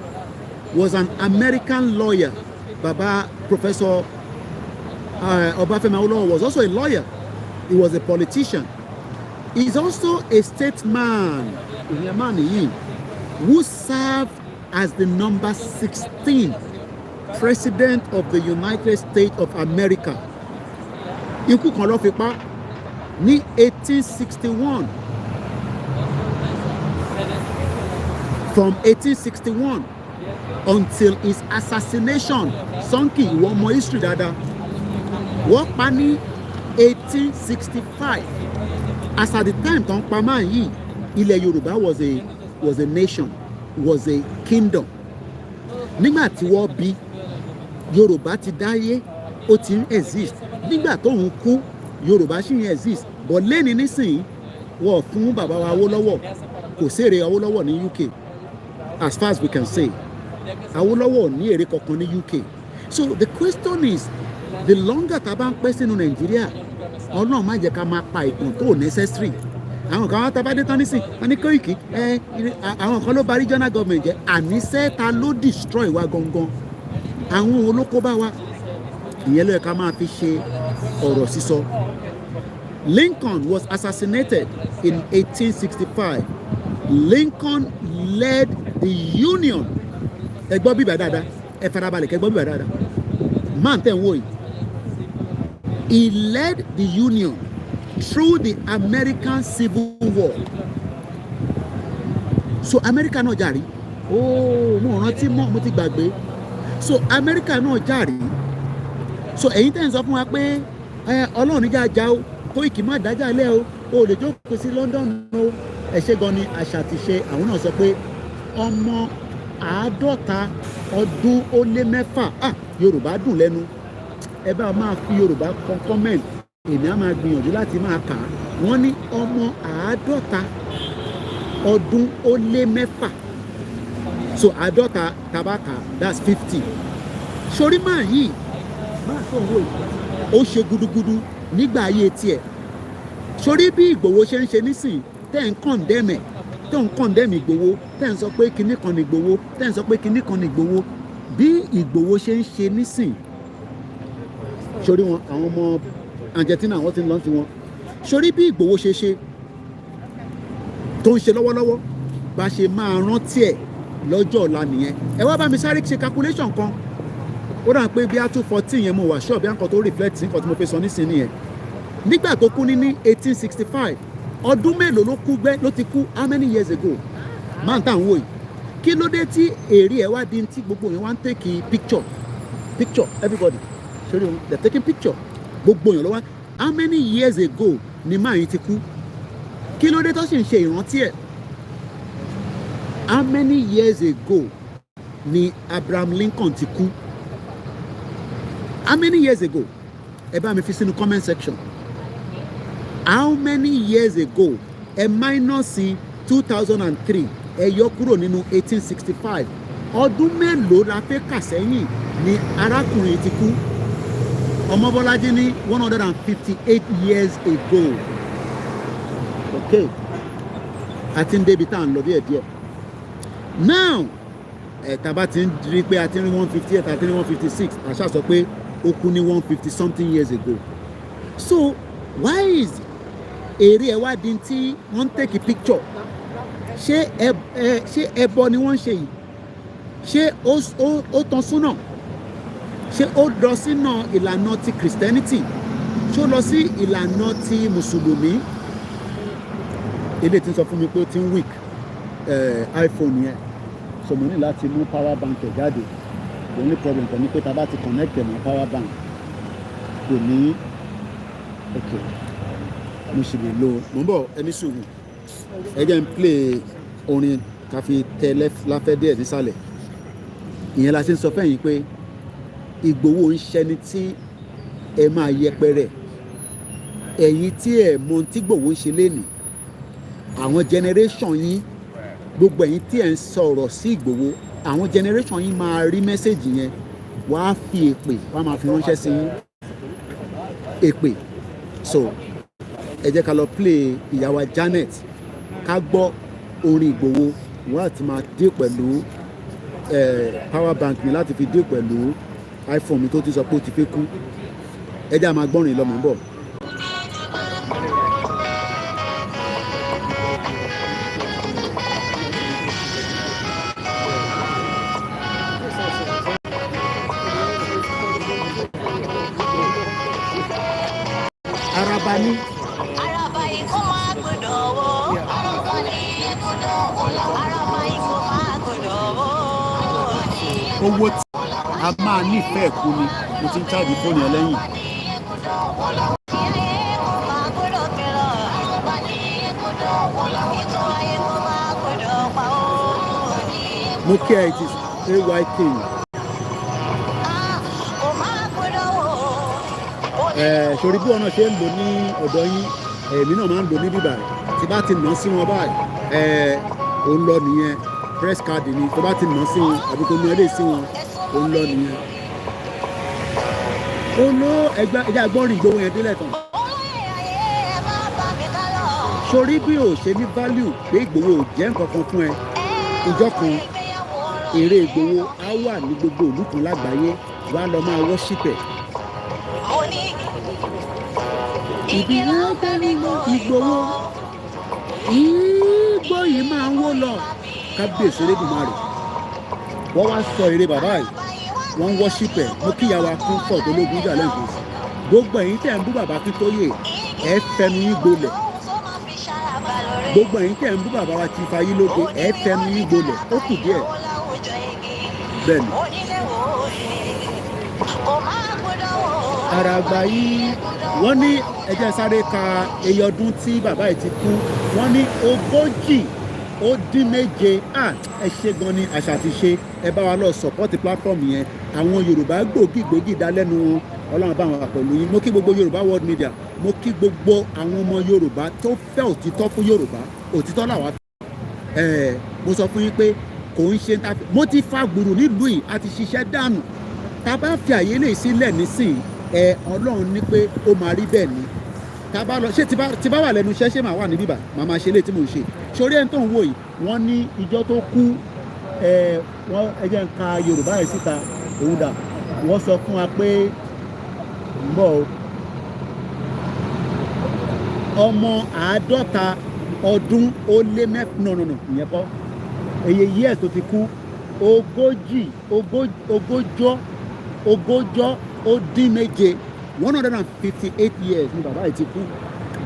was an American lawyer. Baba Professor Obafemi Awólọ́wọ̀ was also a lawyer. He was a politician. He's also a statesman, who served as the number 16 President of the United States of America. Ikú kan ló fi pa ní 1861. From 1861 until his assassination, Sonki ìwọ ọmọ history dáadáa, wọ́n pa ní 1865. As at the time tó ń pa máa yìí, ilẹ̀ Yorùbá was a nation, was a kingdom. Nígbà tí wọ́n bí, Yorùbá ti dáyé ó ti ń exist nígbà tóun kú Yorùbá sì ń exist but lẹ́ni nísìnyí wọ́n fún bàbá wa Awólọ́wọ̀ kò sèrè Awólọ́wọ̀ ní UK as far as we can say Awólọ́wọ̀ ní èrè kankan ní UK so the question is the longer tá a bá ń pẹ́ sínú Nàìjíríà Ọlọ́run má jẹ́ ká máa pa ìtàn tó necessary àwọn kan wá tábàdé tán nísìn wọn ní Kóìkì àwọn kan ló bà regional government jẹ́ àníṣe ta ló destroy wa gangan àwọn olóko bá wa ìyẹn ló yẹ ká máa fi ṣe ọ̀rọ̀ sísọ. Lincoln was assassinated in 1865. Lincoln led the Union. Ẹ gbọ́ bíbá dáadáa ẹ farabalẹ̀ kẹ́ gbọ́ bíbá dáadáa man tẹ̀ ń wò yìí. He led the Union through the American Civil War. So America náà jàrí mo rántí mọ́ mo ti gbàgbé so America náà jàrí so ẹ̀yin tẹ́ ń sọ fún wa pé Ọlọ́run níjà já o Kóìkì má dájà lẹ́ o lè jókòó sí London o ẹ ṣé gan ni àṣà ti ṣe àwọn náà sọ pé ọmọ 50 ọdún ó lé 6 Yorùbá dùn lẹ́nu ẹ bá máa fi Yorùbá kan comment èmi á máa gbìyànjú láti máa kà á wọ́n ní ọmọ 50 ọdún ó lé 6 so 50 tabaka that's 50 sori máa yìí máa tó wò yìí ó ṣe gudugudu nígbà ayé tiẹ̀ sori bí Ìgbòho ṣe ń ṣe nísìn tẹ́ ń condemn ẹ̀ tẹ́ ń condemn Ìgbòho tẹ́ ń sọ pé kinní kan ní Ìgbòho tẹ́ ń sọ pé kinní kan ní Ìgbòho bí Ìgbòho ṣe ń ṣe nísìn sori wọn àwọn ọmọ Argentina wọ́n ti ń lọ sí wọn sori bí Ìgbòho ṣe ṣe tó ń ṣe lọ́wọ́lọ́wọ́ bá ṣe máa rántí ẹ̀ lọ́jọ́ ọ̀la nìyẹn ẹ wá bá mi sáré ṣe calculation kan ó dà pé bí a 214 yẹn mo wà ṣọ́ọ̀bù bí a nǹkan tó reflect nǹkan tí mo fẹ́ sọ nísìnyí yẹn nígbà tó kú ní 1865 ọdún mélòó ló ti kú how many years ago máa ń tà ń wò yìí kí ló dé tí èrè ẹ̀ wá di tí gbogbo yẹn wá ń take picture everybody sorry they're taking picture gbogbo yẹn ló wá how many years ago ni máa yìí ti kú kí ló dé tó sì ń ṣe ìrántí ẹ̀ how many years ago ni Abraham Lincoln ti kú how many years ago ẹ bá mi fi sínú comment section how many years ago ẹ minus 2003 ẹ yọ kúrò nínú 1865 ọdún mélòó la fẹ́ kà sẹ́yìn ni arákùnrin ti kú Ọmọbọ́lájí ní 158 years ago okay àti ń débi tá à ń lọ díẹ̀díẹ̀ now tàbá ti ń rí pé a ti rí 158 àti rí 156 àṣà sọ pé ó kú ní 150 something years ago so why is èrè ẹ̀ wá di tí wọ́n ń take picture ṣé ẹbọ ni wọ́n ń ṣe yìí ṣé ó tán súnà ṣé ó lọ sínú ìlànà ti Christianity ṣé ó lọ sí ìlànà ti mùsùlùmí eléyìí ti sọ fún mi pé ó ti ń weak iPhone yẹn so mo ní láti mú power bank ẹ̀ jáde the only problem kan ní pé tá a bá ti connect ẹ̀ mọ́ power bank kò ní okay mo sì lè lo mo ń bọ̀ ẹni sùúrù ẹ jẹ́ n play orin ká fi tẹ láfẹ́ díẹ̀ nísàlẹ̀ ìyẹn la ṣe ń sọ fẹ́yìn pé Ìgbòho ń ṣẹni tí ẹ máa yẹpẹrẹ ẹ̀yin tí ẹ mọ tí Ìgbòho ń ṣe lénìí àwọn generation yín gbogbo ẹ̀yin tí ẹ ń sọ̀rọ̀ sí Ìgbòho àwọn generation yín máa rí mẹ́sẹ̀gì yẹn wàá fi èpè wàá máa fi ránṣẹ́ sí yín èpè so ẹ jẹ́ ká lọ play ìyàwó Janet ká gbọ́ orin Ìgbòho wọ́n àti máa dé pẹ̀lú power bank mi láti fi dé pẹ̀lú iPhone mi tó ti sọ pé ó ti fẹ́ kú ẹ jẹ́ àmà gbọ́rin lọ́mọ ń bọ̀. Araba ní. Araba ikú máa gbọ́dọ̀ wọ́. Araba ní gbọ́dọ̀ wọ́. Araba ikú máa gbọ́dọ̀ wọ́. Owó tí a máa nífẹ̀ẹ́ kú ni mo ti ń ṣáàjì fóònù ẹ lẹ́yìn. Mo kí ẹ it is AYK. sori bí wọn náà ṣe ń lò ní ọ̀dọ̀ yín èmi náà máa ń lò ní bíbà tí bá ti nà sí wọn báyìí ó ń lọ nìyẹn press card ni tó bá ti nà sí wọn àbí tó ní ẹlẹ́ sí wọn ó ń lọ nìyẹn. ó lọ ẹja gbọ́nrin ìgbowó yẹn délẹ̀ tán. sori bí o ṣe ní value pé Ìgbòho ò jẹ́ nǹkan kan fún ẹ ìjọ kan èrè Ìgbòho á wà ní gbogbo ìlú kan lágbàáyé wàá lọ máa wọ́ṣípẹ̀. ìdílé Ìgbòho Ìgbò yìí máa ń wó lọ kábíyèsí Elédùmarè wọ́n wá sọ èrè bàbá yìí wọ́n ń wọ́ṣípẹ̀ mo kíyàwó comfort ológun ìjà lẹ́yìn kùsì gbogbo ẹ̀yin tẹ̀ ń bú bàbá Akíntóyè ẹ fẹnu yín gbolẹ̀ gbogbo ẹ̀yin tẹ̀ ń bú bàbá wa ti fayé lóde ẹ fẹnu yín gbolẹ̀ ó kù díẹ̀ bẹ́ẹ̀ ni. àràgbà yìí wọ́n ní ẹjẹ́ sáré ka iye ọdún tí bàbá yìí ti kú wọ́n ní 37 ẹ ṣe gan ni àṣà ti ṣe ẹ bá wa lọ support platform yẹn àwọn Yorùbá gbòógì dá lẹ́nu wọn Ọlọ́run bá wọn pẹ̀lú yín mo kí gbogbo Yorùbá World Media mo kí gbogbo àwọn ọmọ Yorùbá tó fẹ́ òtítọ́ fún Yorùbá òtítọ́ làwa fẹ́ mo sọ fún yín pé kò ń ṣe mo ti fa gbùrù nílùú yìí a ti ṣiṣẹ́ dànù tá a bá fi àyè lè sílẹ̀ nísìnyí Ọlọ́run ní pé ó máa rí bẹ́ẹ̀ ni tá a bá lọ ṣé tí bá wà lẹ́nu iṣẹ́ ṣé màá wà ní bíbà màá máa ṣe léè tí mò ń ṣe sórí ẹni tó ń wò yìí wọ́n ní ìjọ tó kú wọ́n ẹjẹ́ ń ka Yorùbá yìí síta òun dà wọ́n sọ fún wa pé ń bọ̀ ọmọ 50 ọdún ó lé nọ̀nà ìyẹn kọ́ èyí yíẹ̀ tó ti kú ogójọ́ ó dín méje 158 years ni bàbá yìí ti kú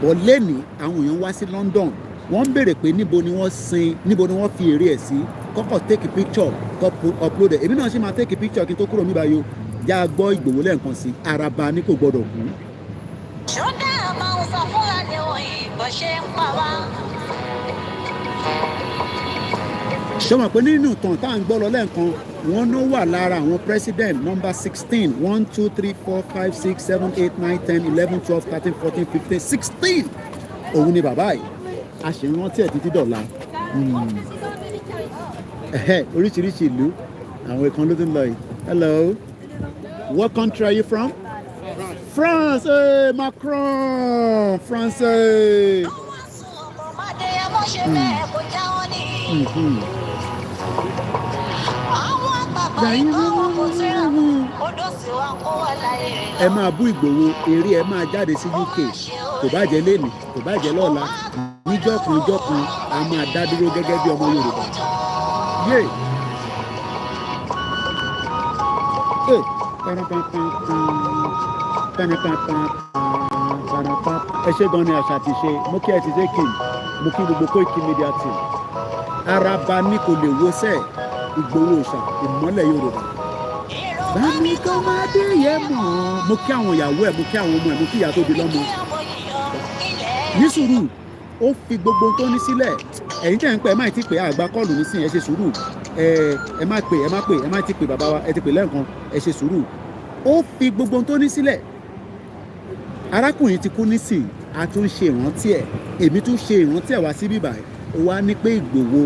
bọ̀ lẹ́nìí àwọn èèyàn wá sí London wọ́n ń béèrè pé níbo ni wọ́n fi èrè ẹ̀ sí kọ́kọ́ take a picture kọ́ upload ẹ̀ èmi náà ṣe máa take a picture kí n tó kúrò níbà yìí o já a gbọ́ Ìgbòho lẹ́ẹ̀kan sí Araba ní kò gbọ́dọ̀ kú. ṣọ́dá máa ń sọ Fúlàní òyìnbó ṣe ń pa wá. ṣé wọn pé nínú ìtàn tá à ń gbọ́ lọ lẹ́ẹ̀kan wọ́n ló wà lára àwọn president number 16 1 2 3 4 5 6 7 8 9 10 11 12 13 14 15 16 òun ni bàbá yìí a ṣe ń rántí ẹ̀ títí dọ̀la oríṣiríṣi ìlú àwọn ìkan ló tún lọ yìí. Hello, what country are you from? France. Hey, Macron, France. Hey. Ẹ máa bú Ìgbòho eré ẹ máa jáde sí UK kò bá jẹ́ lẹ́nu kò bá jẹ́ lọ́la níjọ́kun a máa dá dúró gẹ́gẹ́ bí ọmọ Yorùbá. Ẹ ṣé gan ni àṣà ti ṣe mo kí ẹ ti ṣe kí mo kí gbogbo KOIKIMEDIA team Araba ní kò lè wo sẹ́ẹ̀ Ìgbòho ìṣà ìmọ́lẹ̀ Yorùbá. Bámi kọ́ máa dé yẹ mọ́. Mo kí àwọn ìyàwó ẹ̀ mo kí àwọn ọmọ ẹ̀ mo kí ìyá tó bí lọ́mọ. Ní sùúrù ó fi gbogbo tó ní sílẹ̀ ẹ̀yin tẹ̀ ń pẹ́ ẹ má ti pè àgbà kọ́ọ̀lù nísìnyí ẹ ṣe sùúrù ẹ má ti pè bàbá wa ẹ ti pè lẹ́ẹ̀kan ẹ ṣe sùúrù ó fi gbogbo tó ní sílẹ̀ arákùnrin ti kú nísìnyí a tún ṣe ìrántí ẹ̀ èmi tún ṣe ìrántí ẹ̀ wá sí bíbá ẹ̀ wá ní pé Ìgbòho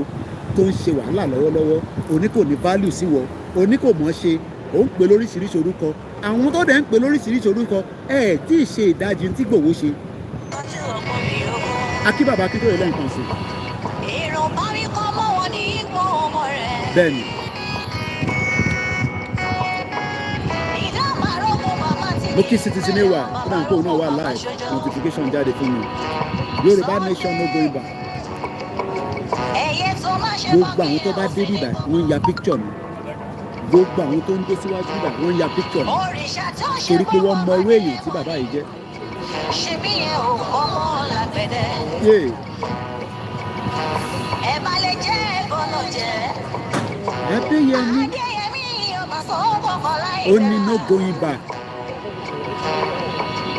tó ń ṣe wàhálà lọ́wọ́lọ́wọ́ òní kò ní value sí wọ òní kò mọ̀ ṣe ó ń pè lóríṣiríṣi orúkọ àwọn tó dẹ̀ ń pè lóríṣiríṣi orúkọ ẹ̀ tí ì ṣe ìdajì tí Ìgbòho ṣe. Akíbàbá Akíntóyè lẹ́ǹkan sí. èrò bá rí kọ́ mọ́ wọn ní ipò ọmọ rẹ̀. Bẹ́ẹ̀ni. Mo kí Citizen wa ó dà ń pé òun náà wà live notification jáde fún mi Yorùbá nation no going back. Gbogbo àwọn tó bá dé bíbá wọ́n ń ya picture mi gbogbo àwọn tó ń dé síwájú bíbá wọ́n ń ya picture mi torí pé wọ́n mọ owó èèyàn tí bàbá yìí jẹ́. ṣebí yẹn ò ọmọ làgbẹ̀dẹ. ẹ bá lè jẹ́ ẹ̀bọ̀nà jẹ́. Adéyẹmí ó ní no going back.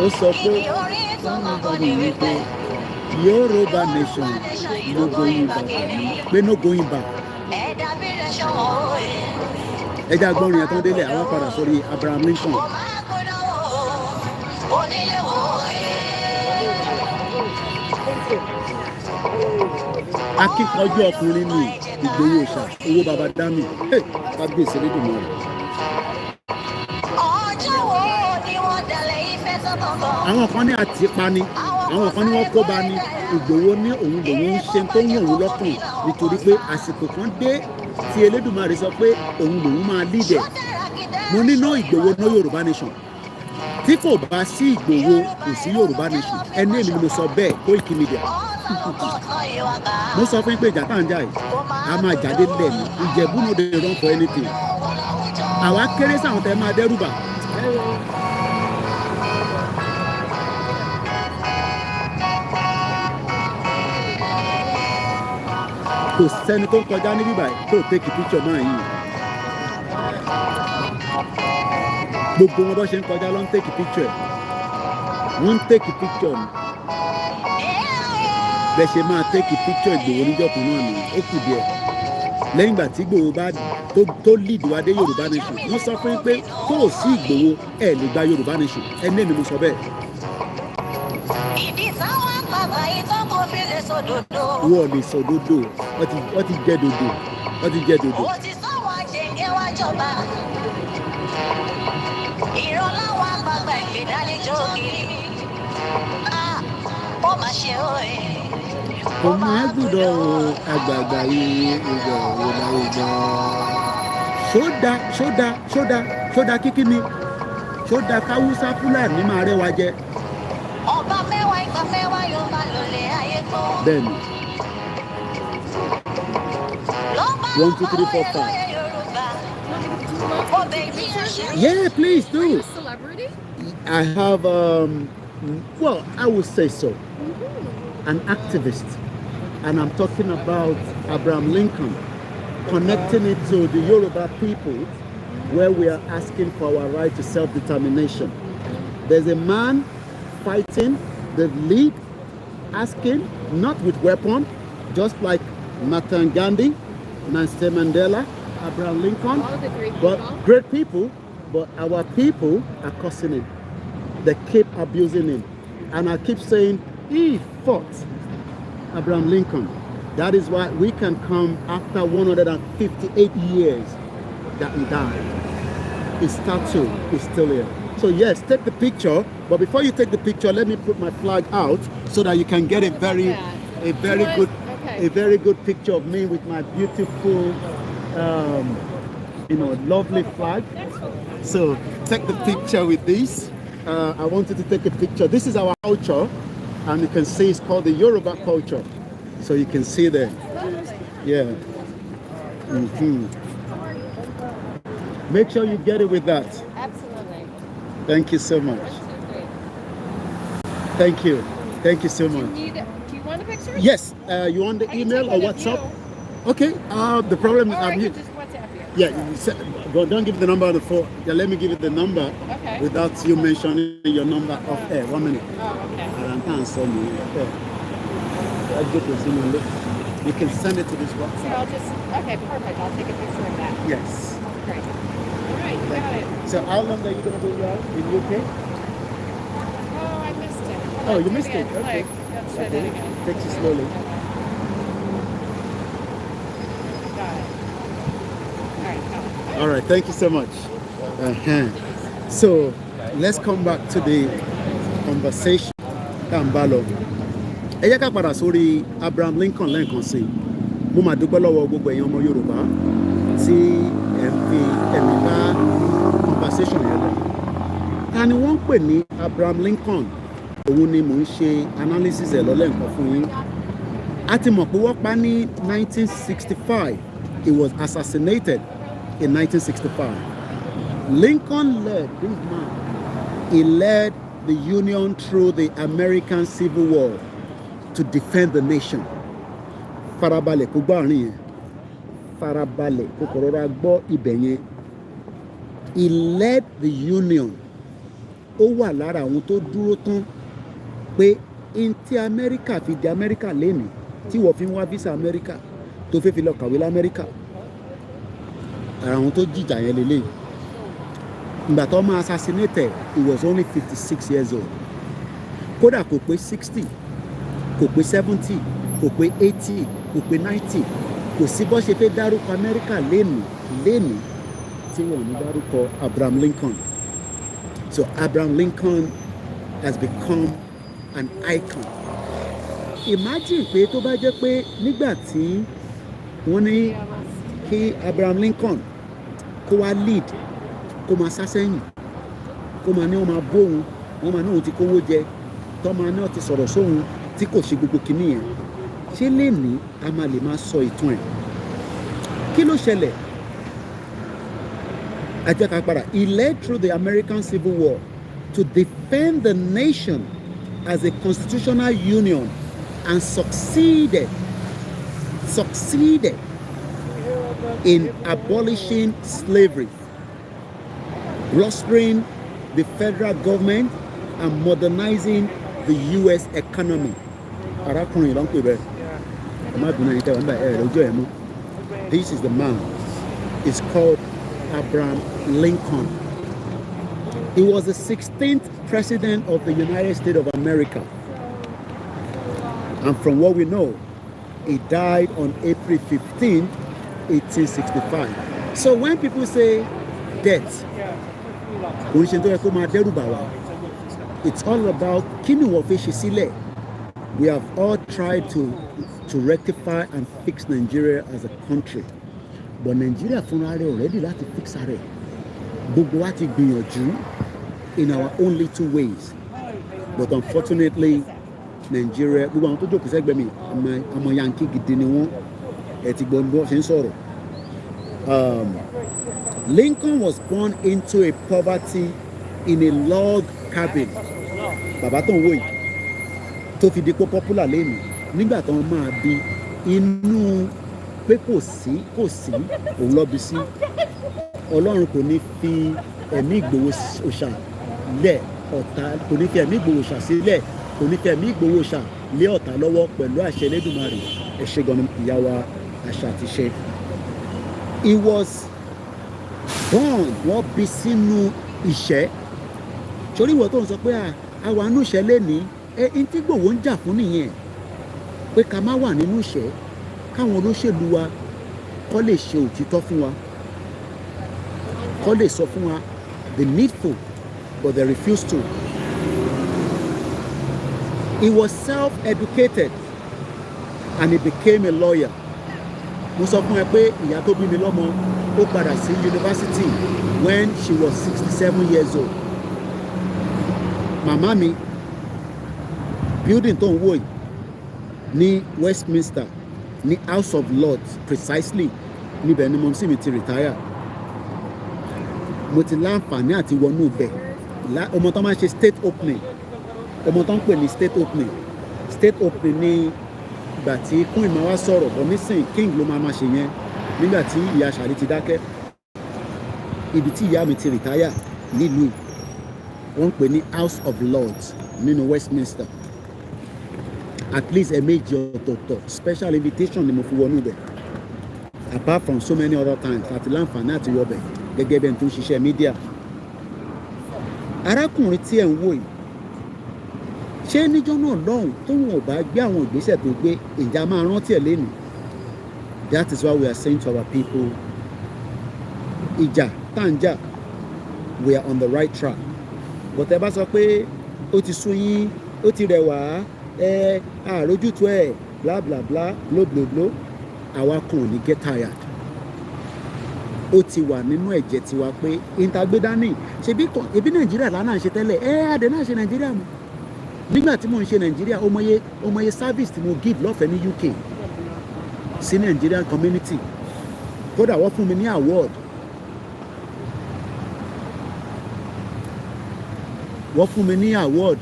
Ó sọ pé Yoruba nation no going back pé no going back. Ẹja gbọ́nrin ẹ̀ tó ń délé àwọn padà sórí Abraham Lincoln. onílé wo akíkanjú ọkùnrin ní Ìgbòho ṣá owó baba dami kábíyèsí lédùnmọ́ rẹ̀. ọjọ́ wo ni wọ́n dalẹ̀ ìfẹ́ sọ́tọ̀ọ̀tọ̀. àwọn kan ní àtìpa ni àwọn kan ní wọ́n kó bá ní Ìgbòho ní òun lòun ń ṣe tó ń wọ̀n òun lọ́kàn nítorí pé àsìkò kan dé tí Elédùmarè sọ pé òun lòun máa lídẹ̀. mo ní no Ìgbòho no Yorùbá nation tí kò bá sí Ìgbòho kò sí Yorùbá nation ẹni èmi ni mo sọ bẹ́ẹ̀ Koiki Media. mo sọ fún yín pé ìjà tá à ń jà yìí a máa jáde lẹ̀ ní Ìjẹ̀bú no dey run for anything. àwa kéré sáwọn tẹ máa dẹ́rù bà. kò sẹ́ni tó ń kọjá níbí báyìí tó take picture máa yìí. gbogbo wọn bó ṣe ń kọjá ló ń take picture wọ́n ń take picture ni bẹ́ẹ̀ ṣe máa take picture Ìgbòho níjọ́ kan náà ni ó kù díẹ̀ lẹ́yìn ìgbà tí Ìgbòho bá tó lead wa dé Yorùbá nation wọ́n sọ fún yín pé tó ò sí Ìgbòho ẹ̀ lè gba Yorùbá nation ẹni èmi mo sọ bẹ́ẹ̀. ìdí táwọn àgbàgbà yìí tó kò fi lè sòdodo. wọ́n lè sòdodo wọ́n ti jẹ́ dodo wọ́n ti jẹ́ dodo. ó ti sọ́wọ́ àjẹgẹ́ wá jọba. ìrọ̀láwọ̀ àgbàgbà ìgbédálẹ́jọ́ kiri. ó mà ṣe ó ẹ̀. kò máa gbúdọ̀ àgbààgbà yìí ìgbà. ṣódà kíkí ni ṣódà káwúsá Fúlàní máa rẹwà jẹ. ọba mẹ́wàá ìgbà mẹ́wàá Yorùbá ló lè ayé tó. bẹ́ẹ̀ni 1 2 3 4 5. Yeah, please do. Are you a celebrity? I have well, I would say so. An activist, and I'm talking about Abraham Lincoln, connecting it to the Yoruba people, where we are asking for our right to self-determination. There's a man fighting the lead, asking, not with weapon, just like Mahatma Gandhi, Nelson Mandela, Abraham Lincoln, All the great but people. great people, but our people are cursing him. They keep abusing him. And I keep saying, he fought Abraham Lincoln. That is why we can come after 158 years that he died. His statue is still here. So yes, take the picture, but before you take the picture, let me put my flag out so that you can get a very good picture of me with my beautiful, lovely flag. So take the picture with this. I wanted to take a picture. This is our culture, and you can see it's called the Yoruba culture. So you can see there. Yeah. Make sure you get it with that. Absolutely. Thank you so much. Thank you. Thank you so much. Do you want a picture? Yes. You want the I can email take or one of WhatsApp? you. Okay. The problem is Or I I'm can here. just WhatsApp you. Yeah. But don't give the number on the phone. Yeah, let me give you the number Okay. without you mentioning your number off air. 1 minute. Oh, okay. And answer me. Okay. I get this email. You can send it to this So WhatsApp. I'll just, okay, perfect. I'll take a picture of that. Yes. Great. All right, you got it. So how long are you going to be out in UK? Oh, I missed it. Oh, you Do missed it. again. Okay. Let's try that again. Takes it slowly. Got it. All right, go. All right. Thank you so much. So let's come back to the conversation. Kambalo. Ẹ jẹ́ ká padà sórí Abraham Lincoln lẹ́ẹ̀kan sí i. Mo máa dúpẹ́ lọ́wọ́ gbogbo èèyàn ọmọ Yorùbá tí ẹ̀ ń fi ẹ̀mí bá conversation yẹn lọ. Ta ni wọ́n ń pè ní Abraham Lincoln? Òun ni mò ń ṣe analysis ẹ̀ lọ́lẹ́ǹkan fún yín. A ti mọ̀ pé wọ́n pa ní 1965. He was assassinated in 1965. Lincoln led this man. He led the Union through the American Civil War to defend the nation. Farabalẹ̀ kó gbọ́ àárín yẹn. Farabalẹ̀ kó kọ̀rọ̀ra gbọ́ ibẹ̀ yẹn. He led the Union. Ó wà lára àwọn tó dúró tán pé in tí Amẹ́ríkà fi di Amẹ́ríkà lénìí tí wọ́n fi ń wá visa Amẹ́ríkà tó fẹ́ fi lọ kàwé l'Amẹ́ríkà. Ara àwọn tó jìjà yẹn lélẹ́yìí. ìgbà tó máa assassinated he was only 56 years old kódà kò pé 60 kò pé 70 kò pé 80 kò pé 90 kò sí bó ṣe fẹ́ dárúkọ Amẹ́ríkà lénìí tí wọ́n ní dárúkọ Abraham Lincoln. So Abraham Lincoln has become an icon. Imagine pé tó bá jẹ́ pé nígbà tí wọ́n ní kí Abraham Lincoln kó wá lead kó máa sá sẹ́yìn kó máa ní wọ́n máa bóun wọ́n máa ní òun ti kówó jẹ tó máa ní wọ́n ti sọ̀rọ̀ sóhun tí kò ṣe gbogbo kìíní yẹn ṣé lénìí a máa lè máa sọ ìtàn ẹ̀ kí ló ṣẹlẹ̀ ajá ká padà he led through the American Civil War to defend the nation as a constitutional union and succeeded in abolishing slavery, bolstering the federal government and modernizing the U.S. economy. This is the man. It's called Abraham Lincoln. He was the 16th president of the United States of America. And from what we know, he died on April 15, 1865. So when people say death, it's all about we have all tried to rectify and fix Nigeria as a country. But Nigeria already like to fix it. In our own little ways. But unfortunately, Nigeria, Lincoln was born into a poverty in a log cabin. Bàbá tó ń wò yìí tó fi di pé popular lẹ́nu nígbà tó ń máa bí inú pé kò sí òun lọ bí sí Ọlọ́run kò ní fi ẹ̀mí Ìgbòho òòṣà lẹ̀ ọ̀tá kò ní fi ẹ̀mí Ìgbòho òòṣà sílẹ̀ kò ní fi ẹ̀mí Ìgbòho òòṣà lé ọ̀tá lọ́wọ́ pẹ̀lú àṣẹ Elédùmarè ẹ ṣé gan ìyá wa àṣà àti ṣe. He was born wọ́n bí sínú ìṣẹ́ torí ìwọ tó ń sọ pé àwa nínú ìṣẹ́ lénìí n tí Ìgbòho ń jà fún nìyẹn pé ká má wà nínú ìṣẹ́ káwọn olóṣèlú wa kó lè ṣe òtítọ́ fún wa kó lè sọ fún wa the needful but they refused to. He was self-educated and he became a lawyer. Mo sọ fún ẹ pé ìyá tó bí mi lọ́mọ ó padà sí university when she was 67 years old. Màmá mi building tó ń wò yìí ní Westminster ní House of Lords precisely níbẹ̀ ni mo sì mi ti retire. Mo ti láǹfààní àti wọnú ibẹ̀ ọmọ tó máa ń ṣe state opening ọmọ tó ń pè ní state opening ní ìgbà tí queen máa wá sọ̀rọ̀ bọ̀ nísìnyí king ló máa ṣe yẹn nígbà tí ìyá Ṣàlí ti dákẹ́ ibi tí ìyá mi ti retire nílùú wọ́n ń pè ní House of Lords nínú Westminster at least ẹ̀ẹ̀mejì ọ̀tọ̀ọ̀tọ̀ special invitation ni mo fi wọnú ibẹ̀ apart from so many other times àti láǹfààní àti wọbẹ̀ gẹ́gẹ́ bẹ́ẹ̀ tó ń ṣiṣẹ́ mídíà. Arákùnrin tí ẹ̀ ń wò yìí ṣé níjọ́ náà lọ́hùn tóun ò bá gbé àwọn ìgbésẹ̀ tó gbé ìjà máa rántí ẹ̀ lẹ́nu. That is why we are saying to our people ìjà tá à ń jà we are on the right track. But ẹ bá sọ pé ó ti sú yín ó ti rẹ̀ wá àrójútu ẹ̀ bla bla bla blo blo blo àwa kan ò ní get tired. Ó ti wà nínú ẹ̀jẹ̀ tiwa pé ìntàgbédání ṣebí Nàìjíríà lánàá ń ṣe tẹ́lẹ̀ àdé náà ṣe Nàìjíríà mu nígbà tí mo ń ṣe Nàìjíríà ọmọye service tí mo give lọ́fẹ̀ẹ́ ní UK sí Nigerian community kódà wọ́n fún mi ní award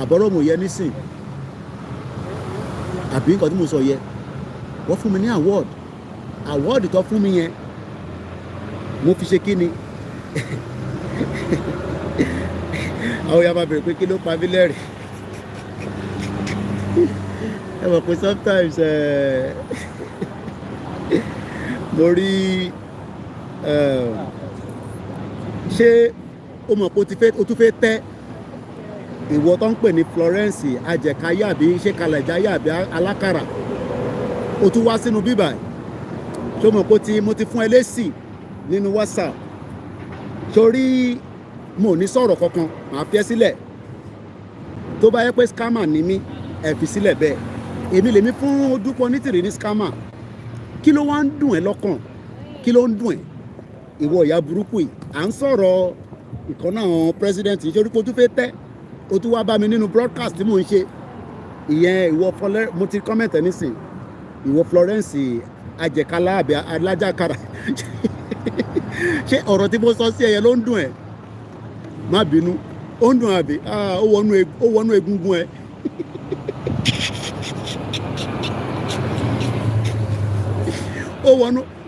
àbọ̀rọ̀ mo yẹ nísìn àbí nǹkan tí mo sọ yẹ wọ́n fún mi ní award tó fún mi yẹn mo fi ṣe kí ni àwọn ya máa bẹ̀rẹ̀ pé kí ló pa mí lẹ́rìn ẹ mọ̀ pé sometimes mo rí ṣé o mọ̀ pé o tún fẹ́ tẹ́ ìwọ tó ń pè ní Florence ajẹ̀káyé àbí ṣé kalẹ̀jáyé àbí alákàrà o tún wá sínú bíbà ṣé o mọ̀ pé mo ti fún ẹ lésì nínú WhatsApp torí mo ní sọ̀rọ̀ kankan màá fi ẹ́ sílẹ̀ tó bá yẹ pé scammer ni mí ẹ fi sílẹ̀ bẹ́ẹ̀ èmi lèmi fún Dúpẹ́ Onítìrí ní scammer kí ló wá ń dùn ẹ́ lọ́kàn kí ló ń dùn ẹ́ ìwọ ìyá burúkú yìí à ń sọ̀rọ̀ ìkànnà àwọn president yìí torí pé o tún fẹ́ tẹ́ o tún wá bá mi nínú broadcast tí mò ń ṣe ìyẹn ìwọ mo ti comment ẹ nísìn ìwọ Florence ajẹ̀kálá àbí alájàkárà ṣé ọ̀rọ̀ tí mo sọ sí ẹyẹ ló ń dùn ẹ́ má bínú ó ń dùn àbí ó wọnú egungun ẹ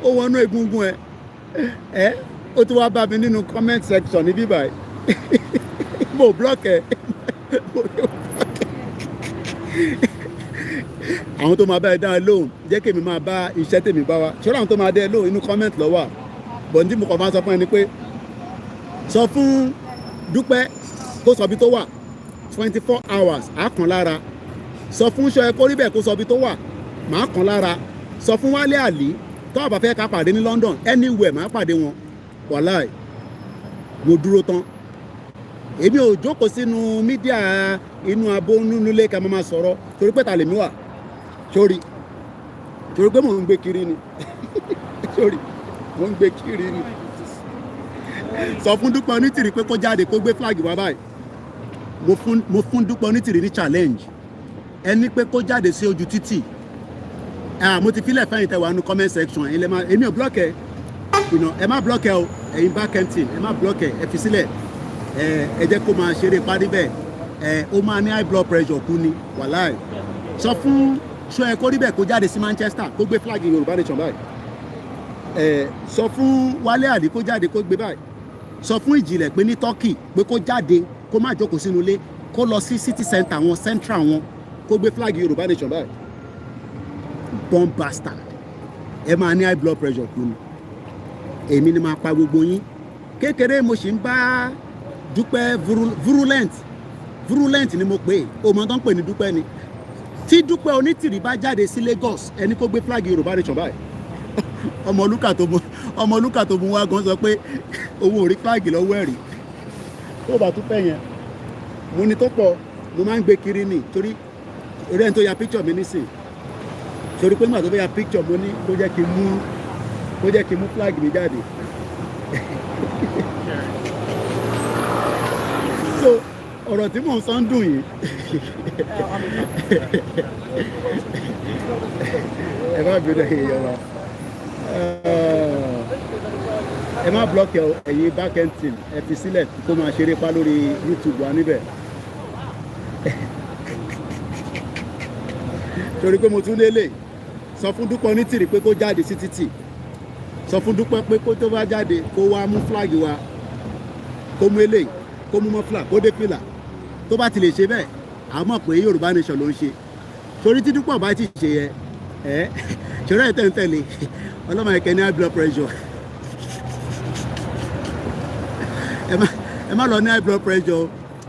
ó wọnú egungun ẹ ó tún wá bá mi nínú comment section ní bíbáyìí mo block ẹ àwọn tó máa bá ẹ dá ẹ lóhùn jẹ́ kí èmi máa bá iṣẹ́ tèmi bá wa ṣọ́ra àwọn tó máa dá ẹ lóhùn inú comment lọ́wọ́ bọ̀ ní tí mo kàn máa sọ fún ẹ ni pé sọ fún Dúpẹ́ kó sọ bí tó wà 24 hours á kàn lára sọ fún Ṣọyẹ Kóríbẹ̀ kó sọ bí tó wà máa kàn lára sọ fún Wálé Àlí tó àbá fẹ́ ká pàdé ní London anywhere máa pàdé wọn wàláì mo dúró tán èmi ò jókòó sínú mídíà inú abó nínú ilé ká máa sọ̀rọ̀ torí pé ta lèmi wà sórí torí pé mò ń gbé kiri ni sórí mò ń gbé kiri ni sọ fún Dúpẹ́ Onítìrí pé kó jáde kó gbé flag wá báyìí mo fún Dúpẹ́ Onítìrí ní challenge ẹni pé kó jáde sí ojú títì mo ti filẹ̀ fẹ́yìn tẹ̀wá nu comment section ẹ̀yin lẹ́ máa èmi ò block ẹ ẹ má block ẹ o ẹ̀yin back end team ẹ má block ẹ fi sílẹ̀ ẹ jẹ́ kó máa ṣeré parí bẹ́ẹ̀ ó máa ní high blood pressure kú ni wàláì sọ fún Ṣọyẹ Kóríbẹ̀ kó jáde sí Manchester kó gbé flag Yorùbá nation báyìí sọ fún Wálé Àlí kó jáde kó gbé báyìí sọ fún Ìjìnlẹ̀ pé ní Turkey pé kó jáde kó má jókòó sínú ilé kó lọ sí city center wọn central wọn kó gbé flag Yorùbá nation báyìí bomb bastard ẹ máa ní high blood pressure kú ni èmi ni máa pa gbogbo yín kékeré mo sì ń bá Dúpẹ́ virulent ni mo pè é o mọ tó ń pè ní Dúpẹ́ ni tí Dúpẹ́ Onítìrí bá jáde sí Lagos ẹni kó gbé flag Yorùbá nation báyìí ọmọlúkà tó mú wá gan sọ pé owó orí flag lọ́wọ́ ẹ̀rí tó bá tún fẹ́ yẹn mo ní tó pọ̀ mo máa ń gbé kiri ni torí orí ẹni tó ya picture mi nísìn torí pé nígbà tó fẹ́ ya picture mo ní kó jẹ́ kí n mú flag mi jáde so ọ̀rọ̀ tí mò ń sọ ń dùn yìí ẹ má bínú èèyàn wa ẹ má block ẹ̀yin back end team ẹ fi sílẹ̀ kó máa ṣeré pa lórí YouTube wa níbẹ̀ torí pé mo tún lélẹ̀ sọ fún Dúpẹ́ Onítìrí pé kó jáde sí títì sọ fún Dúpẹ́ pé kó tó bá jáde kó wá mú flag wa kó mú eléyìí kó mú mọ́fìlà kó dé fìlà tó bá ti lè ṣe bẹ́ẹ̀ àwọn mọ̀ pé Yorùbá nation ló ń ṣe torí tí Dúpẹ́ bá ti ṣe yẹ ṣòro ẹ̀ tẹ̀lé ọlọ́mọ ẹ̀kẹ́ ní high blood pressure ẹ má lọ ní high blood pressure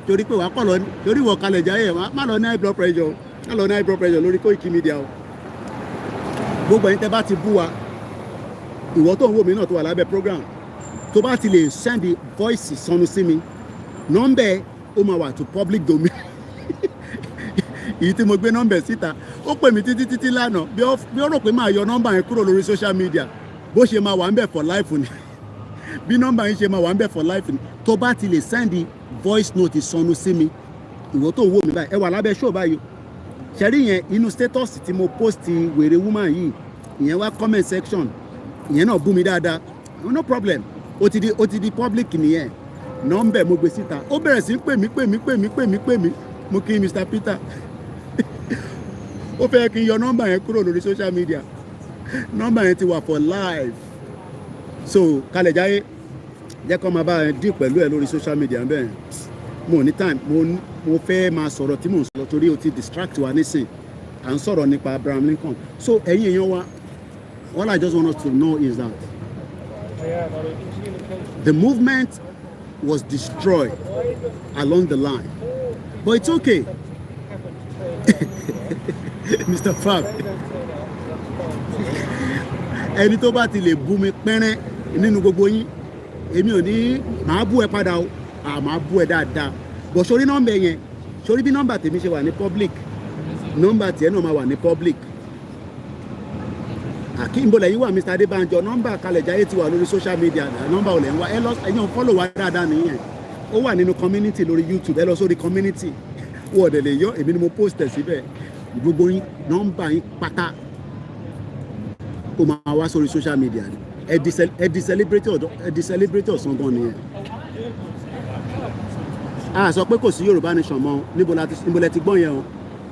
torí pé wàá kọ́ lọ torí ìwọ̀ kalẹ̀ jáyé má lọ ní high blood pressure má lọ ní high blood pressure lórí KOIKIMEDIA o gbogbo ẹ̀yin tẹ́ bá ti bú wa ìwọ tó ń wò mí náà tó wà lábẹ́ program tó bá ti lè send voice sọnù sí mi nọ́mbẹ̀ ó máa wà to public domain èyí tí mo gbé nọ́mbẹ̀ síta ó pè mí títí lánàá bí ó rò pé máa yọ nọ́mbà yẹn kúrò lórí social media bó ṣe máa wà ń bẹ̀ for life ni bí nọ́mbà yẹn ṣe máa wà ń bẹ̀ for life ni tó bá ti lè send voice note sọnù sí mi ìwọ tó wò mí báyìí ẹ wà lábẹ́ show báyìí ṣẹ́rí yẹn inú status tí mo post wèrè woman yìí ìyẹn wá comment section ìyẹn náà bú mi dáadáa no problem ó ti di public nìyẹn nọ́mbẹ̀ mo gbé síta ó bẹ̀rẹ̀ sí pè mí mo kí Mr. Peter ó fẹ́ kí n yọ nọ́mbà yẹn kúrò lórí social media nọ́mbà yẹn ti wà for life so kalẹ̀ jáyé jẹ́ kó máa bá ẹ dì pẹ̀lú ẹ lórí social media bẹ́ẹ̀ mo ní time mo fẹ́ máa sọ̀rọ̀ tí mò ń sọ torí o ti distract wa nísìn à ń sọ̀rọ̀ nípa Abraham Lincoln so ẹ̀yin èèyàn wa all I just want us to know is that the movement was destroyed along the line. But it's okay. Mr. Fab. Ẹni tó bá ti lè bú mi pẹ́rẹ́ nínú gbogbo yín, èmi ò ní màá bú ẹ padà o, màá bú ẹ dáadáa. But sórí nọ́mbà yẹn, sórí bí nọ́mbà tèmi ṣe wà ní public, nọ́mbà tiẹ̀ náà máa wà ní public. Àkínbọ̀lẹ̀ yìí wà Mr. Adébánjọ, nọ́mbà Kalẹ̀jáyé ti wà lórí social media, nọ́mbà olè ń wá, ẹ̀yin follow wa dáadáa nìyẹn. Ó wà nínú community lórí YouTube, ẹ lọ sórí community. Wọ́n ọ̀dẹ̀ lè yọ, èmi ni mo post ẹ̀ síbẹ̀. Gbogbo yín, nọ́mbà yín pátá. Ó máa wá sórí social media ni. Ẹ di celebrate ọ̀sán gan nìyẹn. A sọ pé kò sí Yorùbá nation mọ́, níbo lẹ ti gbọ́n yẹn o.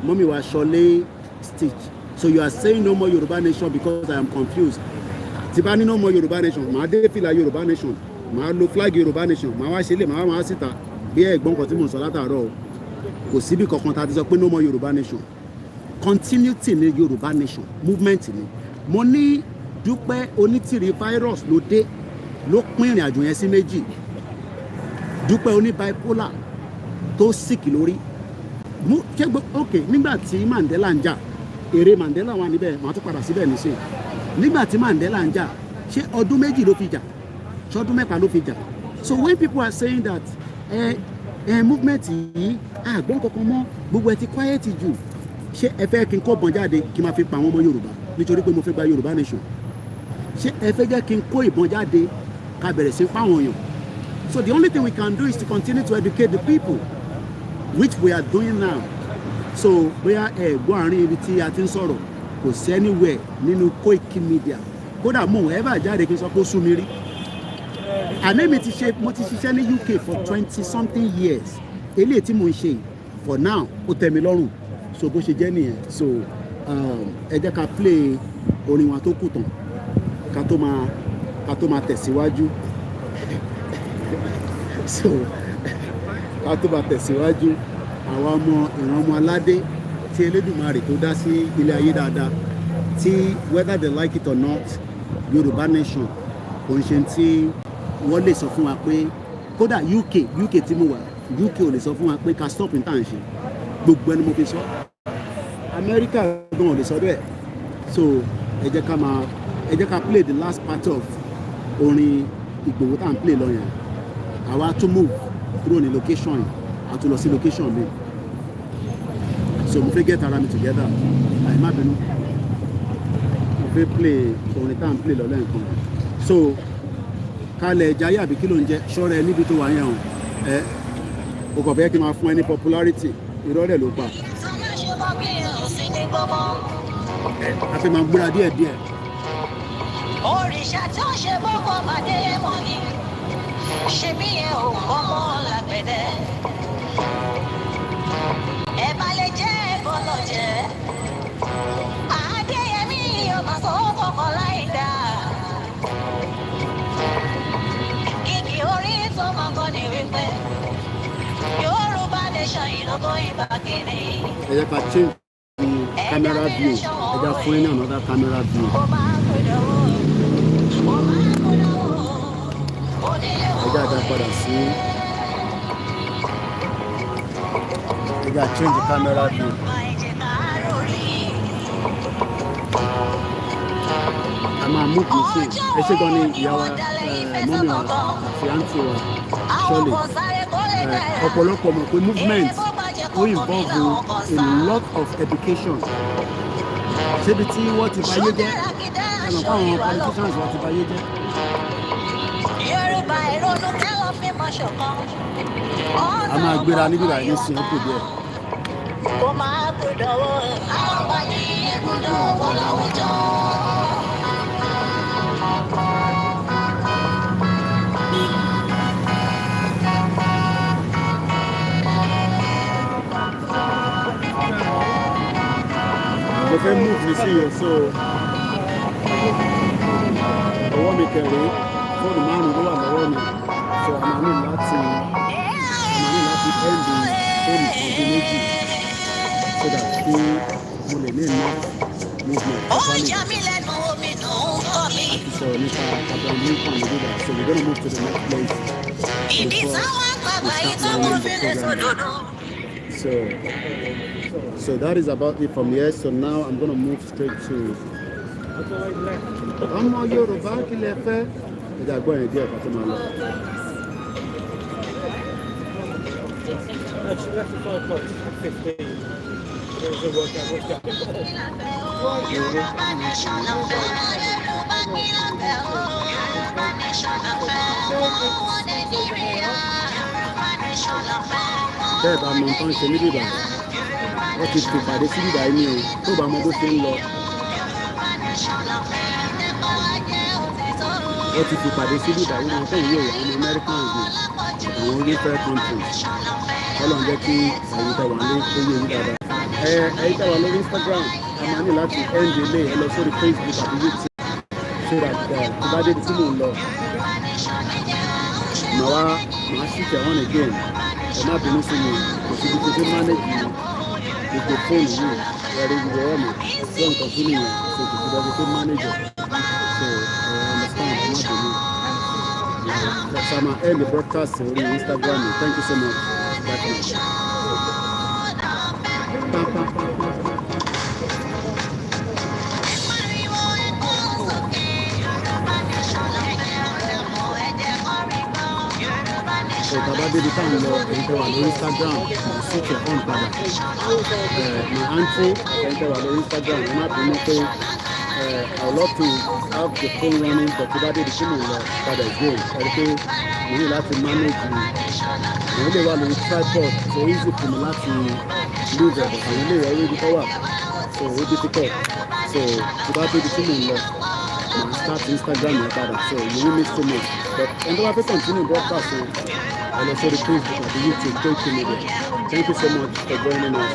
Mọ́mí wa Ṣọlé Stitch. So you are saying no more Yoruba nation because I am confused. Tí bá ní no more Yoruba nation, màá dé fìlà Yoruba nation, màá lo flag Yoruba nation, màá wá ṣẹlẹ̀, màá wá síta. Bí ẹ̀gbọ́n kan tí mo sọ látàárọ̀ o, kò síbi kankan tá a ti sọ pé no more Yoruba nation. Continuity ní Yoruba nation, movement ni. Mo ní Dúpẹ́ Onítìrí virus ló dé, ló pín ìrìn àjò yẹn sí méjì. Dúpẹ́ oní bipolar tó sick lórí. Ok, nígbà tí Mandela ń jà, èrè Mandela wà níbẹ̀, màá tún padà síbẹ̀ nísìn. Nígbà tí Mandela ń jà, ṣé ọdún méjì ló fi jà? Ṣé ọdún mẹ́ta ló fi jà? So when people are saying that movement yìí àgbọ̀n kankan mọ́, gbogbo ẹ ti quiet jù, ṣé ẹ fẹ́ kí n kó ìbọn jáde kí n máa fi pa àwọn ọmọ Yorùbá nítorí pé mo fẹ́ gba Yorùbá nation? Ṣé ẹ fẹ́ jẹ́ kí n kó ìbọn jáde ká bẹ̀rẹ̀ sí pa àwọn èèyàn? So the only thing we can do is to continue to educate the people, which we are doing now. So bóyá ẹ̀gbọ́n àárín ibi tí a ti ń sọ̀rọ̀ kò sí anywhere nínú Koiki Media, kódà mo ever jáde kí n sọ pé ó sú mi rí. Àná mo ti ṣiṣẹ́ ní UK for 20 something years, eléyìí tí mo ń ṣe for now ó tẹ́ mi lọ́rùn, so bó ṣe jẹ́ nìyẹn. So ẹ jẹ́ ká play orin wa tó kù tán ká tó máa tẹ̀síwájú. So ká tó máa tẹ̀síwájú, àwọn ọmọ ìran ọmọ aládé tí Elédùmarè tó dá sí ilé ayé dáadáa, tí whether they like it or not, Yorùbá nation kò ń ṣe tí wọ́n lè sọ fún wa pé, kódà UK tí mo wà, UK ò lè sọ fún wa pé ká stop ní tà ń ṣe. Gbogbo ẹni mo fi sọ, Amẹ́ríkà gan ò lè sọ bẹ́ẹ̀. So ẹ jẹ́ ká play the last part of orin Ìgbòho tá à ń play lọ yẹn. Àwa tún move kúrò ní location yìí, a tún lọ sí location mi. So mo fẹ́ get ara mi together, àì má bínú. Mo fẹ́ play orin tá à ń play lọ lẹ́ẹ̀kan. So Kalẹ̀jáyé àbí kí ló ń jẹ́ ṣọ́ra ẹ níbi tó wà yẹn o. O kò fẹ́ kí n máa fún ẹ ní popularity, irọ́ rẹ̀ ló pa. A fẹ́ máa gbúra díẹ̀díẹ̀. Òrìṣà tó ṣe bọ́kọ̀ bàdé mọ́ ni, ṣe bí ẹ ò kọ́mọ́ lágbẹ̀dẹ. Ẹ bá lè jẹ́ bọ́lọ̀ jẹ́. Adéyẹmí ọmọ sọ kọ̀kọ̀ láì dá. Kìkì orí tó máa kọ́ ni wípé Yorùbá nation ìlọ́gọ́ ìbá kìíní. Ẹ jẹ́ ká change the camera view. Ẹ jẹ́ fún yín another camera view. Ẹ jẹ́ àjà padà sí. Ẹ jẹ́ change the camera view. A máa mú kìí sí. Ẹ ṣe gan ni ìyàwó mọ́mí wa àti àǹtí wa Ṣọ́lé. Ọ̀pọ̀lọpọ̀ mọ̀ pé movement ó involve a lot of education. Ṣébi tí wọ́n ti báyé jẹ́, ẹ̀mọ̀ fáwọn politicians wọ́n ti báyé jẹ́. A máa gbéra níbí báyìí ní sin ọ́pọ̀ díẹ̀. Kó máa gbọ́dọ̀ wọ àwọn wáyé gbọ́dọ̀ wọ láwùjọ. Mo fẹ́ move mi sí yẹn, so ọwọ́ mi kẹ̀rẹ́ fóònù márùn-ún ló wà lọ́wọ́ mi, so a máa ní láti end fóònù kan sí méjì so that kí mo lè ní enough movement. Ó yà mí lẹ́nu omi nù ń kọ́ mi. Àti sọ̀rọ̀ nípa Abraham Lincoln nígbà, so we're gonna move to the next place. before we start running the program. So that is about it from here. So now I'm going to move straight to Yoruba kí lẹ fẹ́. Ẹja gbọ́ yẹn díẹ̀ ká tó máa lọ. Bẹ́ẹ̀ bá mọ nǹkan ṣe níbí ìbàdàn wọ́n ti fi ìpàdé sí ìbàdàn ní o tó bá mọ bó ṣe ń lọ wọ́n ti fi ìpàdé sí ìbàdàn ní ọ̀tọ̀ ìwé àwọn Americans ní àwọn orífẹ́ countries ọlọ́run jẹ́ kí àyíká wà ní oyè yìí dáadáa. Ẹ̀yíká wà lórí Instagram a máa ní láti end ilé ẹ lọ sórí Facebook àti YouTube so that tó bá débi tí mò ń lọ màá sì tẹ̀ wọ́n again ẹ má bínú sí mi kò sí ibi tó fi manage gbogbo fóònù yìí ẹ̀rí gbogbo ọ̀nà sí nǹkan fún nìyẹn so kò sí ibi tó manage so understand ẹ má bínú. Sama end the broadcast orí Instagram thank you so much. Bàbá débi táwọn lọ èyí tẹ́ wà lórí Instagram switch your on padà my aunty èyí tẹ́ wà lórí Instagram ẹ má bínú pé I would love to have the phone running but tí bá débi tí mò ń lọ padà again ẹ̀rí pé mo ní láti manage àwọn ilé wa lórí tripod so easy for me láti lose ẹ̀ àwọn ilé ìwé ibi tó wà so ó difficult so tí bá débi tí mò ń lọ màá start Instagram yẹn padà so you will miss so much but ẹni tó bá fẹ́ continue broadcast o. And also the Facebook and the YouTube, KOIKIMEDIA. Thank you so much for joining us.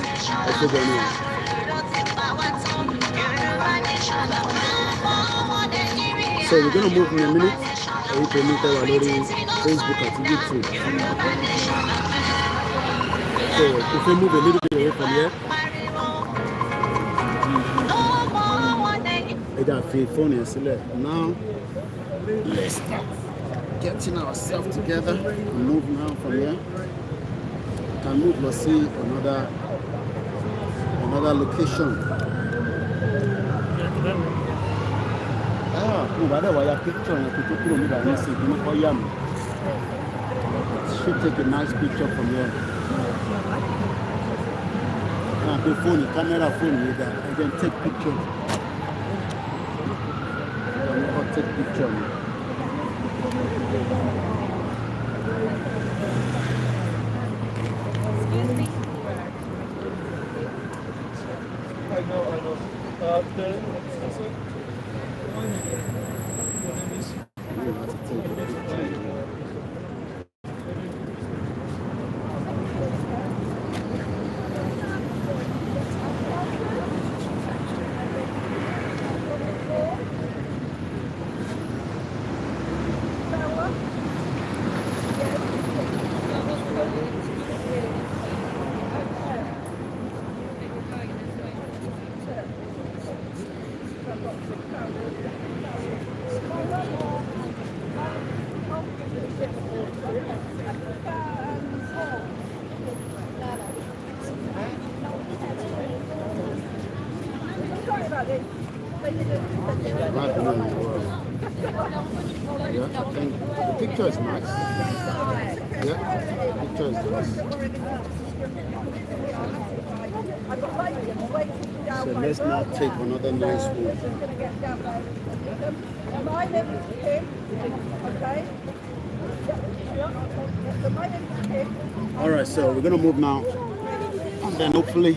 So we're going to move in a minute. You can meet our lady Facebook and YouTube. So if we move a little bit away from here, I got a phone here. Now, let's start getting ourselves together and move now from here. Can move, let's see another location. Picture should take a nice picture from here. The phone, camera phone with that. I can take picture. I'll take picture. Excuse me. I know. The picture is nice. Yeah, the picture is nice. So let's now take another nice one. All right, so we're gonna move now, and then hopefully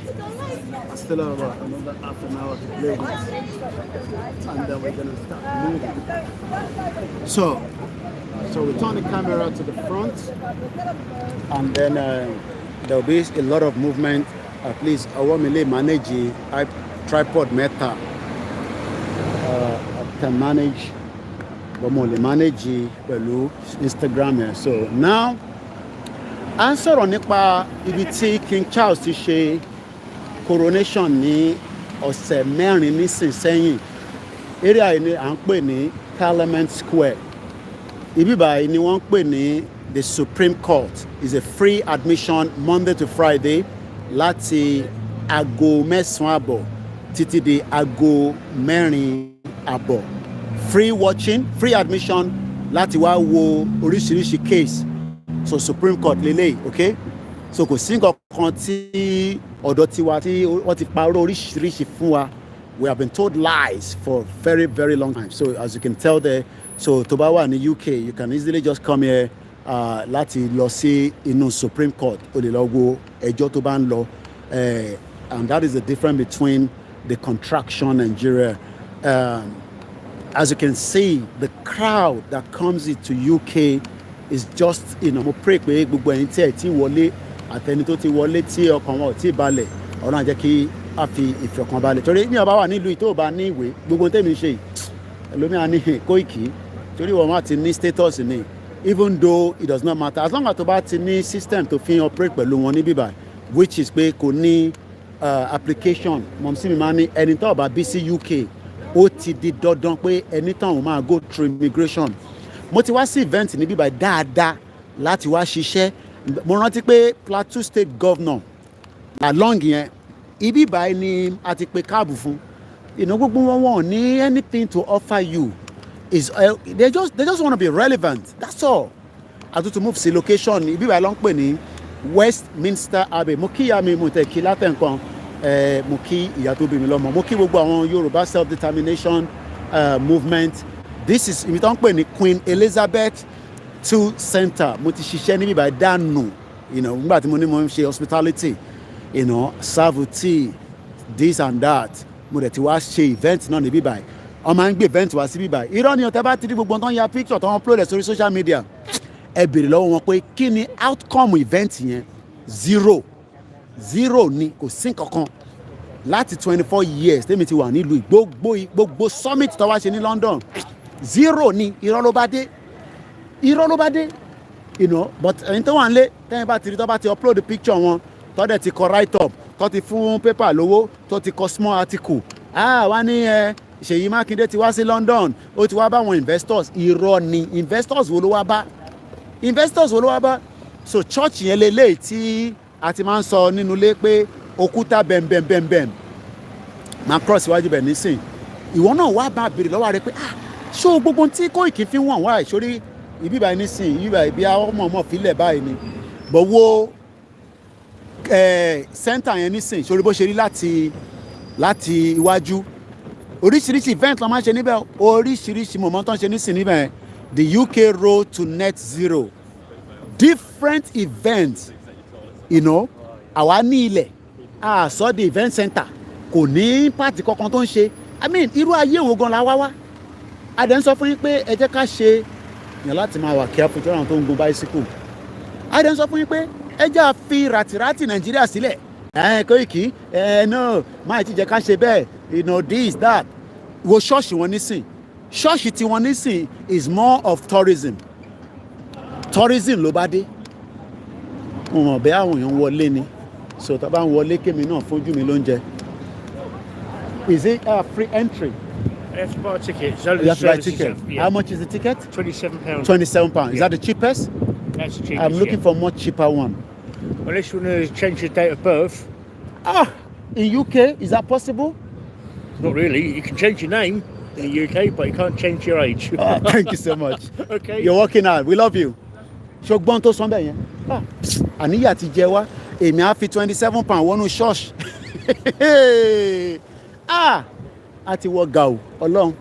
still have about another half an hour to play this, and then we're gonna start moving. So we turn the camera to the front, and then there'll be a lot of movement. At least I want to manage a tripod meta. I can manage, but more manage pẹ̀lú Instagram here. So now, answer on nípa ibi tí King Charles ti ṣe coronation ní ọ̀sẹ̀ mẹ́rin nísinsìnyí. Area yìí ni à ń pè ní Parliament Square. Ibi báyìí ni wọ́n ń pè ní the Supreme Court is a free admission Monday to Friday láti aago 9 àbọ̀ títí di aago 4 àbọ̀. Free watching, free admission láti wá wo oríṣiríṣi case. So Supreme Court lélẹ̀, okay? So kò sí nǹkan kan tí ọ̀dọ̀ tiwa tí wọ́n ti parọ́ oríṣiríṣi fún wa. We have been told lies for a very, very long time. So as you can tell there, so tó bá wà ní UK, you can easily just come here láti lọ sí inú Supreme Court. O lè lọ wo ẹjọ́ tó bá ń lọ. And that is the difference between the contraction Nigeria. As you can see, the crowd that comes into UK is just, mo pray pé gbogbo ẹ̀yin tí ẹ ti wọlé àtẹni tó ti wọlé tí ọkàn wọn ò tí balẹ̀, Ọlọ́run á jẹ́ kí a fi ìfọ̀kàn balẹ̀. Torí ní ọba wà nílùú yìí tó bá ní ìwé, gbogbo tèmi ń ṣe yìí, ẹlòmíà ní Koiki, torí wọn máa ti ní status ni, even though it does not matter, as long as tó bá ti ní system tó fi operate pẹ̀lú wọn ní bíbá, which is pé kò ní application. Mọ̀mísí mi máa ní ẹni tó bá bí sí UK, ó ti di dandan pé ẹni tán òun máa go through immigration. Mo ti wá sí event ní bíbá dáadáa láti wá ṣiṣẹ́. Mo rántí pé Plateau State Governor along yẹn, ibi báyìí ni a ti pe káàbù fún. Gbogbo wọn ní anything to offer you. Is they just want to be relevant. That's all. As to move sí location, ibi báyìí ló ń pè ní Westminster Abbey. Mo kí ìyá mi mo tẹ̀ kí látẹ̀ǹkan. Mo kí ìyá tó bí mi lọ́mọ. Mo kí gbogbo àwọn Yoruba self-determination movement. This is ibi tó ń pè ní Queen Elizabeth II Center. Mo ti ṣiṣẹ́ níbi báyìí dànù. Nígbà tí mo ní mo ń ṣe hospitality, serve tea, this and that. Mo dẹ̀ ti wá ṣe event náà níbí báyìí. Wọ́n máa ń gbé event wá sí bíbá yìí. Irọ́ ni ọ̀tẹ́ bá ti rí gbogbo tó ń ya picture tó ń upload ẹ̀ sórí social media. Ẹ béèrè lọ́wọ́ wọn pé kí ni outcome event yẹn? Zero ni, kò sí nǹkankan. Láti 24 years tèmi ti wà nílùú gbogbo summit tó wá ṣe ní London, 0 ni, irọ́ ló bá dé. But ẹni tó wà nílé tẹ́yìn bá ti rí tó bá ti upload picture wọn, tó dẹ̀ ti kọ write up, tó ti fún paper lówó, tó ti kọ small article. Wá ní Ṣèyí Mákindé ti wá sí London, ó ti wá bá àwọn investors. Irọ́ ni, investors wo ló wá bá? So church yẹn lélẹ́yìí tí a ti máa ń sọ nínú ilé pé òkúta bẹ̀m̀bẹ̀m̀bẹ̀m̀ máa cross iwájú bẹ̀ nísìn. Ìwọ náà wá bá béèrè lọ́wọ́ rẹ pé ṣó gbogbo tí Koiki fi wọ̀n wá ìṣòrí ibi báyìí nísìn, ibi báyìí bí ọmọ fílẹ̀ báyìí ni. But wo center yẹn nísìn, ìṣòrí bó ṣe rí láti iwájú. Oríṣiríṣi event la máa ń ṣe níbẹ̀, oríṣiríṣi mọ̀mọ́ tó ń ṣe nísìn níbẹ̀. The UK road to net zero, different events. Àwa ní ilẹ̀ sọ the event center kò ní pàtì kankan tó ń ṣe. Irú ayé wo gan la wá. A dẹ̀ ń sọ fún yín pé ẹ jẹ́ ká ṣe yàn láti máa wà careful tó ráhùn tó ń gun bicycle. A dẹ̀ ń sọ fún yín pé ẹ jẹ́ àfi ràtìràtì Nàìjíríà sílẹ̀. Koiki no máa ti jẹ́ ká ṣe bẹ́ẹ̀, this that. Wo ṣọ́ọ̀ṣì wọn nísìn, ṣọ́ọ̀ṣì tí wọn nísìn is more of tourism ló bá dé. Mo mọ̀ bẹ́ẹ̀ àwọn èèyàn wọlé ni, so tó bá ń wọlé kémi náà fojú mi lóúnjẹ. Is it free entry? You have to buy a ticket. You have to buy a ticket. Yeah. How much is the ticket? £27. £27. Is that the cheapest? That's the cheapest. I'm looking for a much cheaper one. Unless you want to change your date of birth. In UK, is that possible? Not really. You can change your name in the UK, but you can't change your age. Thank you so much. Okay. You're working hard. We love you. Ṣùgbọ́n tó sọ bẹ́ẹ̀ yẹn. Àníyà ti jẹ wá. Èmi á fi £27 wọnú ṣọ́ọ̀ṣì. A ti wọ gàù Ọlọ́run.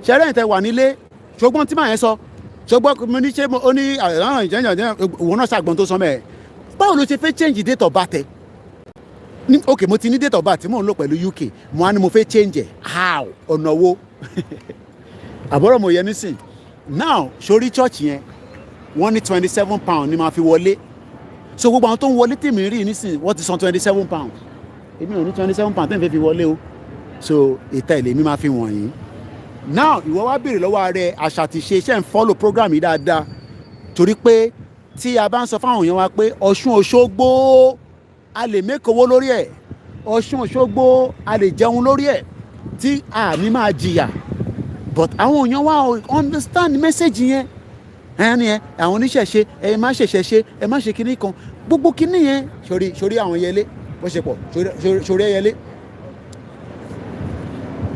Ṣẹ́rẹ́ ìtẹ̀ wà nílé. Ṣùgbọ́n tí màá yẹn sọ. Ṣùgbọ́n mo ní ṣé ó ní òun náà ṣàgbọ́n tó sọ mẹ́ẹ̀. Báwo ló ṣe fẹ́ change date of birth? Okay, mo ti ní date of birth tí mò ń lò pẹ̀lú UK. Mo á ní mo fẹ́ change ẹ̀. How? Ọ̀nà wo? Àbọ̀rọ̀ mo yẹ nísìn. Now, sórí church yẹn, wọ́n ní £27 ni máa fi wọlé. So gbogbo àwọn tó ń wọlé tèmi rí nísìn, wọ́n ti san £27. Èmi ò ní £27 tẹ́ ń fẹ́ fi wọlé o. So ìta ilé mi máa fi wọ̀nyí. Now, ìwọ wá béèrè lọ́wọ́ rẹ àṣà àti ṣe iṣẹ́ ń follow program yìí dáadáa. Torí pé tí a bá ń sọ fáwọn èèyàn wa pé Ọ̀ṣun Òṣogbo a lè make owó lórí ẹ̀, Ọ̀ṣun Òṣogbo a lè jẹun lórí ẹ̀ tí a ní máa jìyà. But àwọn èèyàn wa understand message yẹn. ẹni ẹ àwọn oníṣẹ̀ṣe ẹ má ṣẹ̀ṣẹ̀ ṣe ẹ má ṣe kinní kan gbogbo kinní yẹn sórí àwọn yẹlé bó ṣe pọ̀ sórí ẹyẹlé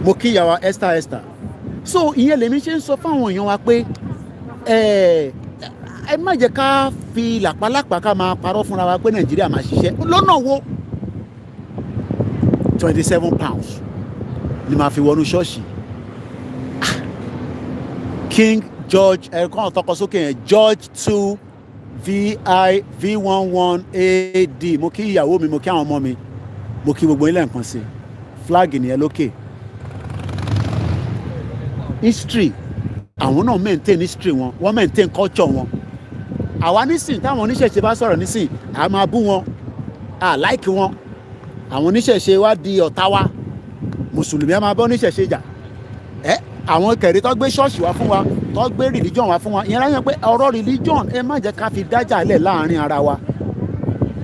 mo kí ìyàwó Esther so ìyẹn lèmi ṣe ń sọ fáwọn èèyàn wa pé ẹ má jẹ́ ká fi làpálàpá ká máa parọ́ fúnra wa pé Nàìjíríà máa ṣiṣẹ́ lọ́nà wo £27 ni màá fi wọnú ṣọ́ọ̀ṣì King George ẹ̀kan ọ̀tọ́kọ sókè yẹn George 2 V11 AD mo kí ìyàwó mi mo kí àwọn ọmọ mi mo kí gbogbo ilé nǹkan sí flag nìyẹn lókè history àwọn náà maintain history wọn wọ́n maintain culture wọn àwa nísìn táwọn oníṣẹ̀ṣe bá sọ̀rọ̀ nísìn a máa bú wọn a like wọn àwọn oníṣẹ̀ṣe wá di ọ̀tá wa mùsùlùmí a máa bá oníṣẹ̀ṣe jà àwọn kẹ̀rí tó gbé ṣọ́ọ̀ṣì wá fún wa tó gbé religion wá fún wa ìyẹn láyé pé ọ̀rọ̀ religion ẹ má jẹ́ ká fi dájà lẹ̀ láàrin ara wa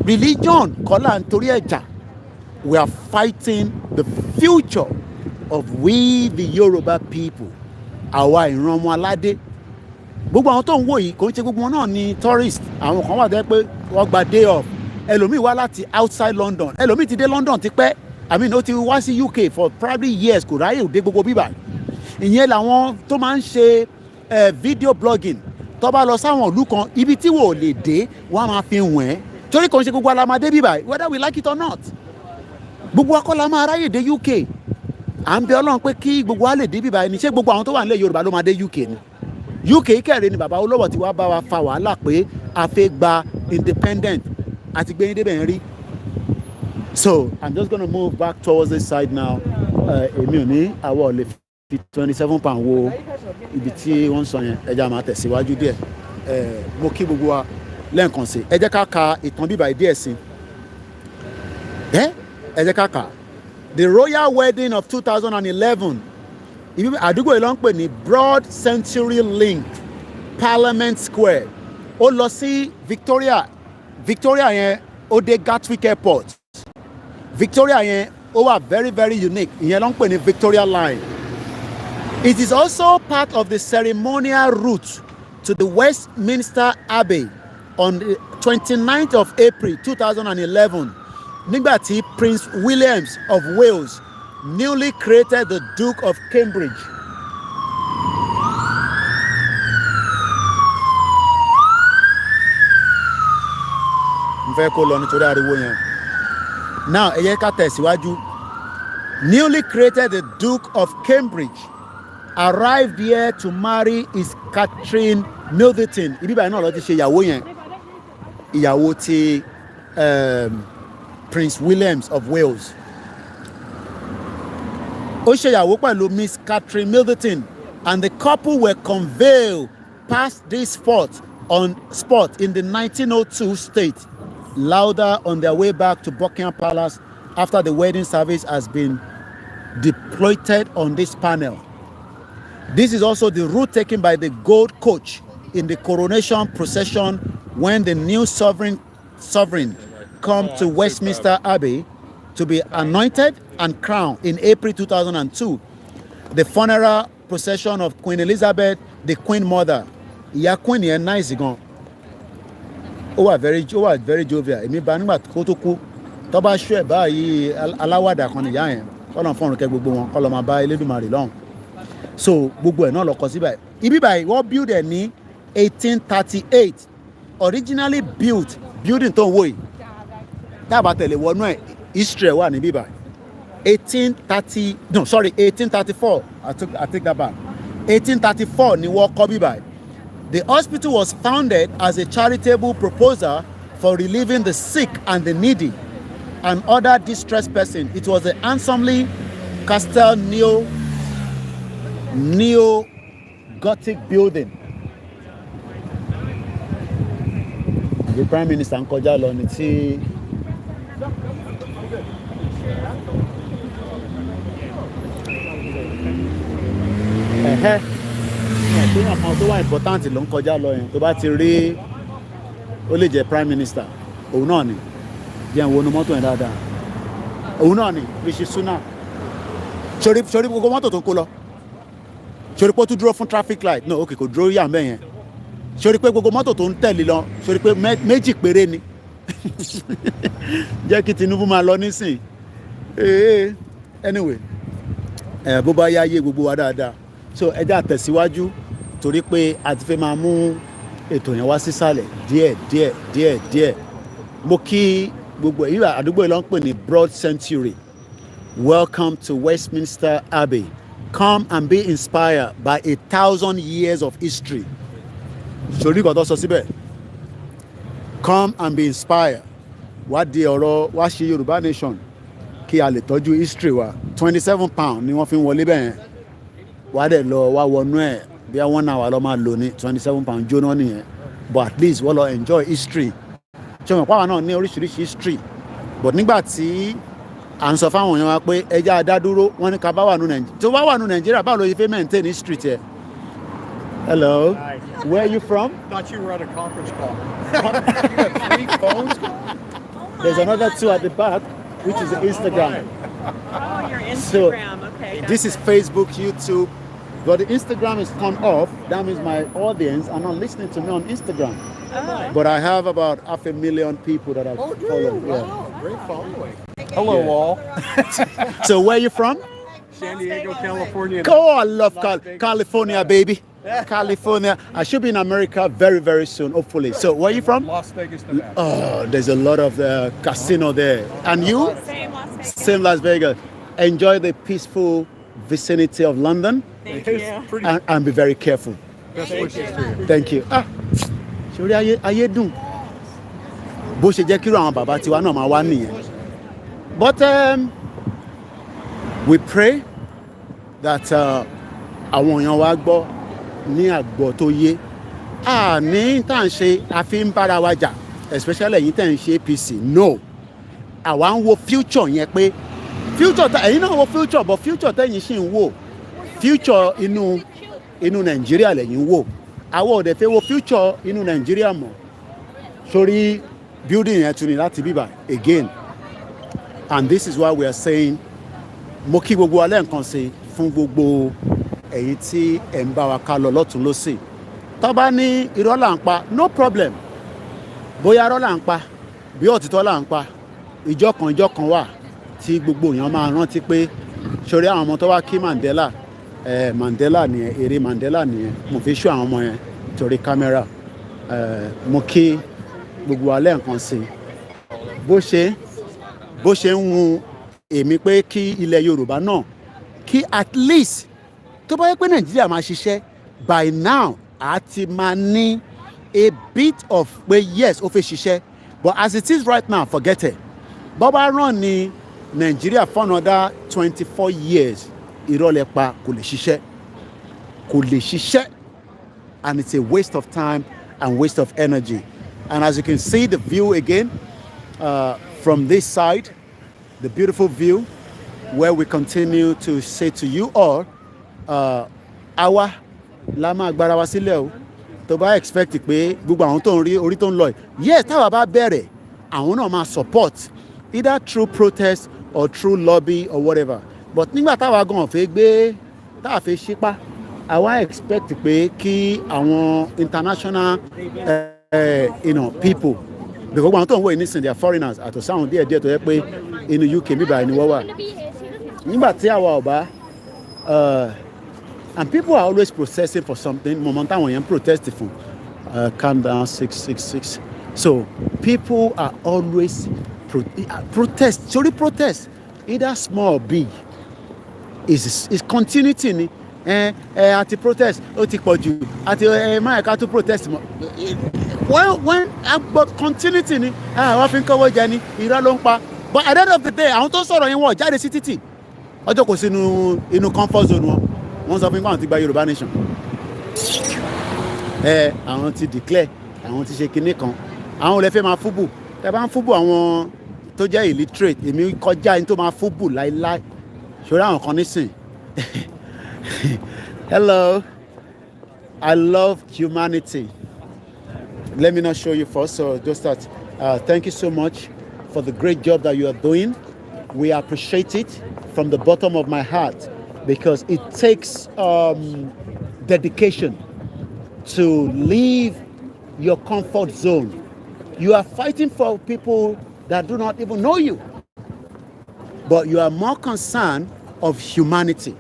religion kọ́ là ń torí ẹ̀jà we are fighting the future of we the Yoruba people àwa ìran ọmọ aládé gbogbo àwọn tó ń wò yìí kò ń ṣe gbogbo wọn náà ni tourist àwọn kan wà tẹ́ pé wọ́n gba day off ẹlòmíì wá láti outside London ẹlòmíì ti dé London ti pẹ́ I mean ó ti wá sí UK for probably years kò ráyè dé gbogbo bíbá ìyẹn làwọn tó máa ń ṣe video blogging tó bá lọ sáwọn ìlú kan ibi tí wò lè dé wọ́n á máa fi wọ̀n ẹ́ torí kò ń ṣe gbogbo alámadé bíbá whether we like it or not gbogbo akọ́lá máa ráyè dé UK à ń bẹ Ọlọ́run pé kí gbogbo wa lè dé bíbá ẹni ṣé gbogbo àwọn tó wà nílẹ̀ Yorùbá ló máa dé UK ni UK kẹrin ni bàbá olówó ti wá bá wa fa wàhálà pé a fẹ́ gba independent àti gbé yín débẹ̀ ń rí so I'm just gonna move back towards this side now èmi ò ní àwọ̀ lè fi £27 wo ibi tí wọ́n sọ yẹn ẹja máa tẹ̀síwájú díẹ̀ mo kí gbogbo wa lẹ́ẹ̀kan sí ẹ jẹ́ ká ka ìtàn bíbá díẹ̀ sí ẹ jẹ́ ká kà the royal wedding of 2011 ibi àdúgbò yìí ló ń pè ní Broad Century Link Parliament Square ó lọ sí Victoria yẹn ó dé Gatwick Airport Victoria yẹn ó wà very very unique ìyẹn ló ń pè ní Victoria Line. It is also part of the ceremonial route to the Westminster Abbey on the 29th of April 2011 nígbà tí Prince William of Wales newly created the Duke of Cambridge. N fẹ́ kó lọ nítorí ariwo yẹn. Now ẹ yẹ ká tẹ̀síwájú. Newly created the Duke of Cambridge arrived here to marry his Catherine Middleton. Ibi báyìí náà ló ti ṣe ìyàwó yẹn. Ìyàwó ti Prince William of Wales. Ó ṣe ìyàwó pẹ̀lú Miss Catherine Middleton and the couple were conveyed past this spot in the 1902 state, louder on their way back to Buckingham Palace after the wedding service has been deployed on this panel. This is also the route taken by the gold coach in the coronation procession when the new sovereign come to Westminster Abbey to be anointed and crowned in April 2002. The funeral procession of Queen Elizabeth, the Queen Mother. Ìyá Queen yẹn nice gan. Ó wà very jovial. Èmi bá nígbà kó tó kú. Tó bá ṣú ẹ̀ báyìí aláwàdà kan nìyá yẹn. Kọ́lọ̀ fọ́nrún kẹ́ gbogbo wọn. Kọ́lọ̀ máa bá Elédùmarè lọ́hùn. So gbogbo ẹ̀ náà lọ kọ síbẹ̀. Ibi báyìí wọ́n build ẹ̀ ní 1838. Originally built building tó ń wò yìí. Tábà tẹ̀lé wọnú ẹ̀ history wà níbí báyìí. 1834. I take that back. 1834 ni wọ́n kọ́ bí báyìí. The hospital was founded as a charitable proposal for relieving the sick and the needy and other distressed persons. It was a handsomely castle neo-Gothic building. The Prime Minister ń kọjá lọ ní tí téèyàn kan tó wà important ló ń kọjá lọ yẹn tó bá ti rí ó lè jẹ́ Prime Minister òun náà ni jẹ́ ìwọ̀nù mọ́tò yẹn dáadáa òun náà ni Rishi Sunak sori gbogbo mọ́tò tó ń kó lọ sori pé ó tún dúró fún traffic light no okay kò dúró yà mẹ́ yẹn sori pé gbogbo mọ́tò tó ń tẹ̀lé lọ sori pé méjì péré ni jẹ́ kí Tinubu máa lọ nísìn anyway bó bá yá yé gbogbo wa dáadáa so ẹ jẹ́ àtẹ̀síwájú torí pé a ti fẹ́ máa mú ètò yẹn wá sísàlẹ̀ díẹ̀ mo kí gbogbo èyí àdúgbò yìí ló ń pè ní Broad Century. Welcome to Westminster Abbey. Come and be inspired by 1,000 years of history. Sori nǹkan tó sọ síbẹ̀. Come and be inspired. Wá di ọ̀rọ̀ wá ṣe Yorùbá nation kí a lè tọ́jú history wa. £27 ni wọ́n fi ń wọlé bẹ́ẹ̀ yẹn. Wá dẹ̀ lọ wá wọnú ẹ̀ bí i 1 hour lọ́ máa lò ní £27 jóná nìyẹn. But at least wọ́n lọ enjoy history. Ṣé wọn pàwọn náà ní oríṣiríṣi history. But nígbà tí à ń sọ fáwọn èèyàn wa pé ẹja adádúró wọn ní ká bá wà nù Nàìjíríà tó bá wà nù Nàìjíríà báwo ló ṣe fẹ́ maintain history tiẹ̀. Hello. Hi. Where are you from? Thought you were at a conference call. 3 phones. There's another 2 at the back, which is Instagram. Oh, your So Instagram. Okay. this is Facebook, YouTube, but the Instagram is turned off. That means my audience are not listening to me on Instagram. Oh. But I have about 500,000 people that I've Oh, do followed. you? Yeah. Wow, great following. Hello, Yeah. all. So where are you from? San Diego, California. Oh, I love California, baby. California. I should be in America very, very soon, hopefully. So where are you from? Las Vegas, Nevada. Oh, there's a lot of casino there. And you? Same Las Vegas. Same Las Vegas. Enjoy the peaceful vicinity of London Thank you. Pretty and be very careful. best wishes to you. Thank you. Sori ayé dùn. Bó ṣe jẹ́ kíró àwọn bàbá tiwa náà máa wá nìyẹn. But we pray that àwọn èèyàn wa gbọ́ ní àgbọ̀ tó yé. Ní tá à ń ṣe àfi ń bára wa jà, especially ẹ̀yin tẹ̀ ń ṣe APC. No. Àwa ń wo future yẹn pé future ẹ̀yin náà wo future but future tẹ̀yin ṣì ń wò future inú Nàìjíríà lẹ́yìn wò. Àwọn òde fẹ́ wo future inú Nàìjíríà mọ̀ sórí building yẹn tún ní láti bíbà again, and this is why we are saying mo kí gbogbo wa lẹ́ẹ̀kan sí fún gbogbo ẹ̀yin tí ẹ̀ ń bá wa ká lọ lọ́tún lọ́sì tó bá ní irọ́ là ń pa no problem, bóyá irọ́ là ń pa bí òtítọ́ là ń pa ìjọ kan wà tí gbogbo èèyàn máa rántí pé sórí àwọn ọmọ tó wá kí Mandela Mandela nìyẹn eré Mandela nìyẹn mo fi ṣú àwọn ọmọ yẹn torí kámẹ́rà mo kí gbogbo alẹ́ nǹkan sí bó ṣe ń wù èmi pé kí ilẹ̀ Yorùbá náà kí at least tó bá yẹ pé Nàìjíríà máa ṣiṣẹ́ by now a ti máa ní a bit of pé yes ó fẹ́ ṣiṣẹ́ but as it is right now forget it bọ́bá rán ní Nàìjíríà for another 24 years ìrọ̀lẹ́ pa kò lè ṣiṣẹ́ and it's a waste of time and waste of energy. And as you can see the view again from this side, the beautiful view where we continue to say to you all àwa la máa gbára wa sílẹ̀ o tó bá expect pé gbogbo àwọn tó ń rí orí tó ń lọ yes táwa bá bẹ̀rẹ̀ àwọn náà máa support either through protest or through lobby or whatever. But nígbà táwa gan fẹ́ gbé táwa fẹ́ ṣípá àwa expect pé kí àwọn international people because àwọn tó ń wò nísìnyí they are foreigners àtọ̀ sáwọn díẹ̀ tó yẹ pé inú UK bíbá ẹni wọ́n wà nígbà tí àwa ọba and people are always protesting for something moment táwọn yẹn protest fún calm down 666 so people are always protest sorry protest either small or big is continuity ni àti protest ó ti pọ̀ jù àti máa ká tó protest mọ́ when but continuity ni wọ́n fi ń kọ́wọ́ jẹ ni irọ́ ló ń pa but at the end of the day àwọn tó sọ̀rọ̀ yẹn wọ́n jáde sí títì ọjọ́ kò sí inú comfort zone wọ́n sọ fún mi pé àwọn ti gba Yorùbá nation àwọn ti declare àwọn ti ṣe kinní kan àwọn olè fẹ́ máa fúbù tẹ́ bá ń fúbù àwọn tó jẹ́ illiterate èmi kọjá ní tó máa fúbù láíláí ṣòro àwọn kan nísìn hello I love humanity. Let me not show you first, so just that thank you so much for the great job that you are doing. We appreciate it from the bottom of my heart because it takes dedication to leave your comfort zone. You are fighting for people that do not even know you, but you are more concerned of humanity.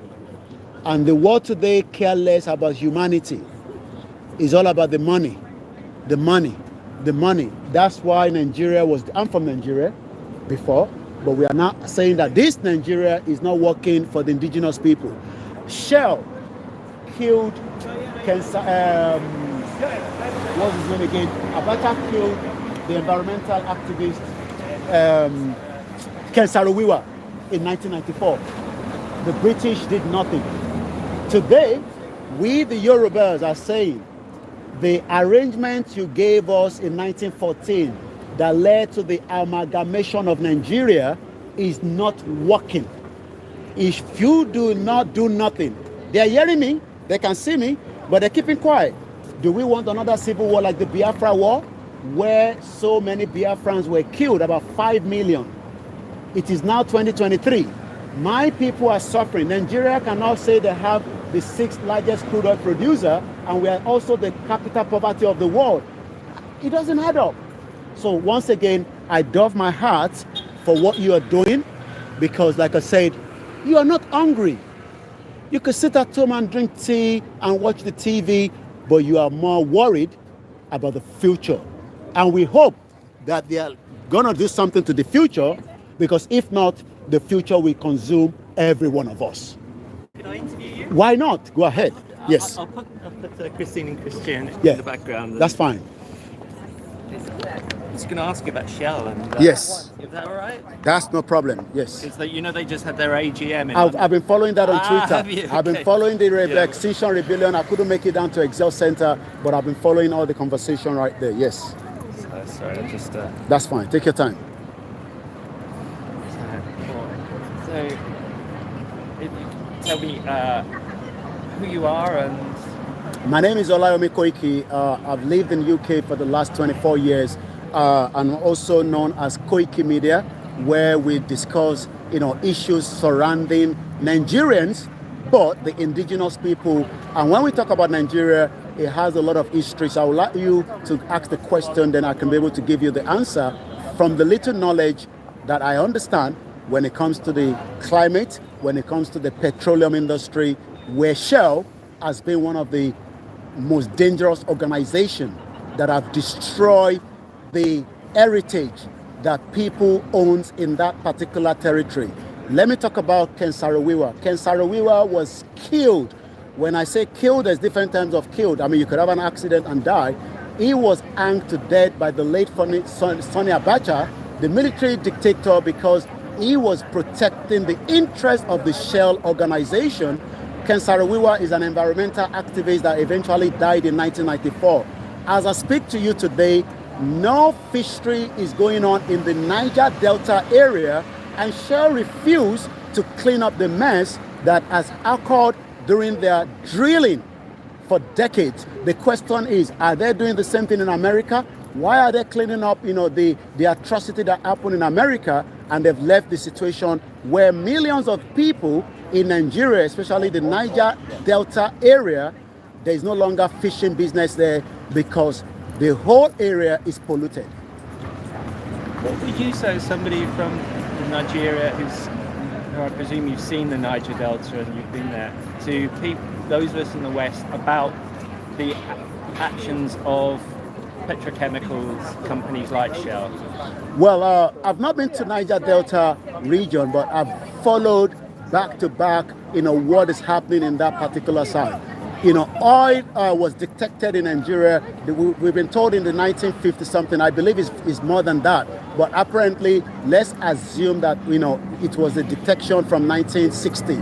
And the world today care less about humanity. It's all about the money, the money, the money. That's why Nigeria was, I'm from Nigeria before, but we are now saying that this Nigeria is not working for the indigenous people. Shell killed what's his name again? Abacha killed the environmental activist Ken Saro-Wiwa in 1994. The British did nothing. Today, we the Yorubas are saying the arrangement you gave us in 1914 that led to the amalgamation of Nigeria is not working. If you do not do nothing, they are hearing me, they can see me, but they're keeping quiet. Do we want another civil war like the Biafra War, where so many Biafrans were killed, about 5 million? It is now 2023. My people are suffering. Nigeria cannot say they have the 6th largest crude oil producer, and we are also the capital poverty of the world. It doesn't add up. So once again, I doff my hat for what you are doing, because like I said, you are not hungry. You could sit at home and drink tea and watch the TV, but you are more worried about the future. And we hope that they are going to do something to the future, because if not, the future will consume every one of us. Can I interview you? Why not? Go ahead. Yes. I'll put Christine and Christian Yeah. in the background. That's fine. I'm just going to ask you about Shell. And, Yes. Is that all right? That's no problem. Yes. Because they just had their AGM in I've been following that on Twitter. have you? I've been Okay. following the Yeah. Extinction Rebellion. I couldn't make it down to Excel Center, but I've been following all the conversation right there. Yes. Sorry, I just... That's fine. Take your time. So, if you tell me who you are and... My name is Olayomi Koiki. I've lived in the UK for the last 24 years. And also known as KOIKIMEDIA, where we discuss, issues surrounding Nigerians, but the indigenous people. And when we talk about Nigeria, it has a lot of history. So I would like you to ask the question, then I can be able to give you the answer from the little knowledge that I understand when it comes to the climate, when it comes to the petroleum industry, where Shell has been one of the most dangerous organizations that have destroyed the heritage that people owns in that particular territory. Let me talk about Ken Saro-Wiwa. Ken Saro-Wiwa was killed. When I say killed, there's different types of killed. I mean, you could have an accident and die. He was hanged to death by the late Sani Abacha, the military dictator, because he was protecting the interest of the Shell organization. Ken Saro-Wiwa is an environmental activist that eventually died in 1994. As I speak to you today, no fishery is going on in the Niger Delta area, and Shell refused to clean up the mess that has occurred during their drilling for decades. The question is, are they doing the same thing in America? Why are they cleaning up, the atrocity that happened in America, and they've left the situation where millions of people in Nigeria, especially the Niger Delta area, there is no longer fishing business there because the whole area is polluted. What would you say as somebody from Nigeria who I presume you've seen the Niger Delta and you've been there, to those of us in the West about the actions of petrochemicals companies like Shell? Well, I've not been to Niger Delta region, but I've followed back to back, what is happening in that particular side. Oil was detected in Nigeria. We've been told in the 1950 something. I believe it's more than that. But apparently, let's assume that it was a detection from 1960.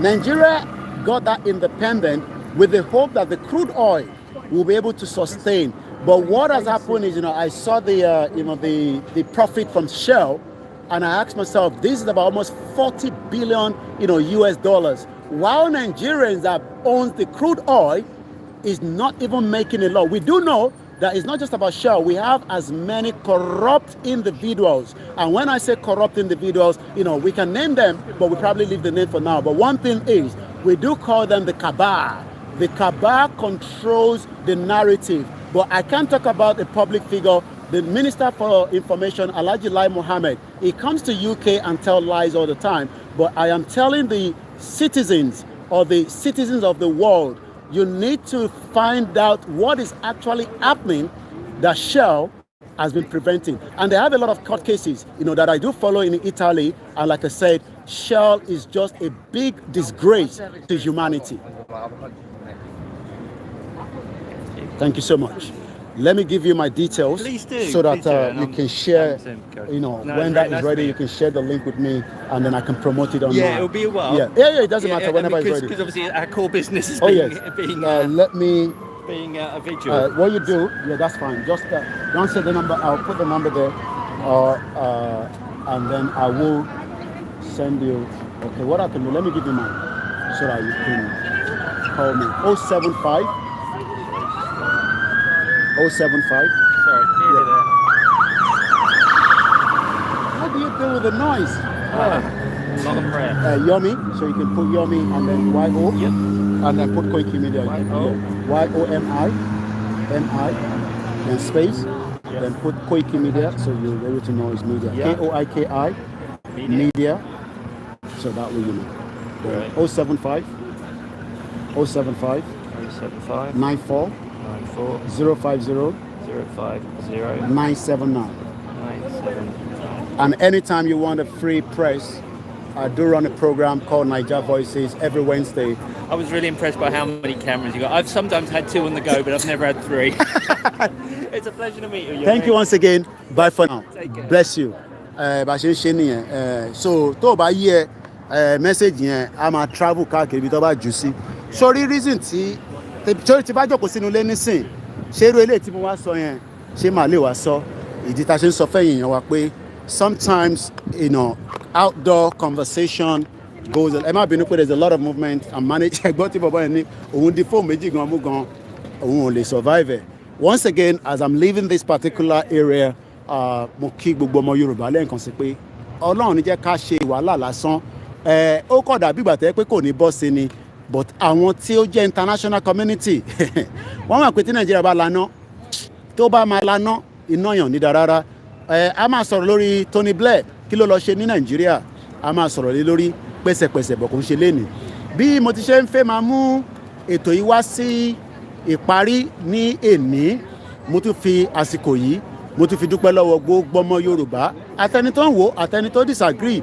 Nigeria got that independent with the hope that the crude oil will be able to sustain. But what has happened is, I saw the profit from Shell, and I asked myself, this is about almost 40 billion, US dollars. While Nigerians that owns the crude oil is not even making a law. We do know that it's not just about Shell. We have as many corrupt individuals. And when I say corrupt individuals, we can name them, but we probably leave the name for now. But one thing is, we do call them the cabal. The cabal controls the narrative. But I can't talk about a public figure. The Minister for Information, Alhaji Lai Mohammed, he comes to UK and tells lies all the time. But I am telling the citizens or the citizens of the world, you need to find out what is actually happening that Shell has been preventing. And they have a lot of court cases, that I do follow in Italy. And like I said, Shell is just a big disgrace to humanity. Thank you so much. Let me give you my details so that you can share, when that is ready, you can share the link with me and then I can promote it online. Yeah, it'll be a while. Yeah, it doesn't matter whenever it's ready. Because obviously our core business is being a vigil. What you do, that's fine. Just don't say the number, I'll put the number there and then I will send you, okay, what I can do, let me give you mine so that you can call me. 075. Sorry, yeah. How do you deal with the noise? A lot of prayer. Yomi, so you can put Yomi and then Y-O, and then put KOIKIMEDIA. Y-O-M-I, then space, then put KOIKIMEDIA, so you'll be able to know it's media. K-O-I-K-I, media, so that way you know. 075 94 050 979. And anytime you want a free press, I do run a program called Niger Voices every Wednesday. I was really impressed by how many cameras you got. I've sometimes had 2 on the go, but I've never had 3. It's a pleasure to meet you. Thank you once again. Bye for now. Take care. Bless you. So tó bá yẹ message yẹn a máa travel káàkiri bí tó bá jù sí. Sorry reason tí bá jókòó sínú ilé nísìn ṣé irú eléyìí tí mo wá sọ yẹn ṣé màá lè wá sọ ìdí tá a ṣe ń sọ fẹ́yìn èèyàn wa pé sometimes outdoor conversation goes ẹ má bínú pé there's a lot of movement and manage ẹgbọ́n tí bàbá yẹn ní òun di fóònù méjì gan mú gan òun ò lè survive. Once again, as I'm leaving this particular area, mo kí gbogbo ọmọ Yorùbá lẹ́ẹ̀kan sí pé Ọlọ́run ní jẹ́ ká ṣe wàhálà lásán. Ó kọ̀ dàbí ìgbà tẹ́ pé kò ní bọ́ sí ni, but àwọn tí ó jẹ́ international community wọ́n mọ̀ pé tí Nàìjíríà bá laná tó bá máa laná iná yàn ní dárára. A máa sọ̀rọ̀ lórí Tony Blair kí ló lọ ṣe ní Nàìjíríà, a máa sọ̀rọ̀ lé lórí pẹ̀sẹ̀pẹ̀sẹ̀ bọ̀ kò ń ṣe lénìí. Bí mo ti ṣe ń fẹ́ máa mú ètò yìí wá sí ìparí ní èní, mo tún fi àsìkò yìí mo tún fi dúpẹ́ lọ́wọ́ gbogbo ọmọ Yorùbá àtẹni tó ń wò àtẹni tó disagree.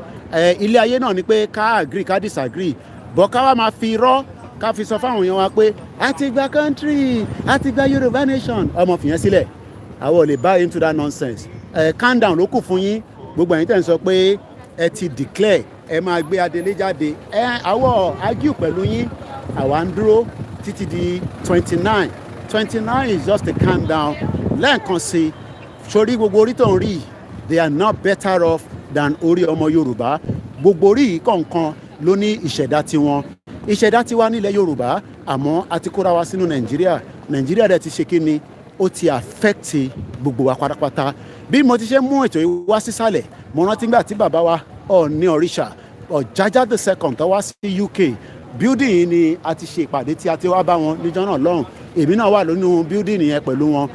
Ilé ayé náà ni pé ká agree ká disagree, bọ́ ká wá máa fi irọ́ ká fi sọ fáwọn èèyàn wa pé a ti gba country a ti gba Yorùbá nation. Ọmọ fìyẹn sílẹ̀, àwọn ò lè buy into that nonsense. Calm down ló kù fún yín. Gbogbo ẹ̀yin tẹ̀ ń sọ pé ẹ ti declare ẹ máa gbé adelé jáde, àwọ̀ argue pẹ̀lú yín, àwa ń dúró títí di 29 is just a calm down. Lẹ́ẹ̀kan sí sórí gbogbo orí tó ń rí, they are not better off than orí ọmọ Yorùbá. Gbogbo orí kọ̀ọ̀kan ló ní ìṣẹ̀dá tiwọn. Ìṣẹ̀dá tiwa nílẹ̀ Yorùbá, àmọ́ a ti kóra wa sínú Nàìjíríà. Nàìjíríà dẹ̀ ti ṣe kí ni, ó ti affect gbogbo wa pátápátá. Bí mo ti ṣe mú ètò yìí wá sísàlẹ̀, mo rántí gbà tí bàbá wa Ọọ̀ni Ọ̀rìṣà Ọ̀jájá the second tó wá sí UK. Building yìí ni a ti ṣe ìpàdé tí a ti wá bá wọn níjọ́ náà lọ́hùn. Èmi náà wà nínú building yẹn pẹ̀lú wọn.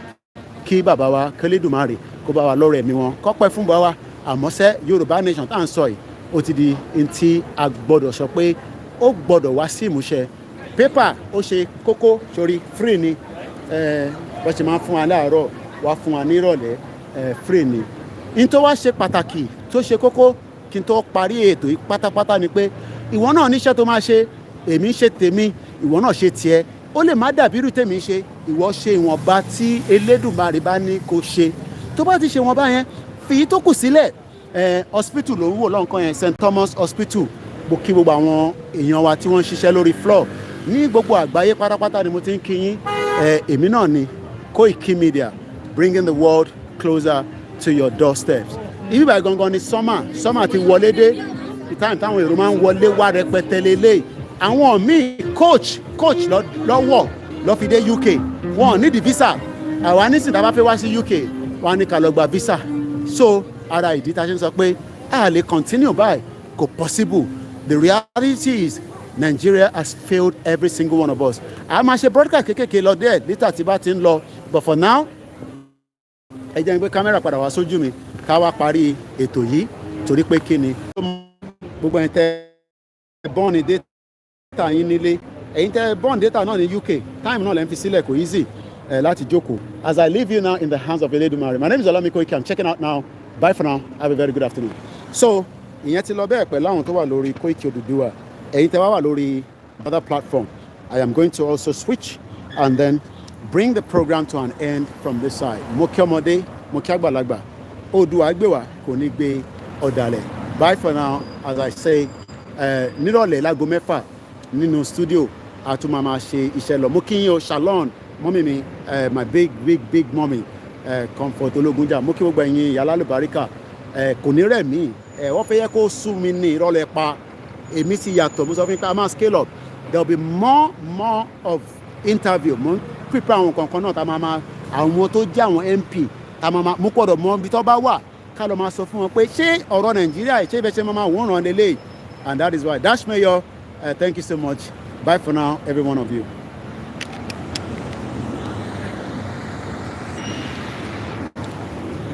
Kí bàbá wa Kẹ́lẹ́dùmarè kó bá wa lọ́rọ̀ ẹ̀mí wọn, kó pẹ́ fún bá wa. Àmọ́ sẹ́ Yorùbá nation tá à ń sọ yìí, ó ti di ntí a gbọ́dọ̀ sọ pé ó gbọ́dọ̀ wá sí ìmúṣẹ. Pépà ó ṣe kókó, sórí free ni. Bó ṣe máa ń fún wa láàárọ̀ wá fún wa ní ìrọ̀lẹ́, free ni. N tó wá ṣe pàtàkì tó ṣe kókó kí n tó parí ètò yìí pátápátá ni pé ìwọ náà níṣẹ́ tó máa ṣe, èmi ṣe tèmi, ìwọ náà ṣe tiẹ̀. Ó lè má dàbí irú tèmi ṣe, ìwọ ṣe ìwọ̀nba tí Elédùmarè bá ní kó ṣe. Tó bá ti ṣe ìwọ̀nba yẹn, fi tó kù sílẹ̀. Hospital ló ń wò lọ́nkàn yẹn, St Thomas Hospital. Mo kí gbogbo àwọn èèyàn wa tí wọ́n ń ṣiṣẹ́ lórí floor ní gbogbo àgbáyé pátápátá ni mo ti ń kí yín. Èmi náà ni KOIKIMEDIA, bringing the world closer to your doorsteps. Ibi báyìí gangan ni summer ti wọlé dé. The time táwọn èrò máa ń wọlé wá rẹpẹtẹ lélẹ̀. Àwọn míì coach lọ́wọ́ lọ́ fi dé UK, wọn ní di visa. Àwa nísìnyí tá a bá fẹ́ wá sí UK, wọn á ní ká lọ gba visa. So ara ìdí tá a ṣe ń sọ pé a lè continue báyìí kò possible. The reality is Nigeria has failed every single one of us. A máa ṣe broadcast kékèké lọ díẹ̀ níta tí bá ti ń lọ, but for now ẹ jẹ́ n gbé kámẹ́rà padà wá sójú mi ká wá parí ètò yìí torí pé kí ni gbogbo ẹ̀yin tẹ́ bọ́ọ̀nì data yín nílé, ẹ̀yin tẹ́ bọ́ọ̀nì data náà ní UK, time náà lẹ́ ń fi sílẹ̀ kò easy láti jókòó. As I leave you now in the hands of Elédùmarè, my name is Olami Koiki. I'm checking out now. Bye for now. Have a very good afternoon. So ìyẹn ti lọ bẹ́ẹ̀ pẹ̀lú àwọn tó wà lórí Koiki Odùduwà. Ẹ̀yin tẹ́ wá wà lórí another platform, I am going to also switch and then bring the program to an end from this side. Mo kí ọmọdé, mo kí àgbàlagbà, Oòduà gbé wa kò ní gbé ọ̀dàlẹ̀. Bye for now. As I say, nírọ̀lẹ́ láago 6 nínú studio a tún máa ṣe iṣẹ́ lọ. Mo kí yín o, Shalom, mọ́mí mi, my big mommy, Comfort Ológunjà. Mo kí gbogbo ẹ̀yin ìyá alálùbáríkà, kò ní rẹ̀ mí, wọ́n fẹ́ yẹ kó sú mi ní ìrọ̀lẹ́ pa. Èmi ti yàtọ̀, mo sọ fún yín pé a máa scale up. There will be more of interview. Mo ń prepare àwọn kankan náà tá máa àwọn tó jẹ́ àwọn MP tá máa mú pọ̀dọ̀ mọ́ ibi tó bá wà ká lọ máa sọ fún wọn pé ṣé ọ̀rọ̀ Nàìjíríà ṣé ibẹ̀ ṣe máa wọ́n ràn lélẹ̀. And that is why. Dash Mayor, thank you so much. Bye for now, every one of you.